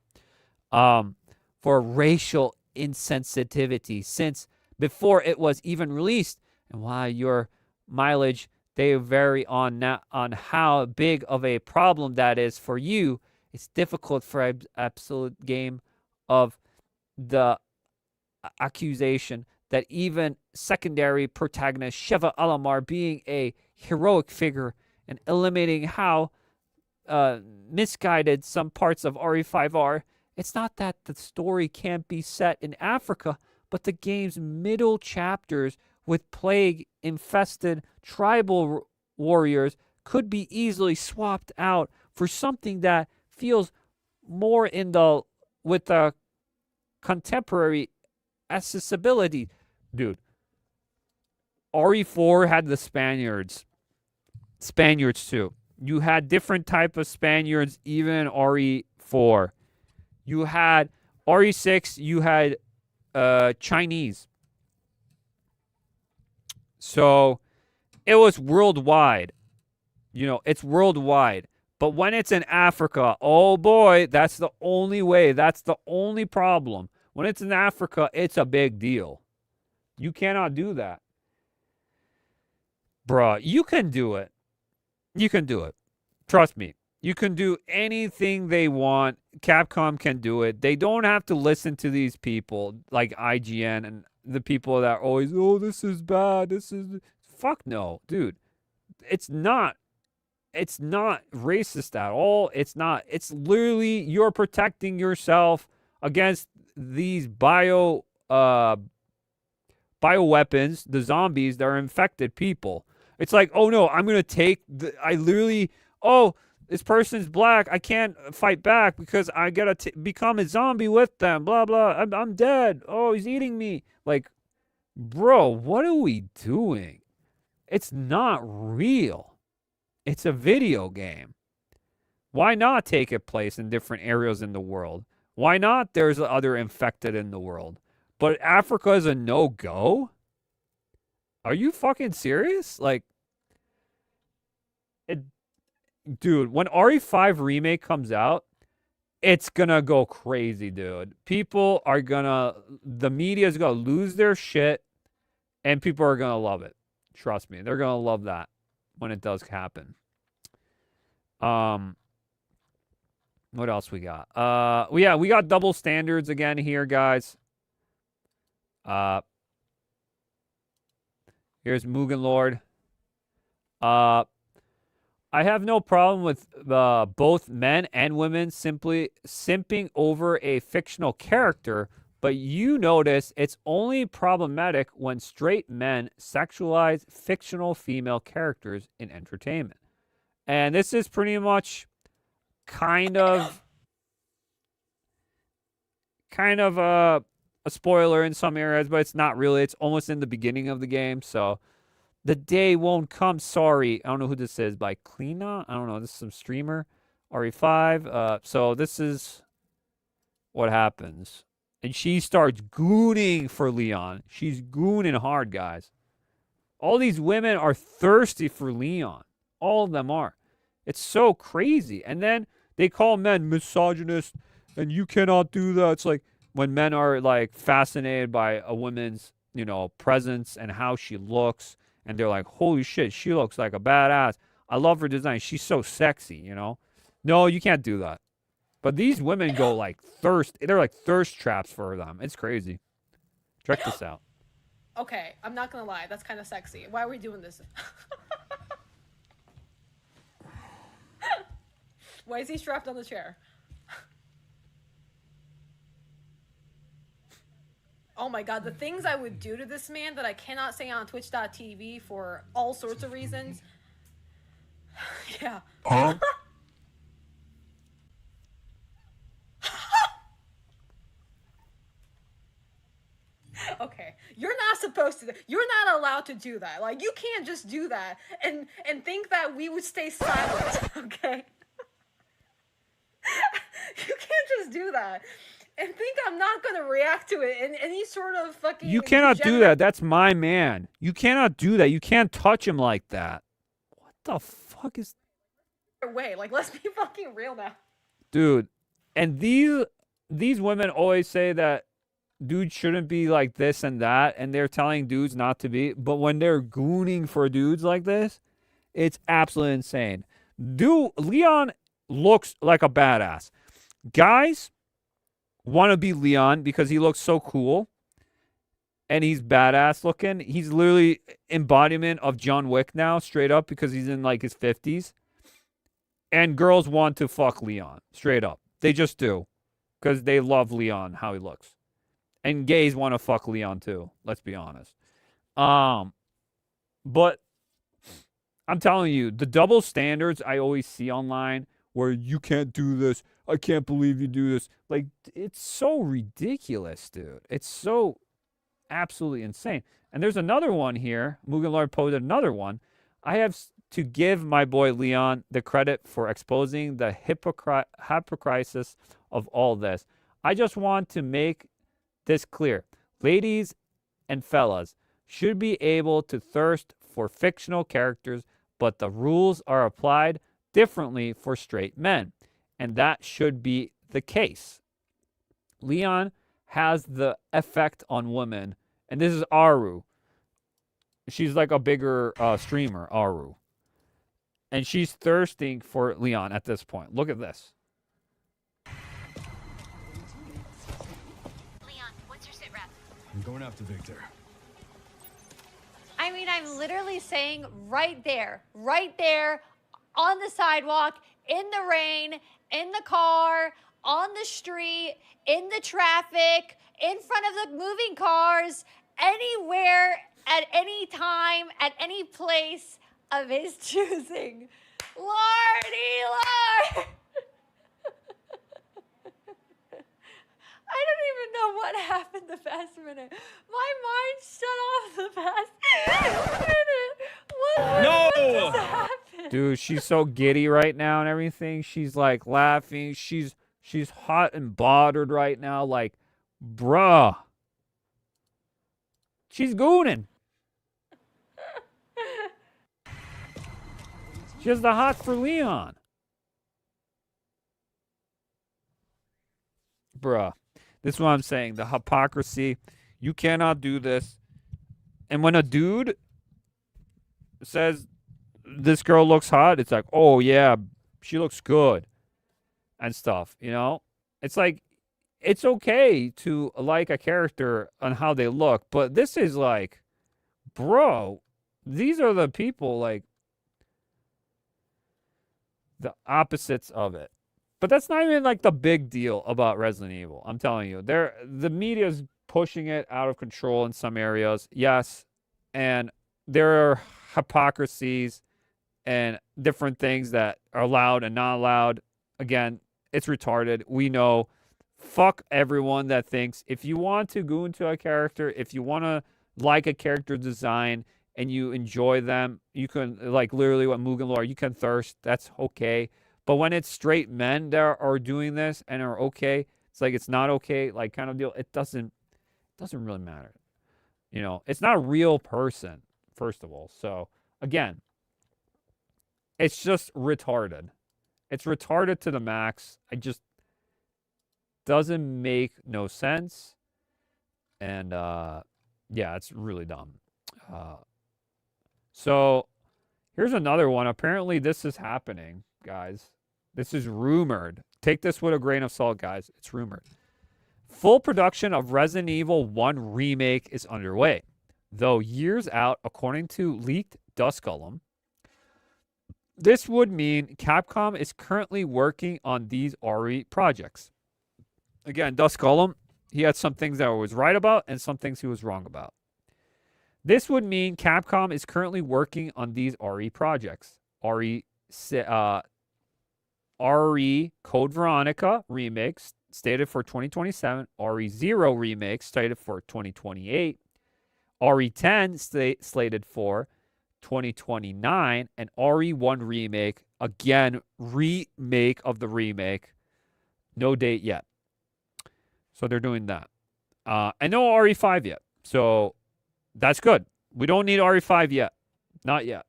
For racial insensitivity since before it was even released. And while your mileage, they vary on how big of a problem that is for you. It's difficult for absolute game of the accusation that even secondary protagonist Sheva Alamar being a heroic figure and eliminating how misguided some parts of RE5 are. It's not that the story can't be set in Africa, but the game's middle chapters with plague-infested tribal warriors could be easily swapped out for something that feels more with the contemporary accessibility. Dude, RE4 had the Spaniards too. You had different type of Spaniards even in RE4. You had RE6, you had Chinese. So it was worldwide. It's worldwide. But when it's in Africa, oh boy, that's the only way. That's the only problem. When it's in Africa, it's a big deal. You cannot do that. Bruh, you can do it. You can do it. Trust me. You can do anything they want. Capcom can do it. They don't have to listen to these people like IGN and the people that are always, oh, this is bad. This is... Fuck no, dude. It's not racist at all. It's not. It's literally you're protecting yourself against these bioweapons, the zombies that are infected people. It's like, oh no, I'm going to take this person's black. I can't fight back because I got to become a zombie with them. Blah, blah. I'm dead. Oh, he's eating me. Like, bro, what are we doing? It's not real. It's a video game. Why not take it place in different areas in the world? Why not there's other infected in the world? But Africa is a no-go? Are you fucking serious? Like, dude, when RE5 Remake comes out, it's gonna go crazy, dude. The media is gonna lose their shit, and people are gonna love it. Trust me, they're gonna love that when it does happen. What else we got? We got double standards again here, guys. Here's Mugen Lord. I have no problem with both men and women simply simping over a fictional character, but you notice it's only problematic when straight men sexualize fictional female characters in entertainment. And this is pretty much kind of a spoiler in some areas, but it's not really. It's almost in the beginning of the game, so the day won't come. Sorry. I don't know who this is. By Kleena? I don't know. This is some streamer. RE5. So this is what happens. And she starts gooning for Leon. She's gooning hard, guys. All these women are thirsty for Leon. All of them are. It's so crazy. And then they call men misogynist, and you cannot do that. It's like when men are like fascinated by a woman's, presence and how she looks, and they're like, holy shit, she looks like a badass. I love her design. She's so sexy, No, you can't do that. But these women go like they're like thirst traps for them. It's crazy. Check this out. Okay, I'm not gonna lie. That's kind of sexy. Why are we doing this? Why is he strapped on the chair? Oh my god, the things I would do to this man that I cannot say on Twitch.tv for all sorts of reasons. Yeah. Huh? Okay, you're not supposed to. You're not allowed to do that. Like, you can't just do that and think that we would stay silent. Okay, you can't just do that and think I'm not gonna react to it in any sort of fucking. You cannot do that. That's my man. You cannot do that. You can't touch him like that. What the fuck is? Way, like, let's be fucking real now, dude. And these women always say that dudes shouldn't be like this and that, and they're telling dudes not to be. But when they're gooning for dudes like this, it's absolutely insane. Dude, Leon looks like a badass. Guys want to be Leon because he looks so cool and he's badass looking. He's literally embodiment of John Wick now, straight up, because he's in like his 50s. And girls want to fuck Leon, straight up. They just do, because they love Leon, how he looks. And gays want to fuck Leon too, let's be honest. But I'm telling you, the double standards I always see online, where you can't do this, I can't believe you do this. Like, it's so ridiculous, dude. It's so absolutely insane. And there's another one here. Mugen Lord posted another one. I have to give my boy Leon the credit for exposing the hypocrisy of all this. I just want to make this clear. Ladies and fellas should be able to thirst for fictional characters, but the rules are applied differently for straight men. And that should be the case. Leon has the effect on women. And this is Aru. She's like a bigger streamer, Aru. And she's thirsting for Leon at this point. Look at this. Leon, what's your sit rep? I'm going after Victor. I mean, I'm literally saying right there, on the sidewalk, in the rain, in the car, on the street, in the traffic, in front of the moving cars, anywhere, at any time, at any place of his choosing. Lordy Lord! I don't even know what happened the past minute. My mind shut off the past minute. What just happened? Dude, she's so giddy right now and everything. She's like laughing. She's hot and bothered right now. Like, bruh. She's gooning. She has the hot for Leon. Bruh. This is what I'm saying. The hypocrisy. You cannot do this. And when a dude says this girl looks hot, it's like, oh yeah, she looks good. And stuff, you know? It's like, it's okay to like a character on how they look. But this is like, bro, these are the people, like, the opposites of it. But that's not even like the big deal about Resident Evil. I'm telling you, the media is pushing it out of control in some areas. Yes, and there are hypocrisies and different things that are allowed and not allowed. Again, it's retarded. We know. Fuck everyone that thinks if you want to go into a character, if you want to like a character design and you enjoy them, you can, like literally what Mugen Lore, you can thirst. That's okay. But when it's straight men that are doing this and are okay, it's like it's not okay, like kind of deal. It doesn't really matter. You know, it's not a real person, first of all. So again, it's just retarded. It's retarded to the max. Doesn't make no sense. And yeah, it's really dumb. So here's another one. Apparently this is happening, guys. This is rumored. Take this with a grain of salt, guys. It's rumored. Full production of Resident Evil 1 Remake is underway. Though years out, according to leaked Dust Golem, this would mean Capcom is currently working on these RE projects. Again, Dust Golem, he had some things that he was right about and some things he was wrong about. This would mean Capcom is currently working on these RE projects. RE Code Veronica remakes, stated for 2027. RE0 remake slated for 2028. RE10 slated for 2029. And RE1 remake, again, remake of the remake. No date yet. So they're doing that. And no RE5 yet. So that's good. We don't need RE5 yet. Not yet.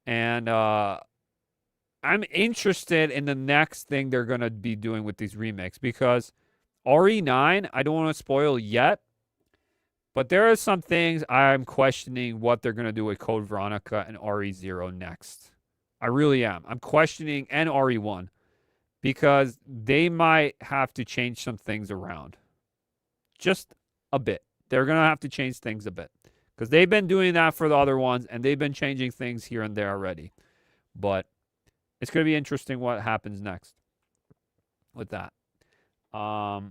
And I'm interested in the next thing they're going to be doing with these remakes, because RE9, I don't want to spoil yet, but there are some things I'm questioning what they're going to do with Code Veronica and RE0 next. I really am. I'm questioning, and RE1, because they might have to change some things around. Just a bit. They're going to have to change things a bit, because they've been doing that for the other ones, and they've been changing things here and there already. But it's going to be interesting what happens next with that. Let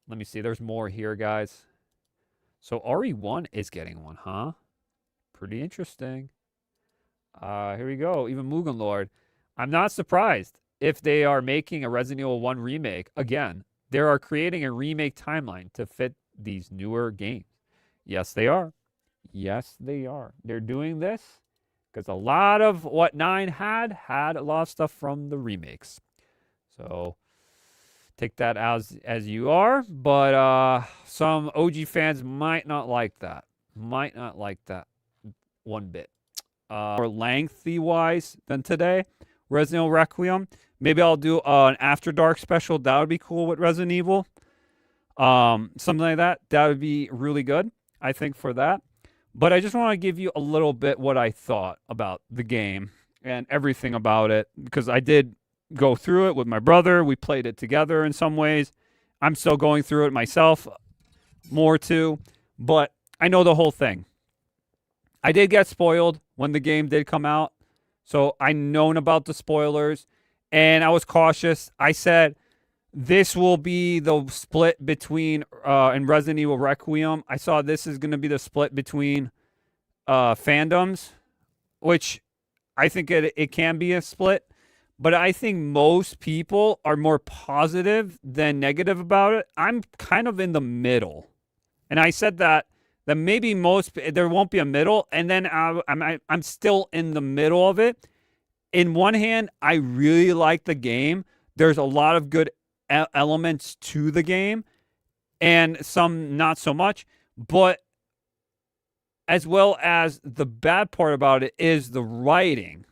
me see. There's more here, guys. So RE1 is getting one, huh? Pretty interesting. Here we go. Even Mugen Lord. I'm not surprised if they are making a Resident Evil 1 remake. Again, they are creating a remake timeline to fit these newer games. Yes, they are. Yes, they are. They're doing this because a lot of what 9 had a lot of stuff from the remakes. So take that as you are. But some OG fans might not like that. Might not like that one bit. More lengthy-wise than today. Resident Evil Requiem. Maybe I'll do an After Dark special. That would be cool with Resident Evil. Something like that. That would be really good, I think, for that. But I just want to give you a little bit what I thought about the game and everything about it, because I did go through it with my brother. We played it together in some ways. I'm still going through it myself more too, but I know the whole thing. I did get spoiled when the game did come out, so I known about the spoilers, and I was cautious. I said, this will be the split between, in Resident Evil Requiem, I saw this is going to be the split between fandoms, which I think it can be a split. But I think most people are more positive than negative about it. I'm kind of in the middle. And I said that maybe there won't be a middle. And then I'm still in the middle of it. In one hand, I really like the game. There's a lot of good elements to the game, and some not so much, but as well as the bad part about it is the writing.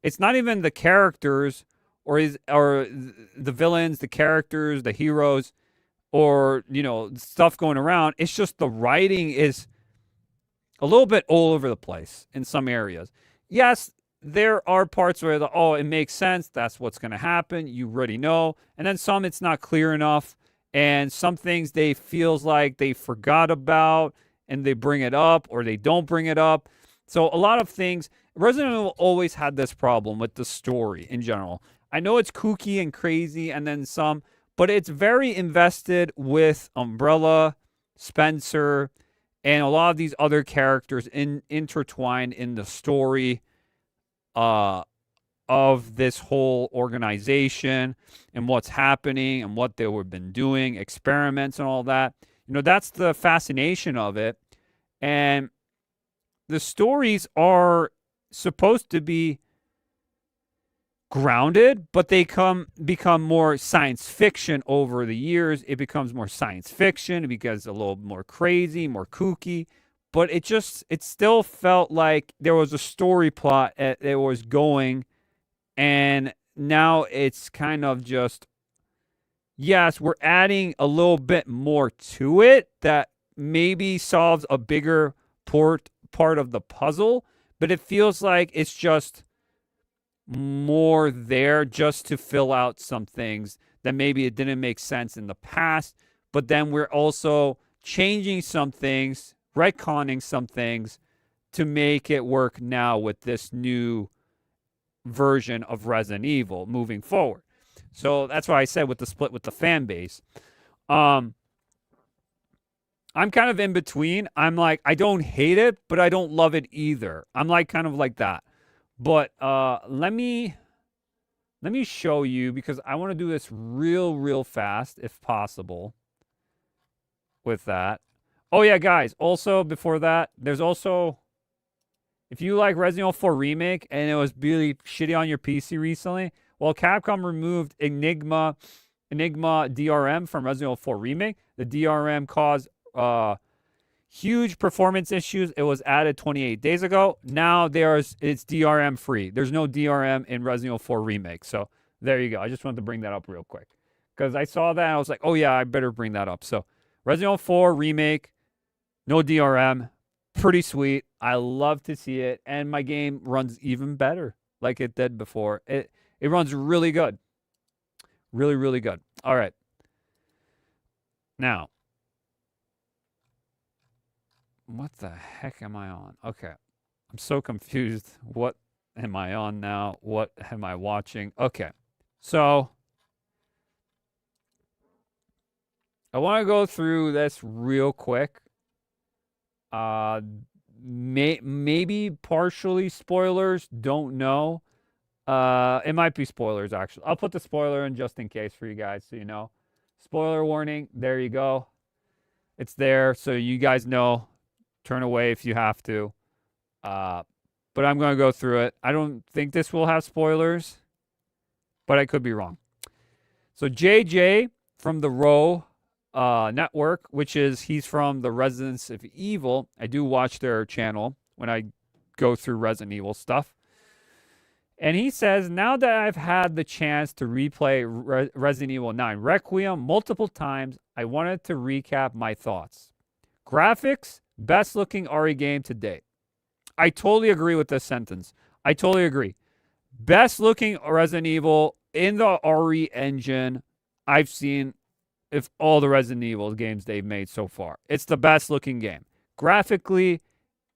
It's not even the characters or the villains, the characters, the heroes, or stuff going around. It's just the writing is a little bit all over the place in some areas. Yes, there are parts where it makes sense. That's what's going to happen. You already know. And then some, it's not clear enough. And some things they feels like they forgot about and they bring it up or they don't bring it up. So a lot of things, Resident Evil always had this problem with the story in general. I know it's kooky and crazy and then some, but it's very invested with Umbrella, Spencer, and a lot of these other characters intertwined in the story of this whole organization and what's happening and what they have been doing, experiments and all that. That's the fascination of it. And the stories are supposed to be grounded, but they become more science fiction over the years. It becomes more science fiction. It becomes a little more crazy, more kooky. But it still felt like there was a story plot that was going, and now it's kind of just, yes, we're adding a little bit more to it that maybe solves a bigger part of the puzzle, but it feels like it's just more there just to fill out some things that maybe it didn't make sense in the past, but then we're also changing some things, retconning some things to make it work now with this new version of Resident Evil moving forward. So that's why I said with the split with the fan base. I'm kind of in between. I'm like, I don't hate it, but I don't love it either. I'm like kind of like that. But let me let me show you, because I want to do this real fast, if possible, with that. Oh, yeah, guys. Also, before that, there's also, if you like Resident Evil 4 Remake and it was really shitty on your PC recently, well, Capcom removed Enigma DRM from Resident Evil 4 Remake. The DRM caused huge performance issues. It was added 28 days ago. Now it's DRM free. There's no DRM in Resident Evil 4 Remake. So there you go. I just wanted to bring that up real quick, because I saw that and I was like, oh yeah, I better bring that up. So Resident Evil 4 Remake, no DRM, pretty sweet. I love to see it, and my game runs even better like it did before. It runs really good. Really good. All right. Now, what the heck am I on? Okay. I'm so confused. What am I on now? What am I watching? Okay. So, I want to go through this real quick. Maybe partially spoilers. Don't know. It might be spoilers, actually. I'll put the spoiler in just in case for you guys, so you know. Spoiler warning. There you go. It's there, so you guys know. Turn away if you have to. But I'm going to go through it. I don't think this will have spoilers, but I could be wrong. So JJ from the Row Network, which is, he's from the Resident Evil. I do watch their channel when I go through Resident Evil stuff. And he says, now that I've had the chance to replay Resident Evil 9 Requiem multiple times, I wanted to recap my thoughts. Graphics, best looking RE game to date. I totally agree with this sentence. I totally agree. Best looking Resident Evil in the RE engine I've seen of all the Resident Evil games they've made so far. It's the best looking game. Graphically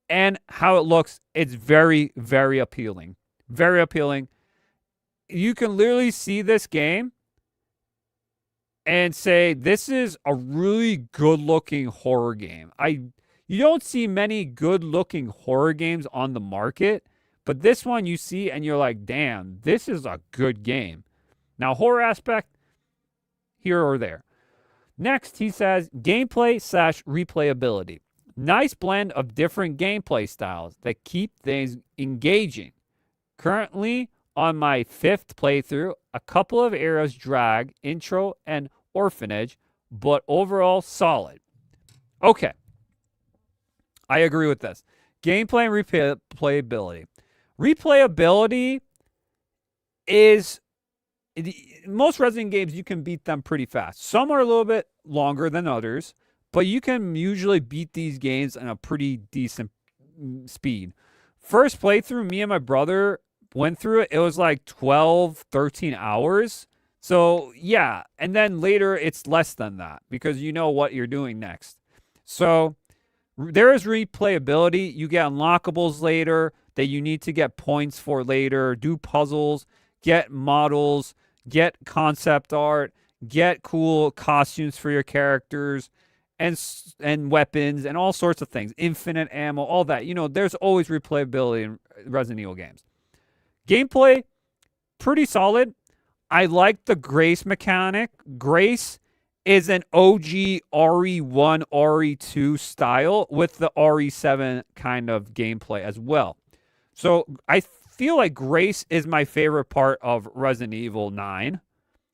and how it looks, it's very appealing. Very appealing. You can literally see this game and say, this is a really good-looking horror game. You don't see many good-looking horror games on the market, but this one you see and you're like, damn, this is a good game. Now, horror aspect, here or there. Next, he says, gameplay/replayability. Nice blend of different gameplay styles that keep things engaging. Currently, on my 5th playthrough, a couple of areas drag, intro and orphanage, but overall solid. Okay. I agree with this. Gameplay and replayability. Replayability is, most Resident games, you can beat them pretty fast. Some are a little bit longer than others, but you can usually beat these games in a pretty decent speed. First playthrough, me and my brother went through it. It was like 12, 13 hours. So, yeah. And then later, it's less than that because you know what you're doing next. So, there is replayability. You get unlockables later that you need to get points for later, do puzzles, get models, get concept art, get cool costumes for your characters, and weapons, and all sorts of things. Infinite ammo, all that. You know, there's always replayability in Resident Evil games. Gameplay, pretty solid. I like the Grace mechanic. Grace is an OG RE1, RE2 style with the RE7 kind of gameplay as well. So I feel like Grace is my favorite part of Resident Evil 9,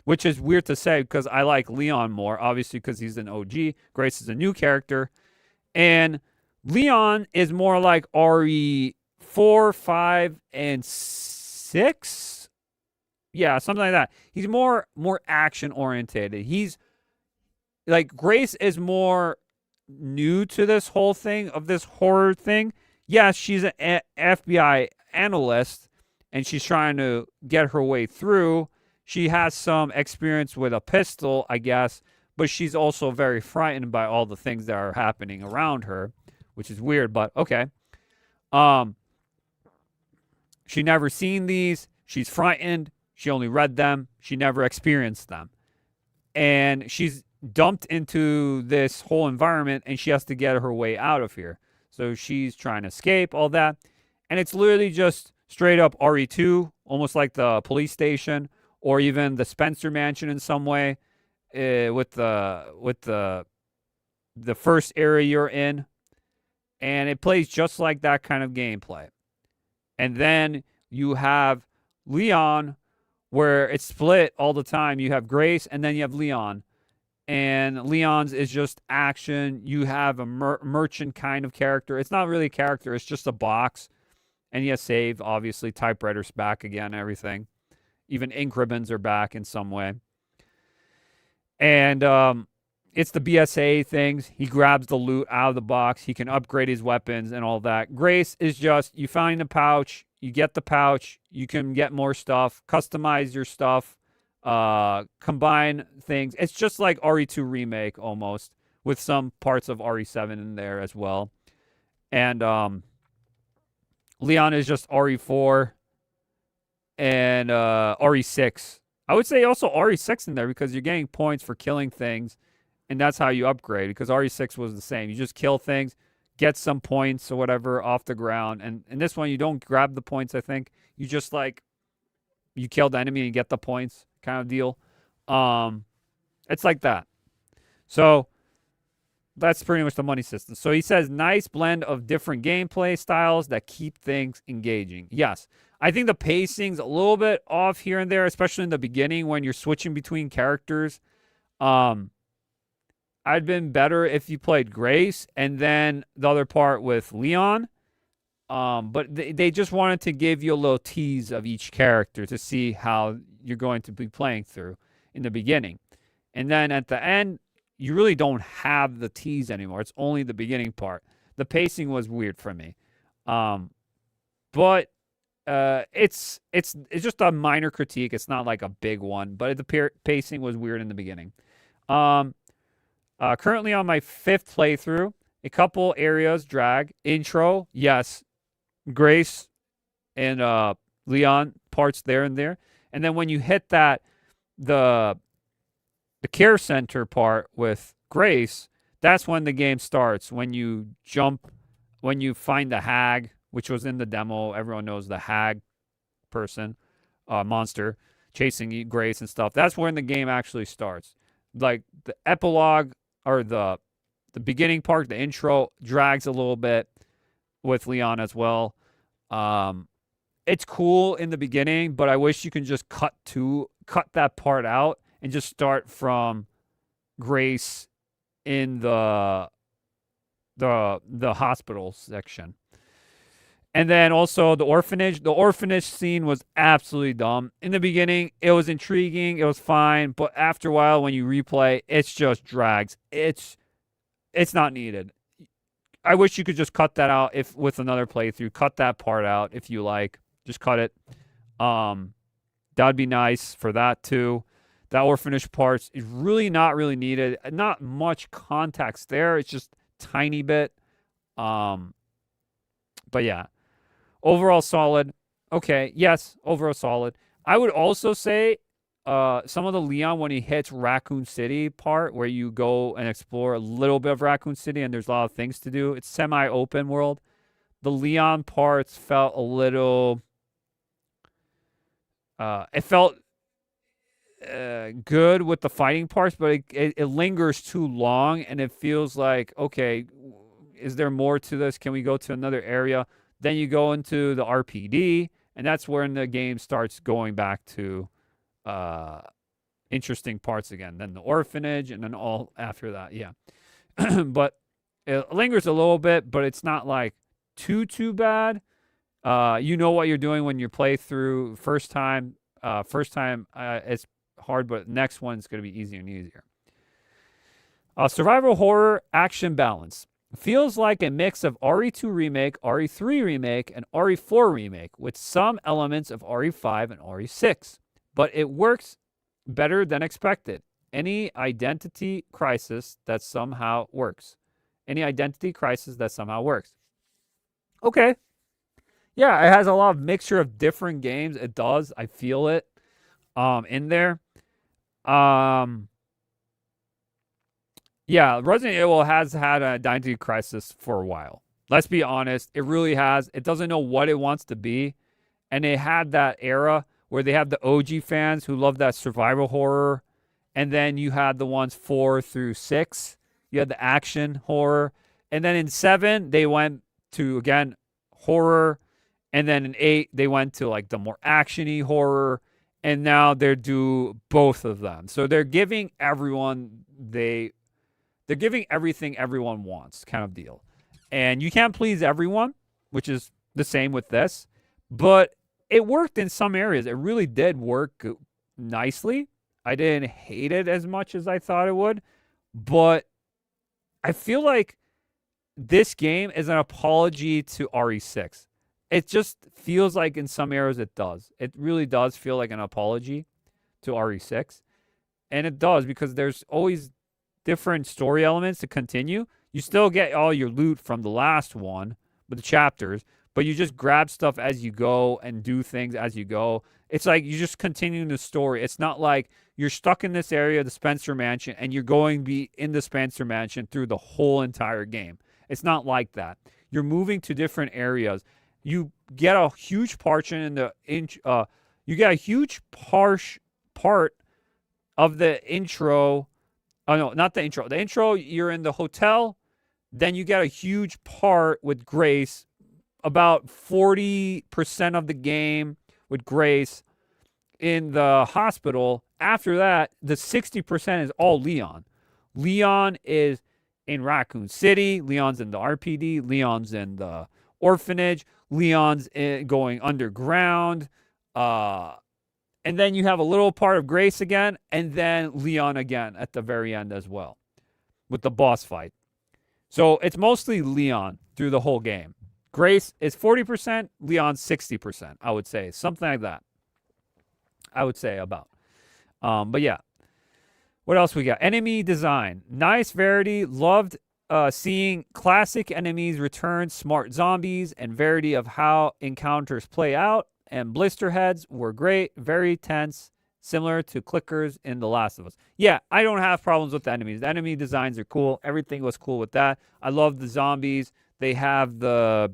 which is weird to say because I like Leon more, obviously because he's an OG. Grace is a new character. And Leon is more like RE4, 5, and 6. Yeah, something like that. He's more action-oriented. He's like, Grace is more new to this whole thing, of this horror thing. Yes, she's an FBI analyst, and she's trying to get her way through. She has some experience with a pistol, I guess, but she's also very frightened by all the things that are happening around her, which is weird, but okay. She never seen these. She's frightened. She only read them. She never experienced them. And she's dumped into this whole environment, and she has to get her way out of here. So she's trying to escape, all that. And it's literally just straight up RE2, almost like the police station, or even the Spencer Mansion in some way, with the first area you're in, and it plays just like that kind of gameplay. And then you have Leon, where it's split all the time. You have Grace, and then you have Leon. And Leon's is just action. You have a merchant kind of character. It's not really a character. It's just a box. And you save, obviously. Typewriter's back again, everything. Even ink ribbons are back in some way. And it's the BSA things. He grabs the loot out of the box. He can upgrade his weapons and all that. Grace is just, you find a pouch. You get the pouch. You can get more stuff. Customize your stuff. Combine things. It's just like RE2 Remake almost, with some parts of RE7 in there as well. And Leon is just RE4 and RE6. I would say also RE6 in there because you're getting points for killing things, and that's how you upgrade, because RE6 was the same. You just kill things, get some points or whatever off the ground. And in this one, you don't grab the points, I think. You just, like, you kill the enemy and you get the points kind of deal. It's like that. So that's pretty much the money system. So he says, nice blend of different gameplay styles that keep things engaging. Yes. I think the pacing's a little bit off here and there, especially in the beginning when you're switching between characters. I'd been better if you played Grace and then the other part with Leon. But they just wanted to give you a little tease of each character to see how you're going to be playing through in the beginning. And then at the end, you really don't have the tease anymore. It's only the beginning part. The pacing was weird for me. But it's just a minor critique. It's not like a big one, but the pacing was weird in the beginning. Currently on my 5th playthrough, a couple areas drag. Intro, yes. Grace and Leon parts there and there. And then when you hit that, the care center part with Grace, that's when the game starts. When you jump, when you find the hag, which was in the demo. Everyone knows the hag person, monster, chasing Grace and stuff. That's when the game actually starts. Like the epilogue or the beginning part, the intro, drags a little bit with Leon as well. It's cool in the beginning, but I wish you can just cut that part out and just start from Grace in the hospital section. And then also the orphanage. The orphanage scene was absolutely dumb. In the beginning, it was intriguing. It was fine. But after a while, when you replay, it's just drags. It's not needed. I wish you could just cut that out with another playthrough. Cut that part out if you like. Just cut it. That'd be nice for that too. That orphanage part is really not really needed. Not much context there. It's just tiny bit. But yeah. Overall solid. Okay, yes, overall solid. I would also say some of the Leon, when he hits Raccoon City part, where you go and explore a little bit of Raccoon City and there's a lot of things to do. It's semi-open world. The Leon parts felt a little... it felt good with the fighting parts, but it lingers too long, and it feels like, okay, is there more to this? Can we go to another area? Then you go into the RPD, and that's when the game starts going back to interesting parts again. Then the orphanage, and then all after that, yeah. But it lingers a little bit, but it's not like too bad. You know what you're doing when you play through first time. It's hard, but next one's going to be easier and easier. Survival horror action balance. Feels like a mix of RE2 Remake, RE3 Remake, and RE4 Remake with some elements of RE5 and RE6. But it works better than expected. Any identity crisis that somehow works. Okay. Yeah, it has a lot of mixture of different games. It does. I feel it in there. Yeah, Resident Evil has had an identity crisis for a while. Let's be honest. It really has. It doesn't know what it wants to be. And it had that era where they have the OG fans who love that survival horror. And then you had the ones 4 through 6. You had the action horror. And then in 7, they went to, again, horror. And then in 8, they went to like the more action-y horror. And now they're do both of them. So they're giving everyone they're giving everything everyone wants kind of deal. And you can't please everyone, which is the same with this. But it worked in some areas. It really did work nicely. I didn't hate it as much as I thought it would. But I feel like this game is an apology to RE6. It just feels like in some areas it does. It really does feel like an apology to RE6. And it does because there's always different story elements to continue. You still get all your loot from the last one with the chapters, but you just grab stuff as you go and do things as you go. It's like you're just continuing the story. It's not like you're stuck in this area, the Spencer Mansion, and you're going to be in the Spencer Mansion through the whole entire game. It's not like that. You're moving to different areas. You get a huge portion in the you get a huge part of the intro. Oh no, not the intro. The intro, you're in the hotel. Then you get a huge part with Grace, about 40% of the game with Grace in the hospital. After that, the 60% is all Leon. Leon is in Raccoon City. Leon's in the RPD. Leon's in the orphanage. Leon's going underground. And then you have a little part of Grace again, and then Leon again at the very end as well with the boss fight. So it's mostly Leon through the whole game. Grace is 40%, Leon 60%, I would say. Something like that. I would say about. But yeah. What else we got? Enemy design. Nice variety. Loved seeing classic enemies return, smart zombies, and variety of how encounters play out. And blister heads were great. Very tense. Similar to clickers in The Last of Us. Yeah, I don't have problems with the enemies. The enemy designs are cool. Everything was cool with that. I love the zombies. They have the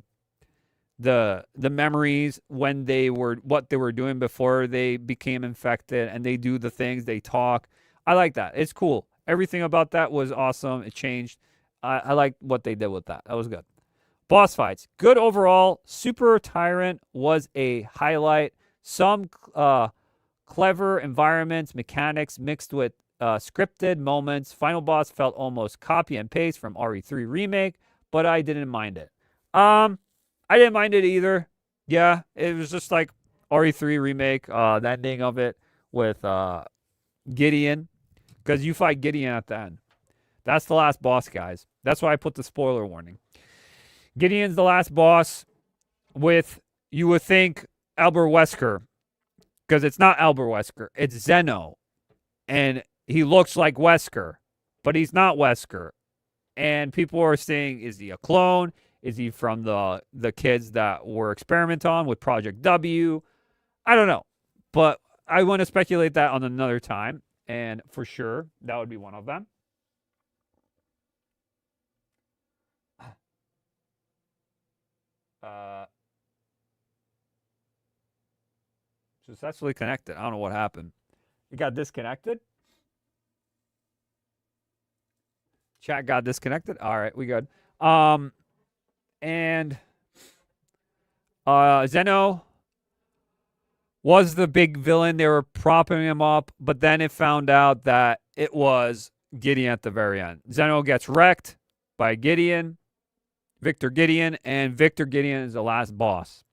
memories when they were what they were doing before they became infected, and they do the things, they talk. I like that. It's cool. Everything about that was awesome. It changed. I like what they did with that. That was good. Boss fights. Good overall. Super Tyrant was a highlight. Some clever environments, mechanics mixed with scripted moments. Final boss felt almost copy and paste from RE3 Remake, but I didn't mind it. I didn't mind it either. Yeah, it was just like RE3 Remake, the ending of it with Gideon, because you fight Gideon at the end. That's the last boss, guys. That's why I put the spoiler warning. Gideon's the last boss with, you would think, Albert Wesker, because it's not Albert Wesker. It's Zeno, and he looks like Wesker, but he's not Wesker. And people are saying, is he a clone? Is he from the kids that were experimented on with Project W? I don't know. But I want to speculate that on another time. And for sure, that would be one of them. Successfully connected. I don't know what happened. It got disconnected? Chat got disconnected? All right, we good. And Zeno was the big villain. They were propping him up, but then it found out that it was Gideon at the very end. Zeno gets wrecked by Gideon, Victor Gideon, and Victor Gideon is the last boss.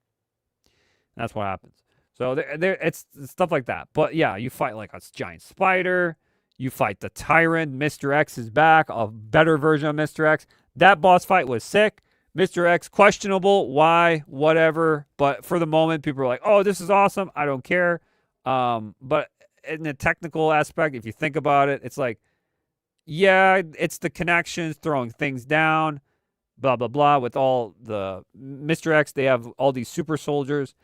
That's what happens. So it's stuff like that. But yeah, you fight like a giant spider. You fight the Tyrant. Mr. X is back, a better version of Mr. X. That boss fight was sick. Mr. X, questionable. Why? Whatever. But for the moment, people are like, oh, this is awesome. I don't care. But in the technical aspect, if you think about it, it's like, yeah, it's the connections, throwing things down, blah, blah, blah. With all the Mr. X, they have all these super soldiers.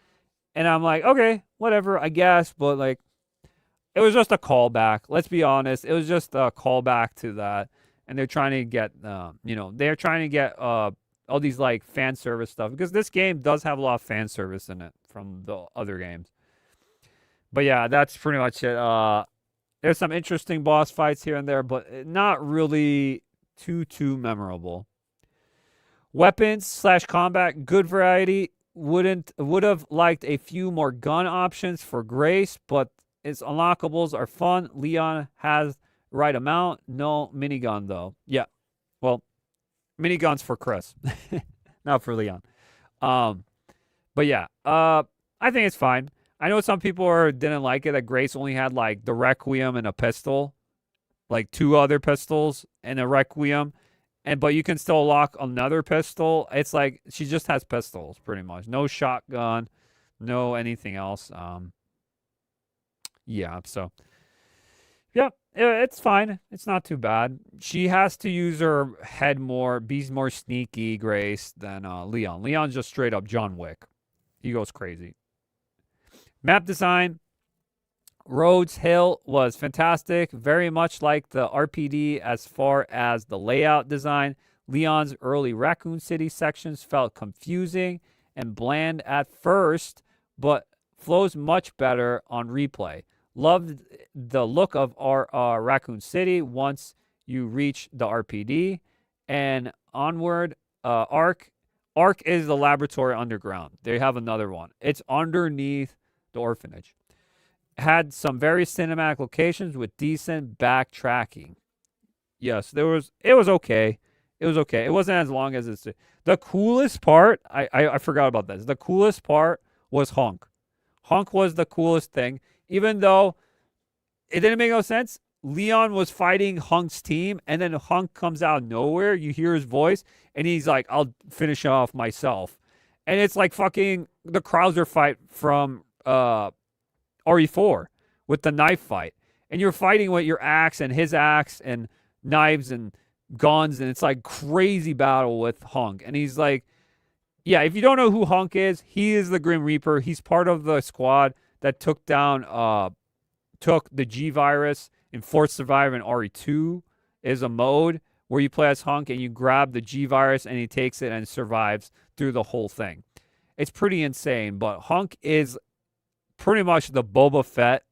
And I'm like, okay, whatever, I guess. But like, it was just a callback. Let's be honest. It was just a callback to that. And they're trying to get, they're trying to get all these like fan service stuff. Because this game does have a lot of fan service in it from the other games. But yeah, that's pretty much it. There's some interesting boss fights here and there, but not really too memorable. Weapons / combat, good variety. Would have liked a few more gun options for Grace, but its unlockables are fun. Leon has right amount. No minigun though. Yeah, well, miniguns for Chris, not for Leon. But yeah, I think it's fine. I know some people didn't like it that Grace only had like the Requiem and a pistol, like 2 other pistols and a Requiem, but you can still lock another pistol. It's like she just has pistols pretty much, no shotgun, no anything else. Yeah, so yeah, it's fine. It's not too bad. She has to use her head more, be more sneaky, Grace, than Leon. Leon's just straight up John Wick. He goes crazy. Map design, Rhodes Hill was fantastic, very much like the RPD as far as the layout design. Leon's early Raccoon City sections felt confusing and bland at first, but flows much better on replay. Loved the look of our Raccoon City once you reach the RPD. And onward, Ark is the laboratory underground. They have another one. It's underneath the orphanage. Had some very cinematic locations with decent backtracking. Yes, it was okay. It was okay. It wasn't as long as it's the coolest part. I forgot about this. The coolest part was Hunk. Hunk was the coolest thing, even though it didn't make no sense. Leon was fighting Hunk's team, and then Hunk comes out of nowhere. You hear his voice, and he's like, "I'll finish off myself." And it's like fucking the Krauser fight from RE4 with the knife fight. And you're fighting with your axe and his axe and knives and guns, and it's like crazy battle with Hunk. And he's like, yeah, if you don't know who Hunk is, he is the Grim Reaper. He's part of the squad that took down took the G virus in Fourth Survivor, and RE2 is a mode where you play as Hunk and you grab the G virus and he takes it and survives through the whole thing. It's pretty insane, but Hunk is pretty much the Boba Fett.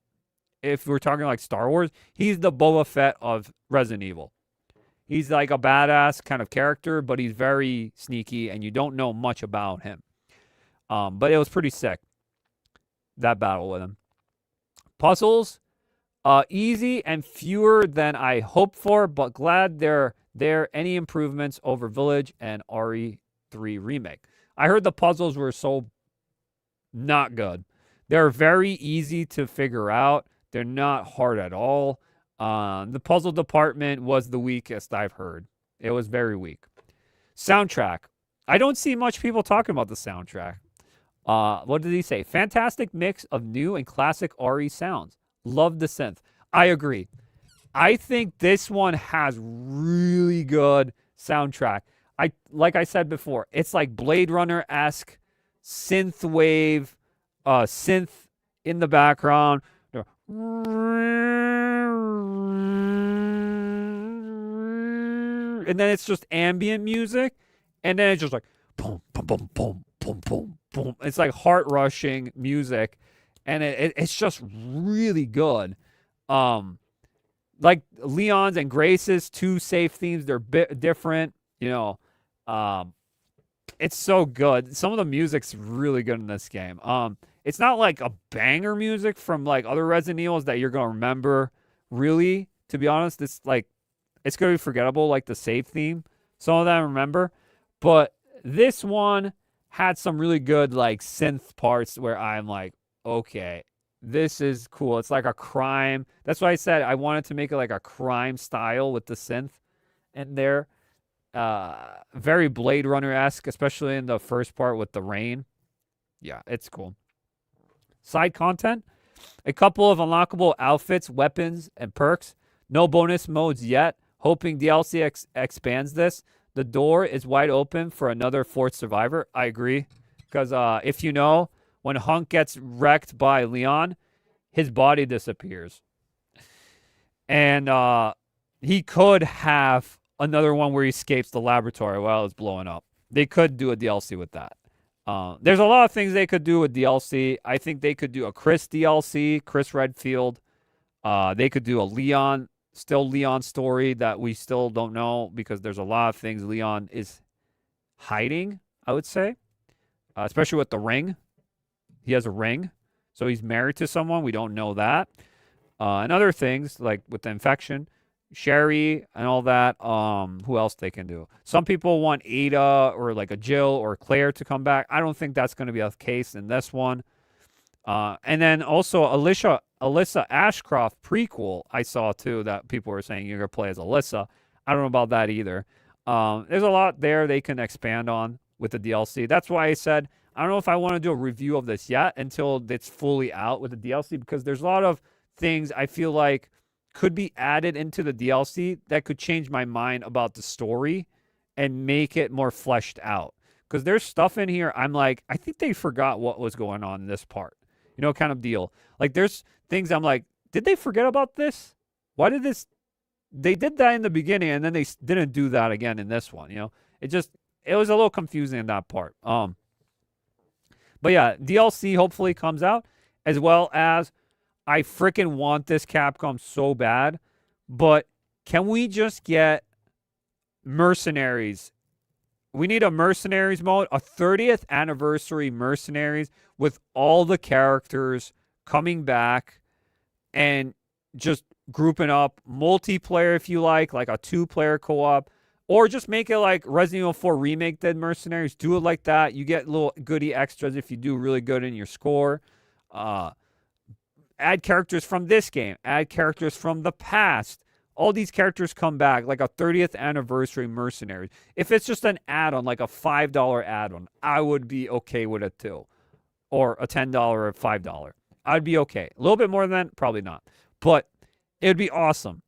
If we're talking like Star Wars, he's the Boba Fett of Resident Evil. He's like a badass kind of character, but he's very sneaky and you don't know much about him. But it was pretty sick, that battle with him. Puzzles, easy and fewer than I hoped for, but glad there any improvements over Village and RE3 Remake. I heard the puzzles were so not good. They're very easy to figure out. They're not hard at all. The puzzle department was the weakest I've heard. It was very weak. Soundtrack. I don't see much people talking about the soundtrack. What did he say? Fantastic mix of new and classic RE sounds. Love the synth. I agree. I think this one has really good soundtrack. Like I said before, it's like Blade Runner-esque synth wave, synth in the background. And then it's just ambient music. And then it's just like boom, boom, boom, boom, boom, boom, boom. It's like heart-rushing music. And it's just really good. Like Leon's and Grace's 2 safe themes, they're different. You know, it's so good. Some of the music's really good in this game. It's not like a banger music from like other Resident Evils that you're gonna remember. Really, to be honest, it's like it's gonna be forgettable, like the save theme. Some of them I remember, but this one had some really good like synth parts where I'm like, okay, this is cool. It's like a crime. That's why I said I wanted to make it like a crime style with the synth in there. Very Blade Runner-esque, especially in the first part with the rain. Yeah, it's cool. Side content, a couple of unlockable outfits, weapons, and perks. No bonus modes yet. Hoping DLC expands this. The door is wide open for another Fourth Survivor. I agree. Because if you know, when Hunk gets wrecked by Leon, his body disappears. And he could have another one where he escapes the laboratory while it's blowing up. They could do a DLC with that. There's a lot of things they could do with DLC. I think they could do a Chris DLC, Chris Redfield. They could do a Leon story that we still don't know because there's a lot of things Leon is hiding, I would say, especially with the ring. He has a ring, so he's married to someone. We don't know that. And other things like with the infection, Sherry and all that. Who else they can do? Some people want Ada or like a Jill or Claire to come back. I don't think that's going to be the case in this one. And then also Alyssa Ashcroft prequel I saw too that people were saying you're going to play as Alyssa. I don't know about that either. There's a lot there they can expand on with the DLC. That's why I said I don't know if I want to do a review of this yet until it's fully out with the DLC because there's a lot of things I feel like could be added into the DLC that could change my mind about the story and make it more fleshed out. Because there's stuff in here I'm like, I think they forgot what was going on in this part. You know, kind of deal. Like there's things I'm like, did they forget about this? Why did this? They did that in the beginning and then they didn't do that again in this one. You know, it was a little confusing in that part. But yeah, DLC hopefully comes out as well as I freaking want this Capcom so bad, but can we just get Mercenaries? We need a Mercenaries mode, a 30th anniversary Mercenaries with all the characters coming back and just grouping up multiplayer if you like a 2-player co-op, or just make it like Resident Evil 4 Remake did Mercenaries. Do it like that. You get little goodie extras if you do really good in your score. Add characters from this game. Add characters from the past. All these characters come back, like a 30th anniversary Mercenaries. If it's just an add-on, like a $5 add-on, I would be okay with it too. Or a $10 or $5. I'd be okay. A little bit more than that, probably not. But it would be awesome.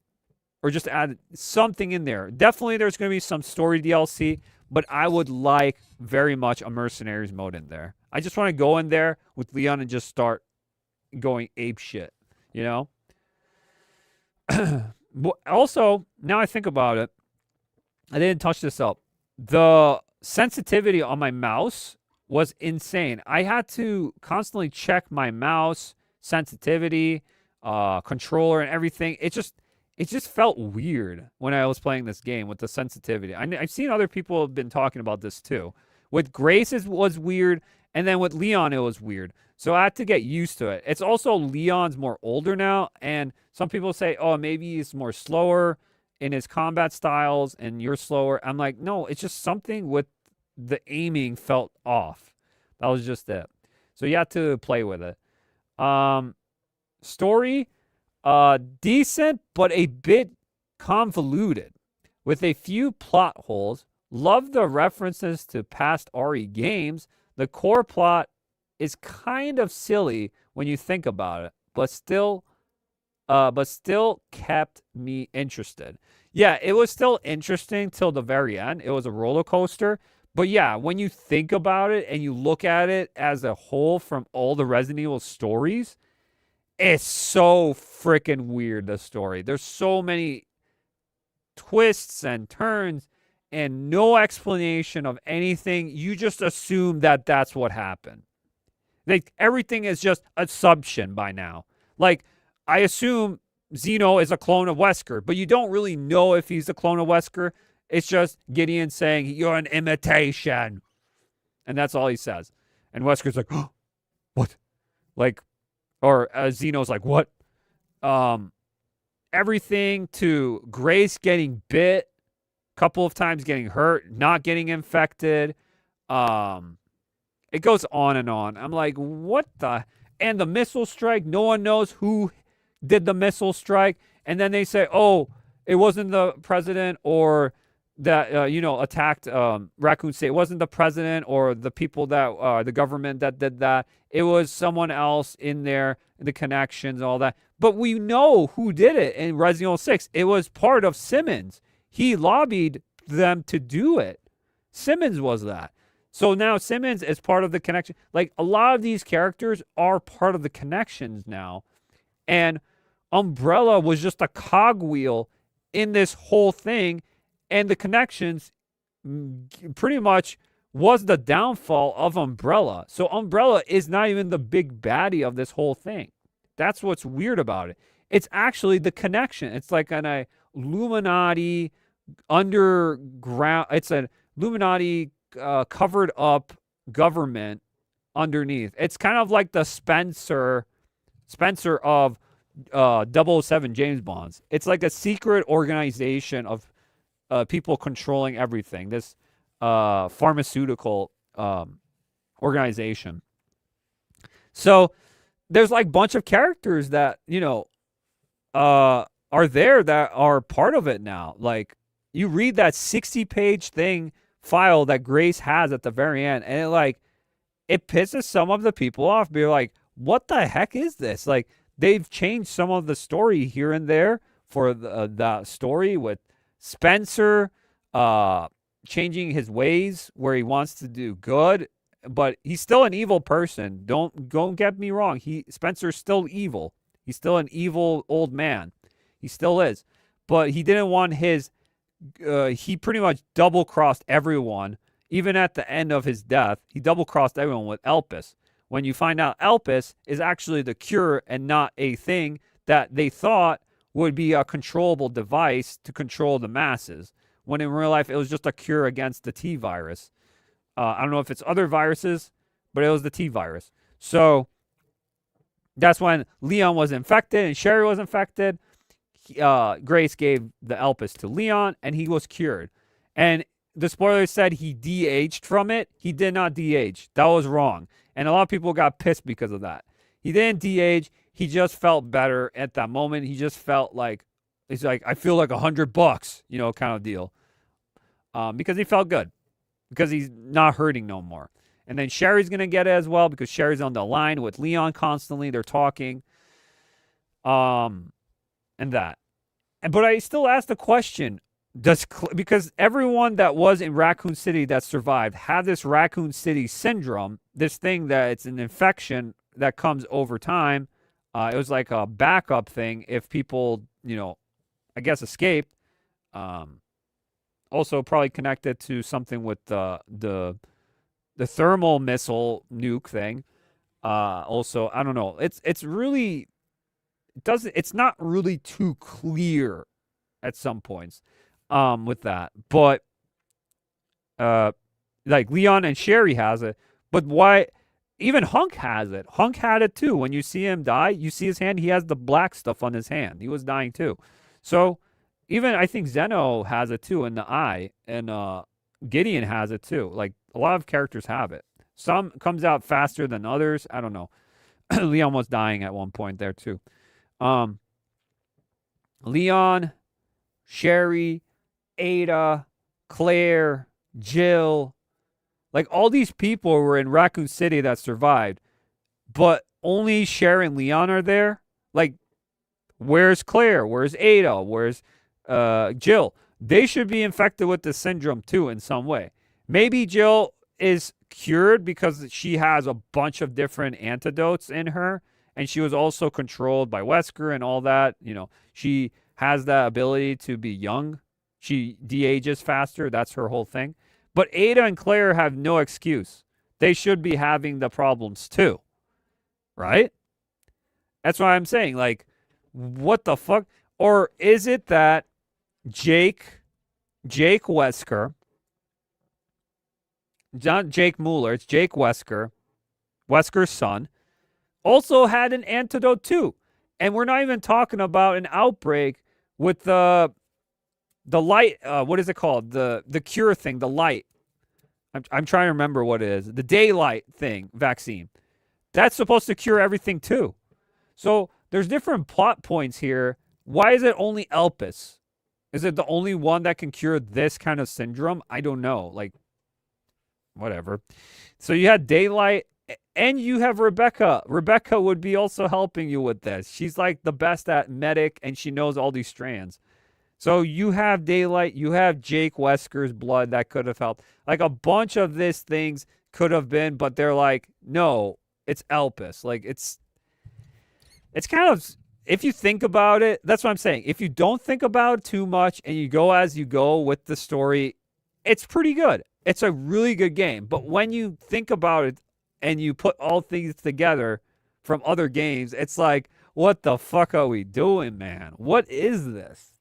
Or just add something in there. Definitely there's going to be some story DLC, but I would like very much a Mercenaries mode in there. I just want to go in there with Leon and just start going ape shit, you know? Also, now I think about it, I didn't touch this up. The sensitivity on my mouse was insane. I had to constantly check my mouse sensitivity, controller, and everything. It just felt weird when I was playing this game with the sensitivity. I've seen other people have been talking about this too. With Grace, it was weird, and then with Leon, it was weird. So I had to get used to it. It's also Leon's more older now, and some people say, oh, maybe he's more slower in his combat styles, and you're slower. I'm like, no, it's just something with the aiming felt off. That was just it. So you have to play with it. Story, decent, but a bit convoluted, with a few plot holes. Love the references to past RE games. The core plot is kind of silly when you think about it, but still kept me interested. Yeah, it was still interesting till the very end. It was a roller coaster. But yeah, when you think about it and you look at it as a whole from all the Resident Evil stories, it's so freaking weird, the story. There's so many twists and turns and no explanation of anything. You just assume that that's what happened. Like, everything is just assumption by now. Like, I assume Zeno is a clone of Wesker, but you don't really know if he's a clone of Wesker. It's just Gideon saying, you're an imitation. And that's all he says. And Wesker's like, oh, what? Like, or Zeno's like, what? Everything to Grace getting bit, a couple of times getting hurt, not getting infected. It goes on and on. I'm like, what the? And the missile strike, no one knows who did the missile strike. And then they say, oh, it wasn't the president or that, attacked Raccoon State. It wasn't the president or the people that, the government that did that. It was someone else in there, the connections, all that. But we know who did it in Resident Evil 6. It was part of Simmons. He lobbied them to do it. Simmons was that. So now Simmons is part of the connection. Like, a lot of these characters are part of the connections now. And Umbrella was just a cogwheel in this whole thing. And the connections pretty much was the downfall of Umbrella. So Umbrella is not even the big baddie of this whole thing. That's what's weird about it. It's actually the connection. It's like an Illuminati underground. It's an Illuminati covered up government underneath. It's kind of like the Spencer of 007 James Bonds. It's like a secret organization of people controlling everything. This pharmaceutical organization. So there's like a bunch of characters that, are there that are part of it now. Like, you read that 60-page file that Grace has at the very end, and it pisses some of the people off. Be like, what the heck is this? Like, they've changed some of the story here and there for the story with Spencer changing his ways where he wants to do good, but he's still an evil person. Don't get me wrong. Spencer's still evil. He's still an evil old man. He still is. But he didn't want he pretty much double-crossed everyone. Even at the end of his death, he double-crossed everyone with Elpis. When you find out Elpis is actually the cure and not a thing that they thought would be a controllable device to control the masses, when in real life it was just a cure against the T virus. I don't know if it's other viruses, but it was the T virus. So that's when Leon was infected and Sherry was infected. Grace gave the Elpis to Leon, and he was cured. And the spoiler said he de-aged from it. He did not de-age. That was wrong. And a lot of people got pissed because of that. He didn't de-age. He just felt better at that moment. He just felt like, he's like, I feel like $100, kind of deal. Because he felt good. Because he's not hurting no more. And then Sherry's going to get it as well, because Sherry's on the line with Leon constantly. They're talking. And that. But I still ask the question, because everyone that was in Raccoon City that survived had this Raccoon City syndrome, this thing that it's an infection that comes over time. It was like a backup thing if people, I guess escaped. Also probably connected to something with the thermal missile nuke thing. Also, I don't know. It's really it's not really too clear at some points with that. But like Leon and Sherry has it, but why even Hunk has it? Hunk had it too. When you see him die, you see his hand, he has the black stuff on his hand. He was dying too. So even I think Zeno has it too in the eye, and Gideon has it too. Like a lot of characters have it. Some comes out faster than others. I don't know. Leon was dying at one point there too. Leon, Sherry, Ada, Claire, Jill, like all these people were in Raccoon City that survived, but only Sherry and Leon are there. Like, where's Claire? Where's Ada? Where's Jill? They should be infected with the syndrome too in some way. Maybe Jill is cured because she has a bunch of different antidotes in her, and she was also controlled by Wesker and all that. She has that ability to be young. She de-ages faster. That's her whole thing. But Ada and Claire have no excuse. They should be having the problems too. Right? That's why I'm saying, like, what the fuck? Or is it that Jake Wesker, not Jake Mueller, it's Jake Wesker, Wesker's son, also had an antidote too? And we're not even talking about an outbreak with the light, what is it called? The cure thing, the light. I'm trying to remember what it is. The daylight thing, vaccine. That's supposed to cure everything too. So there's different plot points here. Why is it only Elpis? Is it the only one that can cure this kind of syndrome? I don't know. Like, whatever. So you had Daylight, and you have Rebecca. Rebecca would be also helping you with this. She's like the best at medic, and she knows all these strands. So you have Daylight, you have Jake Wesker's blood that could have helped. Like a bunch of these things could have been, but they're like, no, it's Elpis. Like it's kind of, if you think about it, that's what I'm saying. If you don't think about it too much and you go as you go with the story, it's pretty good. it's a really good game. But when you think about it and you put all things together from other games, it's like, what the fuck are we doing, man? What is this?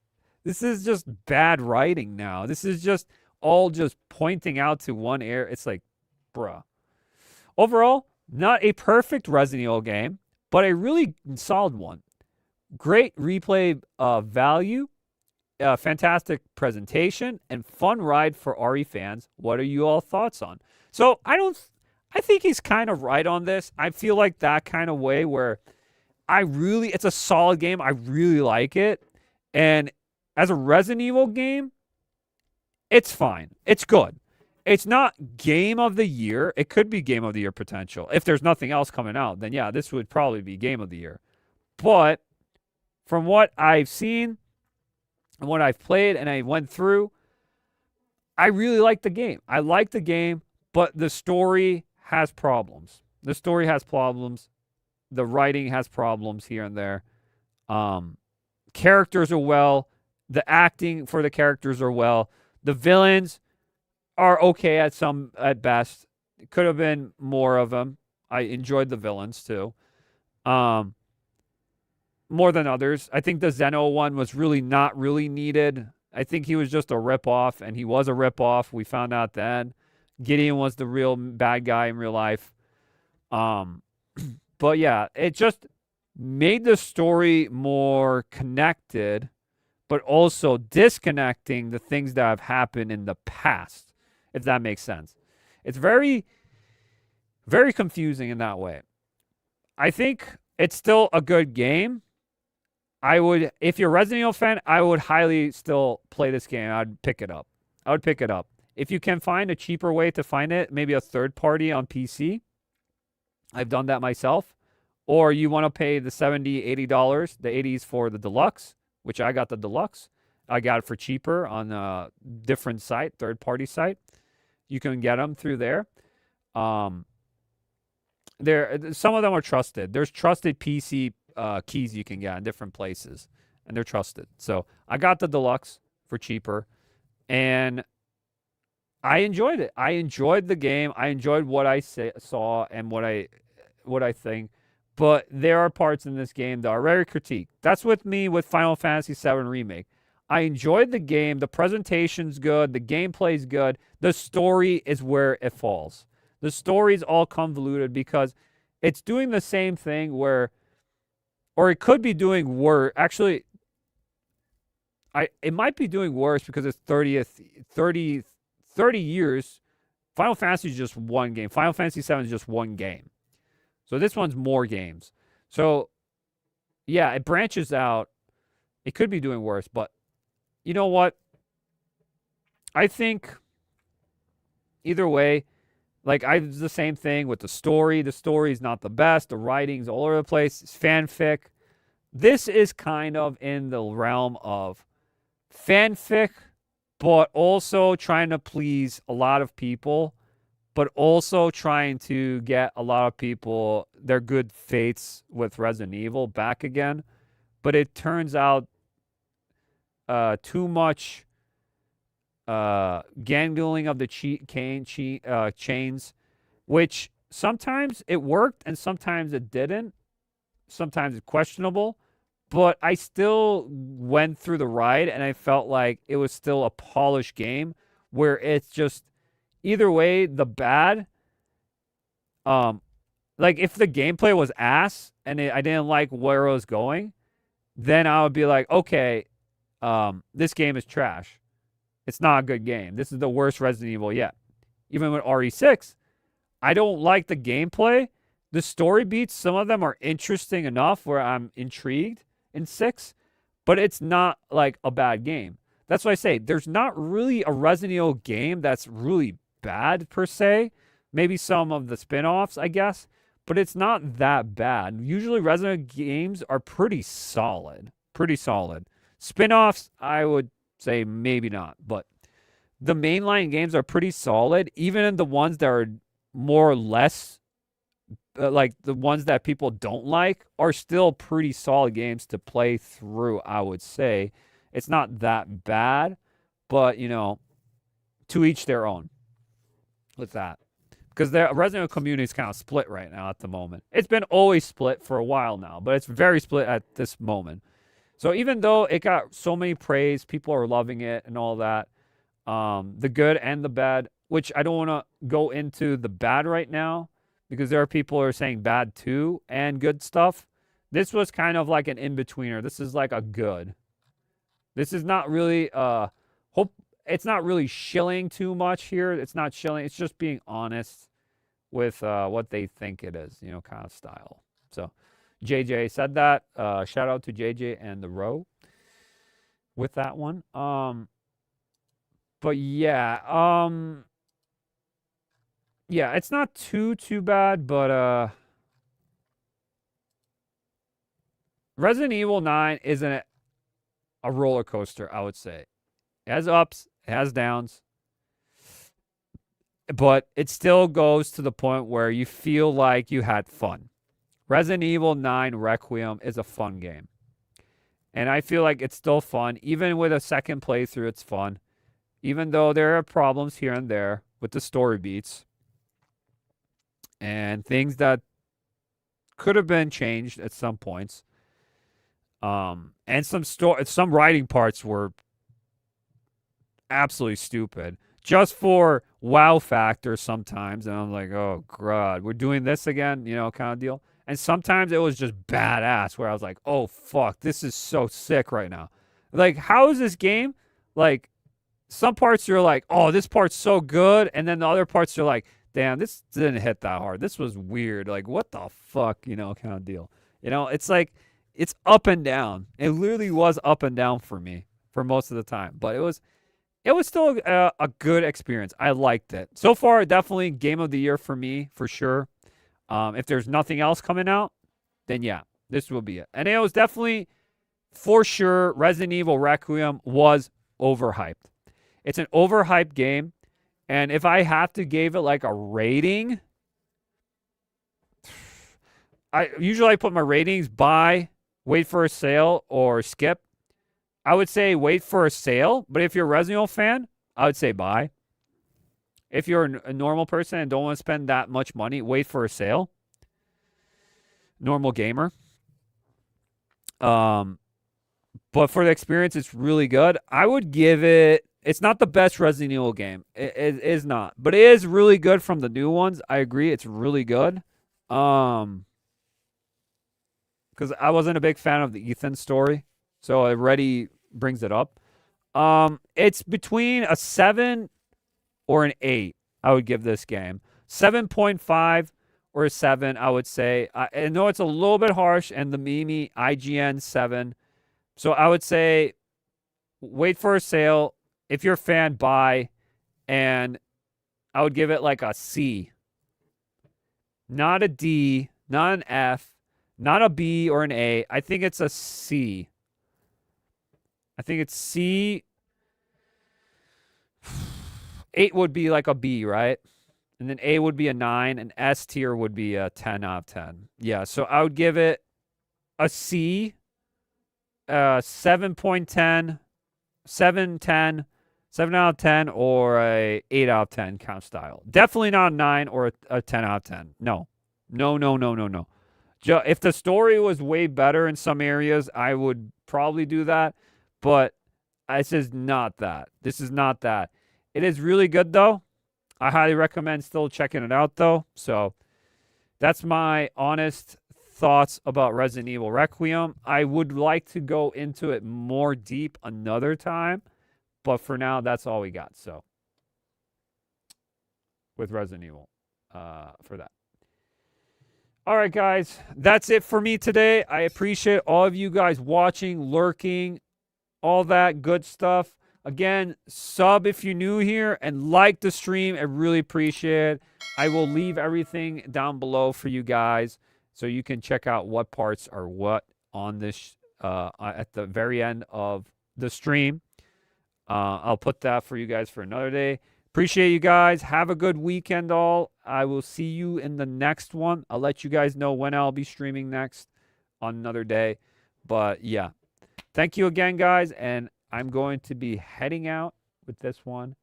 This is just bad writing now. This is just all just pointing out to one area. It's like, bruh. Overall, not a perfect Resident Evil game, but a really solid one. Great replay value, fantastic presentation, and fun ride for RE fans. What are you all thoughts on? So I think he's kind of right on this. I feel like that kind of way where it's a solid game. I really like it. And as a Resident Evil game, it's fine. It's good. It's not game of the year. It could be game of the year potential. If there's nothing else coming out, then yeah, this would probably be game of the year. But from what I've seen and what I've played and I went through, I really like the game. I like the game, but the story has problems. The story has problems. The writing has problems here and there. Characters are well. The acting for the characters are well. The villains are okay at best. It could have been more of them. I enjoyed the villains too. More than others. I think the Zeno one was really not really needed. I think he was just a ripoff, and he was a ripoff. We found out then. Gideon was the real bad guy in real life. But yeah, it just made the story more connected, but also disconnecting the things that have happened in the past, if that makes sense. It's very, very confusing in that way. I think it's still a good game. If you're a Resident Evil fan, I would highly still play this game. I'd pick it up. I would pick it up. If you can find a cheaper way to find it, maybe a third party on PC. I've done that myself. Or you want to pay the $70, $80. The 80s for the deluxe, which I got the deluxe. I got it for cheaper on a different site, third-party site. You can get them through there. Some of them are trusted. There's trusted PC keys you can get in different places, and they're trusted. So I got the deluxe for cheaper, and I enjoyed it. I enjoyed the game. I enjoyed what I saw and what I think. But there are parts in this game that are very critiqued. That's with me with Final Fantasy VII Remake. I enjoyed the game. The presentation's good. The gameplay's good. The story is where it falls. The story's all convoluted because it's doing the same thing or it could be doing worse. Actually, it might be doing worse because it's 30 years. Final Fantasy is just one game. Final Fantasy VII is just one game. So this one's more games. So, yeah, it branches out. It could be doing worse, but you know what? I think either way, it's the same thing with the story. The story is not the best. The writing's all over the place. It's fanfic. This is kind of in the realm of fanfic, but also trying to please a lot of people, but also trying to get a lot of people their good fates with Resident Evil back again. But it turns out too much gangling of the chains, which sometimes it worked and sometimes it didn't. Sometimes it's questionable. But I still went through the ride and I felt like it was still a polished game where it's just either way, the bad, if the gameplay was ass and I didn't like where it was going, then I would be like, okay, this game is trash. It's not a good game. This is the worst Resident Evil yet. Even with RE6, I don't like the gameplay. The story beats, some of them are interesting enough where I'm intrigued in 6, but it's not like a bad game. That's why I say there's not really a Resident Evil game that's really bad per se. Maybe some of the spin-offs, I guess, but it's not that bad. Usually Resident Evil games are pretty solid. Spin-offs, I would say maybe not, but the mainline games are pretty solid. Even in the ones that are more or less like the ones that people don't like are still pretty solid games to play through, I would say. It's not that bad, but, to each their own. with that. Because the Resident Evil community is kind of split right now at the moment. It's been always split for a while now, but it's very split at this moment. So even though it got so many praise, people are loving it and all that, the good and the bad, which I don't want to go into the bad right now because there are people who are saying bad too and good stuff. This was kind of like an in-betweener. This is like a good. This is not really it's not really shilling too much here. It's not shilling. It's just being honest with what they think it is, you know, kind of style. So JJ said that. Shout out to JJ and the Row with that one. But yeah, yeah, it's not too bad, but Resident Evil 9 isn't a roller coaster, I would say. It has ups, it has downs, but it still goes to the point where you feel like you had fun. Resident Evil 9 Requiem is a fun game. And I feel like it's still fun. Even with a second playthrough, it's fun. Even though there are problems here and there with the story beats and things that could have been changed at some points. And some writing parts were absolutely stupid. Just for wow factor sometimes. And I'm like, oh, God, we're doing this again, you know, kind of deal. And sometimes it was just badass where I was like, oh, fuck, this is so sick right now. Like, how is this game? Like, some parts you're like, oh, this part's so good. And then the other parts you're like, damn, this didn't hit that hard. This was weird. Like, what the fuck, you know, kind of deal. You know, it's like, it's up and down. It literally was up and down for me for most of the time. But it was still a good experience. I liked it. So far, definitely game of the year for me, for sure. If there's nothing else coming out, then yeah, this will be it. And it was definitely, for sure, Resident Evil Requiem was overhyped. It's an overhyped game. And if I have to give it like a rating, I usually put my ratings buy, wait for a sale, or skip. I would say wait for a sale, but if you're a Resident Evil fan, I would say buy. If you're a normal person and don't want to spend that much money, wait for a sale. Normal gamer. But for the experience, it's really good. I would give it... It's not the best Resident Evil game. It is not. But it is really good from the new ones. I agree. It's really good. Because I wasn't a big fan of the Ethan story. So it already brings it up. It's between a 7 or an 8, I would give this game. 7.5 or a 7, I would say. I know it's a little bit harsh, and the Mimi IGN 7. So I would say wait for a sale. If you're a fan, buy. And I would give it like a C. Not a D, not an F, not a B or an A. I think it's a C. I think it's C. 8 would be like a B, right? And then A would be a 9, and S tier would be a 10 out of 10. Yeah, so I would give it a C, 7.10, 7, 7 out of 10, or a 8 out of 10 count style. Definitely not a 9 or a 10 out of 10. No. No. If the story was way better in some areas, I would probably do that. But this is not that. This is not that. It is really good, though. I highly recommend still checking it out, though. So that's my honest thoughts about Resident Evil Requiem. I would like to go into it more deep another time. But for now, that's all we got. So with Resident Evil for that. All right, guys. That's it for me today. I appreciate all of you guys watching, lurking, all that good stuff. Again, sub if you're new here and like the stream. I really appreciate it. I will leave everything down below for you guys so you can check out what parts are what on this at the very end of the stream. I'll put that for you guys for another day. Appreciate you guys. Have a good weekend all. I will see you in the next one. I'll let you guys know when I'll be streaming next on another day. But yeah. Thank you again, guys. And I'm going to be heading out with this one.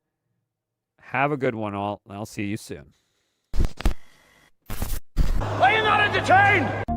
Have a good one, all. I'll see you soon. Are you not entertained?